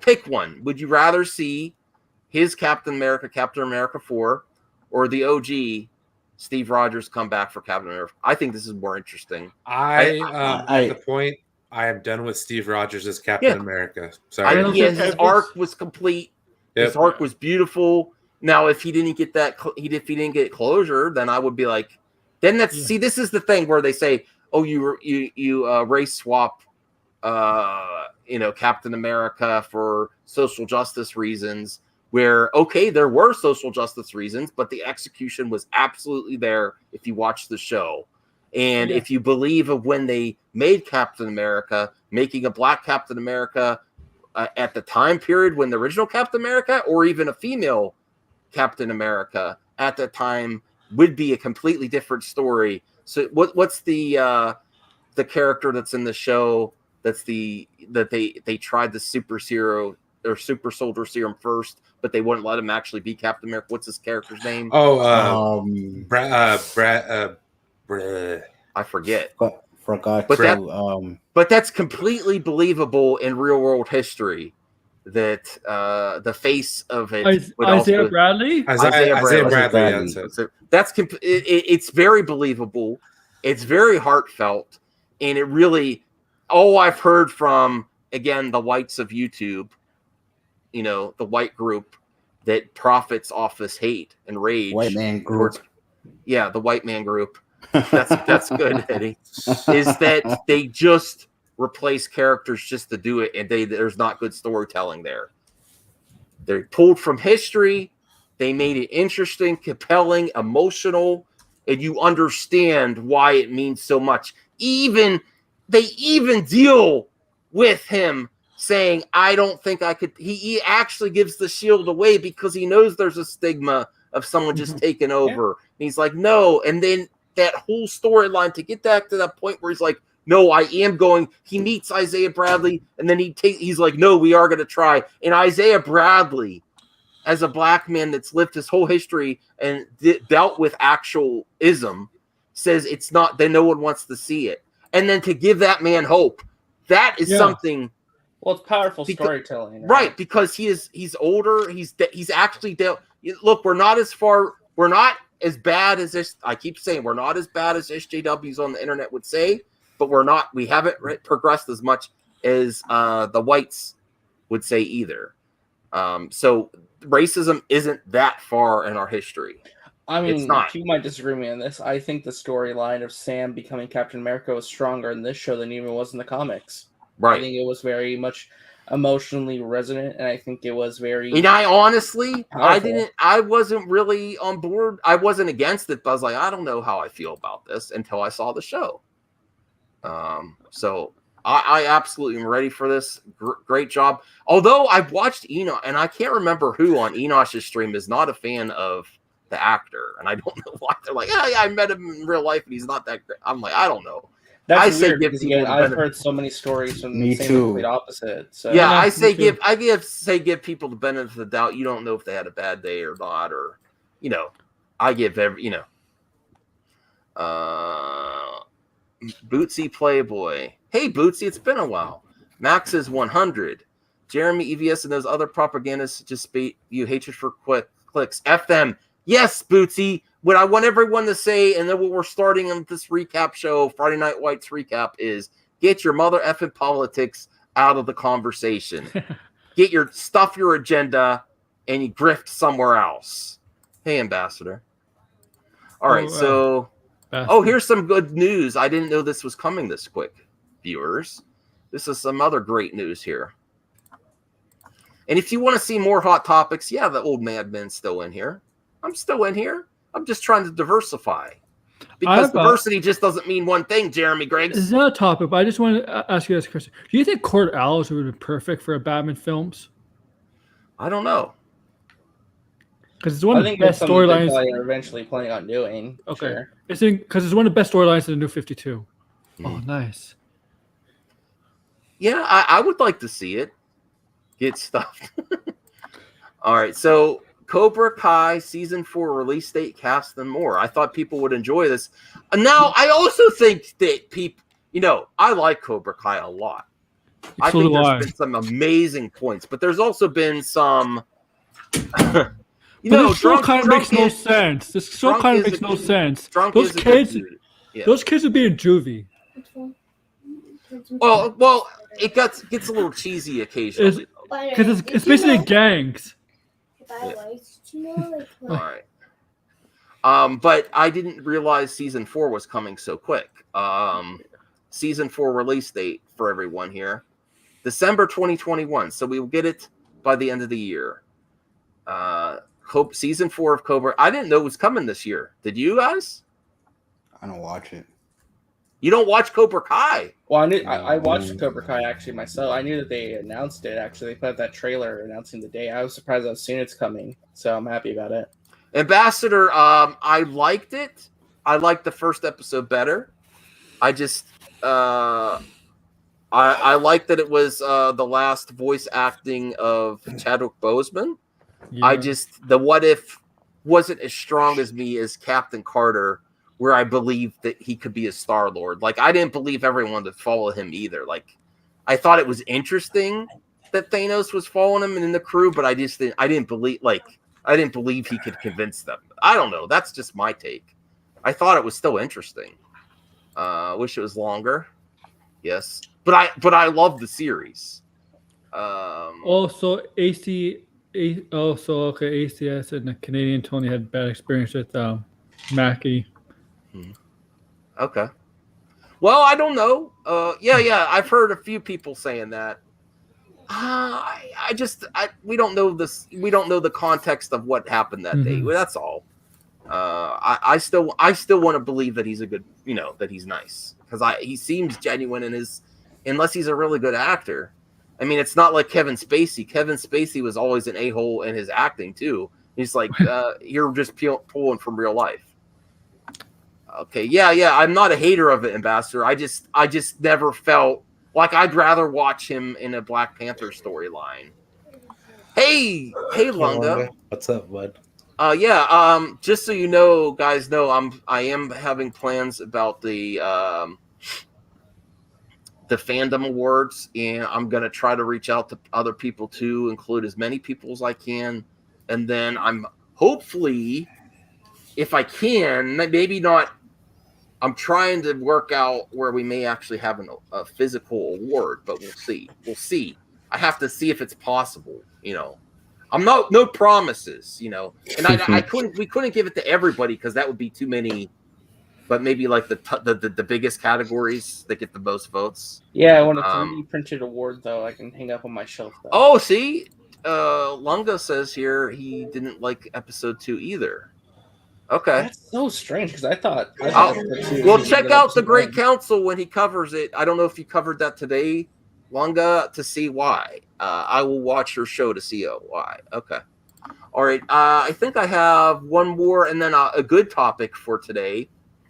[SPEAKER 1] Pick one. Would you rather see his Captain America 4, or the OG Steve Rogers come back for Captain America? I think this is more interesting.
[SPEAKER 2] At the point, I am done with Steve Rogers as Captain America. Sorry.
[SPEAKER 1] His arc was complete. Yep. His arc was beautiful. Now, if he didn't get closure, then I would be like, then see, this is the thing where they say, oh, you race swap, Captain America for social justice reasons. Where there were social justice reasons, but the execution was absolutely there. If you watch the show. And if you believe of when they made Captain America, making a black Captain America at the time period when the original Captain America, or even a female Captain America at the time, would be a completely different story. So what's the character that's in the show that they tried the super soldier serum first, but they wouldn't let him actually be Captain America? What's his character's name? I forget.
[SPEAKER 11] Forgot.
[SPEAKER 1] But that's completely believable in real world history. That the face of it,
[SPEAKER 5] Isaiah Bradley.
[SPEAKER 1] It's very believable. It's very heartfelt, and it really. Oh, I've heard from again the whites of YouTube. The white group that profits off this hate and rage.
[SPEAKER 11] White man group.
[SPEAKER 1] Yeah, the white man group. That's good, Eddie. Is that they just replace characters just to do it, and there's not good storytelling there. They're pulled from history. They made it interesting, compelling, emotional, and you understand why it means so much. They even deal with him saying, I don't think I could. He actually gives the shield away because he knows there's a stigma of someone just taking over. And he's like, no. And then that whole storyline to get back to that point where he's like, no, I am going. He meets Isaiah Bradley, and then he's like, no, we are going to try. And Isaiah Bradley, as a black man that's lived his whole history and dealt with actual ism, says it's not, then no one wants to see it. And then to give that man hope, that is something.
[SPEAKER 3] Well, it's powerful storytelling,
[SPEAKER 1] right? Because he's older. He's actually dealt. Look, we're not as bad as this. I keep saying we're not as bad as SJWs on the internet would say, but we haven't progressed as much as the whites would say either. So racism isn't that far in our history.
[SPEAKER 3] I mean,
[SPEAKER 1] It's not.
[SPEAKER 3] you might disagree with me on this. I think the storyline of Sam becoming Captain America was stronger in this show than even was in the comics.
[SPEAKER 1] Right.
[SPEAKER 3] I think it was very much emotionally resonant, and I think it was very.
[SPEAKER 1] And I honestly,
[SPEAKER 3] powerful.
[SPEAKER 1] I wasn't really on board. I wasn't against it, but I was like, I don't know how I feel about this until I saw the show. So I absolutely am ready for this. Great job. Although I've watched Enoch, and I can't remember who on Enosh's stream is not a fan of the actor, and I don't know why. They're like, yeah, I met him in real life, and he's not that great. I'm like, I don't know.
[SPEAKER 3] That's
[SPEAKER 1] I say
[SPEAKER 3] weird
[SPEAKER 1] give
[SPEAKER 3] because
[SPEAKER 1] people
[SPEAKER 3] again,
[SPEAKER 1] the
[SPEAKER 3] I've
[SPEAKER 1] benefit.
[SPEAKER 3] heard so many stories from
[SPEAKER 11] Me
[SPEAKER 3] the same
[SPEAKER 11] too.
[SPEAKER 3] complete opposite. So
[SPEAKER 1] Yeah,
[SPEAKER 5] Yeah,
[SPEAKER 1] I
[SPEAKER 5] me
[SPEAKER 1] say
[SPEAKER 5] too.
[SPEAKER 1] give people the benefit of the doubt. You don't know if they had a bad day or not, or I give Bootsy Playboy. Hey Bootsy, it's been a while. Max is 100. Jeremy EVS and those other propagandists just speak you hatred for clicks. F them. Yes, Bootsy. What I want everyone to say, and then what we're starting on this recap show, Friday Night Whites recap, is get your mother effing politics out of the conversation. Get your agenda, and you grift somewhere else. Hey, Ambassador. All right, so here's some good news. I didn't know this was coming this quick, viewers. This is some other great news here. And if you want to see more hot topics, yeah, the old madman's still in here. I'm still in here. I'm just trying to diversify. Because diversity just doesn't mean one thing, Jeremy Griggs.
[SPEAKER 5] It's not a topic, but I just want to ask you this question. Do you think Court Owls would have been perfect for a Batman films?
[SPEAKER 1] I don't know.
[SPEAKER 5] Because it's one of the best storylines.
[SPEAKER 3] They're eventually planning on doing.
[SPEAKER 5] Okay.
[SPEAKER 3] Sure.
[SPEAKER 5] Because it's one of the best storylines in the New 52. Oh, nice.
[SPEAKER 1] Yeah, I would like to see it. Get stuff. All right, so Cobra Kai Season 4 release date, cast, and more. I thought people would enjoy this. Now, I also think that people, I like Cobra Kai a lot. I think there's been some amazing points, but there's also been some...
[SPEAKER 5] this show kind of makes no sense. This show kind of makes no sense. Those kids would be in juvie.
[SPEAKER 1] Well, it gets a little cheesy occasionally.
[SPEAKER 5] Because it's basically gangs.
[SPEAKER 1] All right. But I didn't realize season 4 was coming so quick. Season 4 release date for everyone here, December 2021. So we will get it by the end of the year. Season 4 of Cobra. I didn't know it was coming this year. Did you guys?
[SPEAKER 11] I don't watch it.
[SPEAKER 1] You don't watch Cobra Kai?
[SPEAKER 3] Well, I watched Cobra Kai actually myself. I knew that they announced it. Actually, they put out that trailer announcing the day. I was surprised how soon it's coming, so I'm happy about it.
[SPEAKER 1] Ambassador, I liked it. I liked the first episode better. I just I liked that it was the last voice acting of Chadwick Boseman. Yeah. The what if wasn't as strong as me as Captain Carter, where I believed that he could be a Star-Lord. Like, I didn't believe everyone to follow him either. Like, I thought it was interesting that Thanos was following him in the crew, but I didn't believe he could convince them. I don't know. That's just my take. I thought it was still interesting. Wish it was longer. Yes. But I love the series.
[SPEAKER 5] Also, ACS and the Canadian Tony had bad experience with Mackie.
[SPEAKER 1] Okay. Well, I don't know. Yeah. I've heard a few people saying that. We don't know this. We don't know the context of what happened that day. That's all. I still want to believe that he's a good, that he's nice, because he seems genuine in his, unless he's a really good actor. I mean, it's not like Kevin Spacey. Kevin Spacey was always an a-hole in his acting too. He's like, you're just pulling from real life. Okay, yeah. I'm not a hater of it, Ambassador. I just never felt like I'd rather watch him in a Black Panther storyline. Hey, Lunga.
[SPEAKER 12] What's up, bud?
[SPEAKER 1] Just so you know, guys know, I am having plans about the fandom awards, and I'm gonna try to reach out to other people too, include as many people as I can, and then I'm hopefully, if I can, maybe not. I'm trying to work out where we may actually have a physical award, but we'll see. I have to see if it's possible. I'm I'm no promises, you know. And we couldn't give it to everybody because that would be too many. But maybe like the biggest categories that get the most votes.
[SPEAKER 3] Yeah, I want a 3D printed award though. I can hang up on my shelf. Though.
[SPEAKER 1] Oh, see, Lunga says here he didn't like episode 2 either. Okay,
[SPEAKER 3] that's so strange because I thought
[SPEAKER 1] well, check out the Great Council when he covers it. I don't know if you covered that today, Lunga, to see why. I will watch your show to see why. Okay, all right. I think I have one more and then a good topic for today.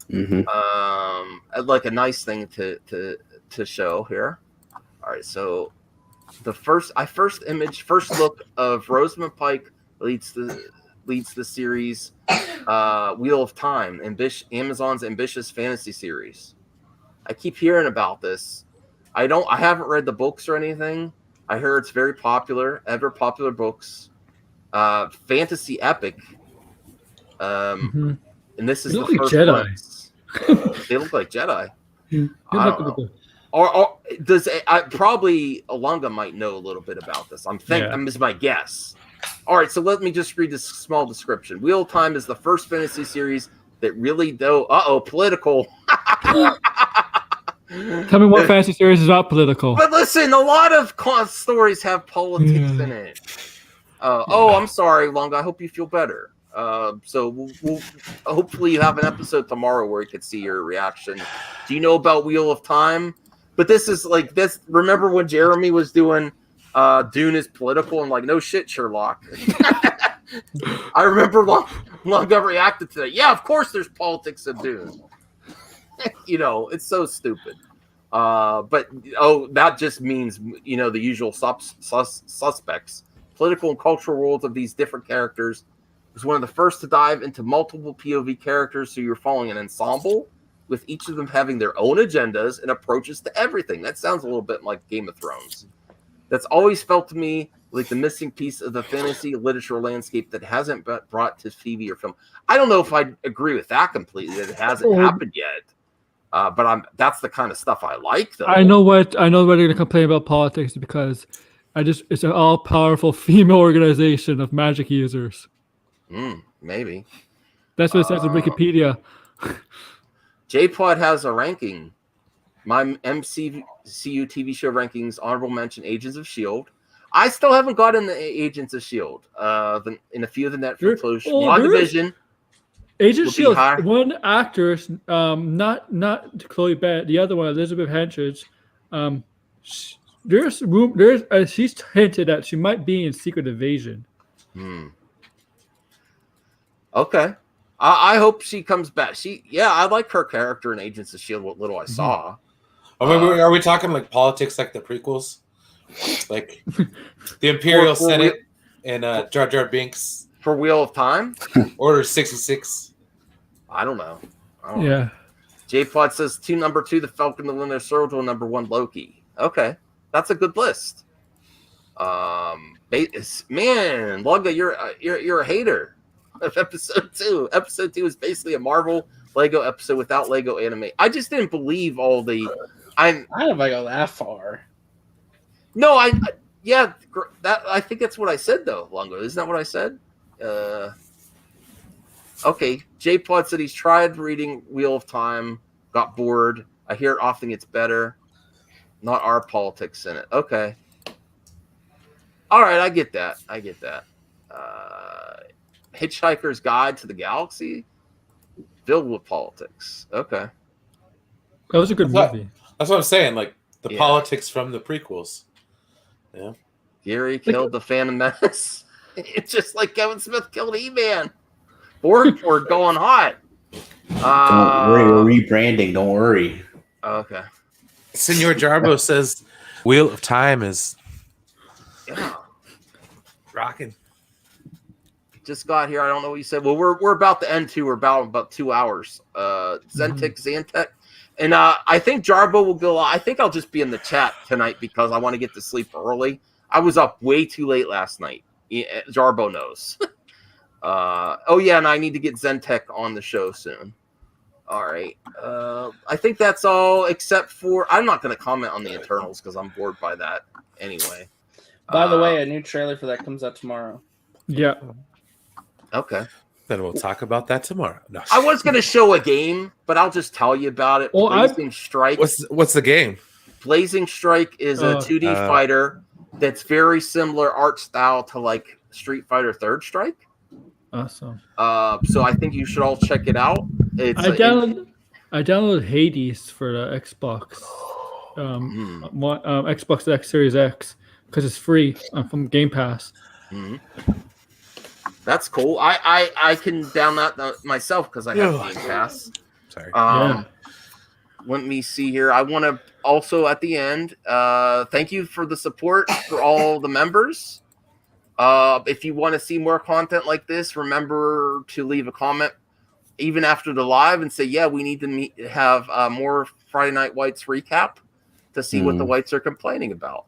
[SPEAKER 1] Like a nice thing to show here. All right, so the first look of Rosamund Pike leads the series Wheel of Time, Amazon's ambitious fantasy series. I keep hearing about this. I haven't read the books or anything. I heard it's very popular, ever popular books. Fantasy epic. And this is the first
[SPEAKER 5] Jedi.
[SPEAKER 1] one. They look like Jedi.
[SPEAKER 5] Yeah,
[SPEAKER 1] I don't know. Or does probably Alunga might know a little bit about this. This is my guess. All right, so let me just read this small description. Wheel of Time is the first fantasy series that really political.
[SPEAKER 5] Tell me what fantasy series is not political.
[SPEAKER 1] But listen, a lot of stories have politics in it. I'm sorry, Lunga. I hope you feel better. So we'll hopefully you have an episode tomorrow where you could see your reaction. Do you know about Wheel of Time? But this is like this. Remember when Jeremy was doing Dune is political and like no shit, Sherlock. I remember Lunga reacted to that. Yeah, of course there's politics in Dune. You know, it's so stupid. But that just means the usual suspects. Political and cultural worlds of these different characters. Was one of the first to dive into multiple POV characters, so you're following an ensemble with each of them having their own agendas and approaches to everything. That sounds a little bit like Game of Thrones. That's always felt to me like the missing piece of the fantasy literature landscape that hasn't been brought to TV or film. I don't know if I agree with that completely, that it hasn't happened yet. But that's the kind of stuff I like, though.
[SPEAKER 5] I know what they're going to complain about politics because it's an all-powerful female organization of magic users.
[SPEAKER 1] Maybe.
[SPEAKER 5] That's what it says on Wikipedia.
[SPEAKER 1] JPod has a ranking. My MCU TV show rankings, honorable mention, Agents of S.H.I.E.L.D. I still haven't gotten the Agents of S.H.I.E.L.D. In a few of the Netflix shows. WandaVision.
[SPEAKER 5] Agents of S.H.I.E.L.D. One actress, not Chloe Bennett, the other one, Elizabeth Henchridge. She's hinted that she might be in Secret Invasion.
[SPEAKER 1] Okay. I hope she comes back. I like her character in Agents of S.H.I.E.L.D., what little I saw.
[SPEAKER 2] Are we talking like politics like the prequels? Like the Imperial Senate and Jar Jar Binks?
[SPEAKER 1] For Wheel of Time?
[SPEAKER 2] Order 66?
[SPEAKER 1] I don't know.
[SPEAKER 5] Yeah.
[SPEAKER 1] J-Pod says number 2, The Falcon, the Winter Soldier, number 1, Loki. Okay. That's a good list. Man, Lunga, you're a hater of episode 2. Episode 2 is basically a Marvel Lego episode without Lego anime. I just didn't believe all the.
[SPEAKER 3] I don't know if I go that far.
[SPEAKER 1] No, I think that's what I said though, Lunga. Isn't that what I said? Okay. J-Pod said he's tried reading Wheel of Time, got bored. I hear it often gets better. Not our politics in it. Okay. All right, I get that. Hitchhiker's Guide to the Galaxy, filled with politics. Okay.
[SPEAKER 5] That was a good movie.
[SPEAKER 2] That's what I'm saying. Like the politics from the prequels. Yeah.
[SPEAKER 1] Gary killed the Phantom Menace. It's just like Kevin Smith killed E-Man. Borg going hot.
[SPEAKER 11] Don't worry, we're rebranding. Don't worry.
[SPEAKER 1] Okay.
[SPEAKER 2] Senor Jarbo says Wheel of Time is rocking.
[SPEAKER 1] Just got here. I don't know what you said. Well, we're about to end too. We're about 2 hours. Zantek. And I think Jarbo will go. I think I'll just be in the chat tonight because I want to get to sleep early. I was up way too late last night. Jarbo knows. And I need to get Zentek on the show soon. All right. I think that's all except for I'm not going to comment on the Eternals because I'm bored by that anyway.
[SPEAKER 3] By the way, a new trailer for that comes out tomorrow.
[SPEAKER 5] Yeah.
[SPEAKER 1] Okay.
[SPEAKER 2] Then we'll talk about that tomorrow. No.
[SPEAKER 1] I was going to show a game, but I'll just tell you about it.
[SPEAKER 5] Oh,
[SPEAKER 1] Blazing Strike.
[SPEAKER 2] What's the game?
[SPEAKER 1] Blazing Strike is a 2D fighter that's very similar art style to like Street Fighter Third Strike.
[SPEAKER 5] Awesome.
[SPEAKER 1] So I think you should all check it out.
[SPEAKER 5] I downloaded Hades for the Xbox, Xbox X Series X because it's free from Game Pass.
[SPEAKER 1] Mm-hmm. That's cool. I can download that myself because I have Game Pass.
[SPEAKER 2] Sorry.
[SPEAKER 1] Let me see here. I want to also at the end thank you for the support for all the members. If you want to see more content like this, remember to leave a comment even after the live and say, yeah, we need to have more Friday Night Whites recap to see what the Whites are complaining about.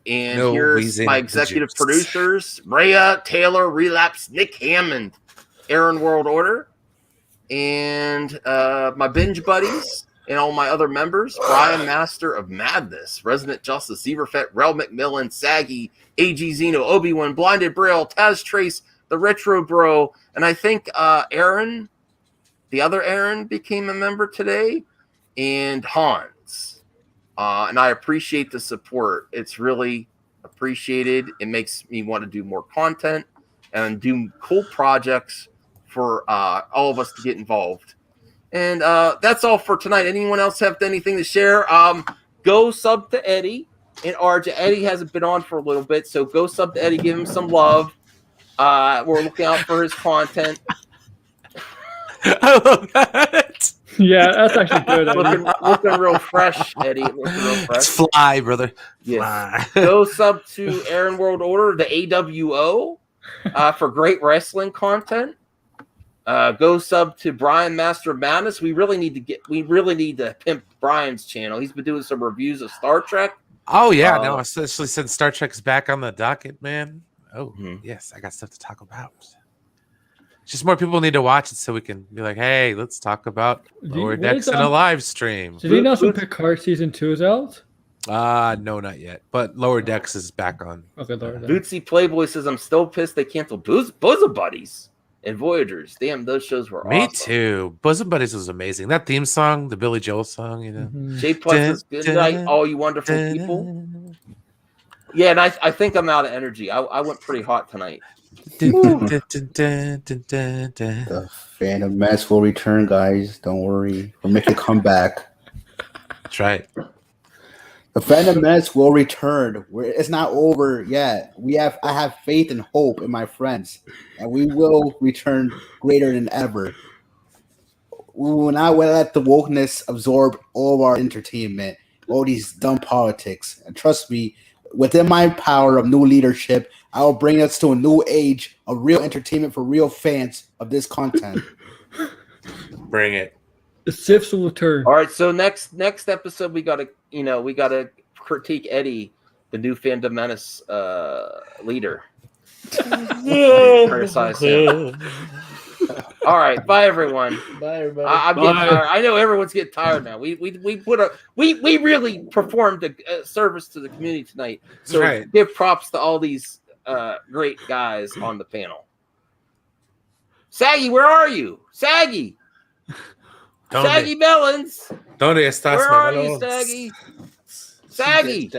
[SPEAKER 1] And here's my executive producers, Rhea, Taylor, Relapse, Nick Hammond, Aaron World Order, and my binge buddies and all my other members, Brian Master of Madness, Resident Justice, Zeverfett, Rel McMillan, Saggy, AG Zeno, Obi-Wan, Blinded Braille, Taz Trace, the Retro Bro, and I think Aaron, the other Aaron, became a member today, and Hans. And I appreciate the support. It's really appreciated. It makes me want to do more content and do cool projects for all of us to get involved. And that's all for tonight. Anyone else have anything to share? Go sub to Eddie and RJ. Eddie hasn't been on for a little bit, so go sub to Eddie. Give him some love. We're looking out for his content.
[SPEAKER 2] I love that.
[SPEAKER 5] Yeah, that's actually good.
[SPEAKER 1] Looking real fresh, Eddie. Looking real fresh.
[SPEAKER 2] It's fly, brother.
[SPEAKER 1] Yes. Go sub to Aaron World Order, the AWO, for great wrestling content. Go sub to Brian Master of Madness. We really need to pimp Brian's channel. He's been doing some reviews of Star Trek.
[SPEAKER 2] Oh yeah, no, especially since Star Trek's back on the docket, man. Oh yes, I got stuff to talk about. Just more people need to watch it so we can be like, hey, let's talk about Lower Decks in a live stream.
[SPEAKER 5] Did you know some Picard season 2 is out?
[SPEAKER 2] No, not yet. But Lower Decks is back on.
[SPEAKER 5] Okay, Lower Decks.
[SPEAKER 1] Bootsy Playboy says, I'm still pissed they canceled Bosom Buddies and Voyagers. Damn, those shows were awesome.
[SPEAKER 2] Me too. Bosom Buddies was amazing. That theme song, the Billy Joel song, you know.
[SPEAKER 1] J Plus says, good night, all you wonderful people. Yeah, and I think I'm out of energy. I went pretty hot tonight.
[SPEAKER 11] The Phantom Menace will return, guys. Don't worry. We'll make a comeback.
[SPEAKER 2] That's right.
[SPEAKER 11] The Phantom Menace will return. It's not over yet. I have faith and hope in my friends, and we will return greater than ever. We will not let the wokeness absorb all of our entertainment, all these dumb politics. And trust me, within my power of new leadership, I will bring us to a new age of real entertainment for real fans of this content.
[SPEAKER 2] Bring it.
[SPEAKER 5] The Sifs will return.
[SPEAKER 1] All right, so next episode we gotta critique Eddie, the new Phantom Menace leader. Criticize him. All right, bye everyone.
[SPEAKER 3] Bye everybody.
[SPEAKER 1] I'm getting tired. I know everyone's getting tired now. We really performed a service to the community tonight. So give props to all these great guys on the panel. Saggy, where are you? Saggy. Saggy Melons.
[SPEAKER 2] ¿Dónde estás,
[SPEAKER 1] Where are you, Saggy? Saggy.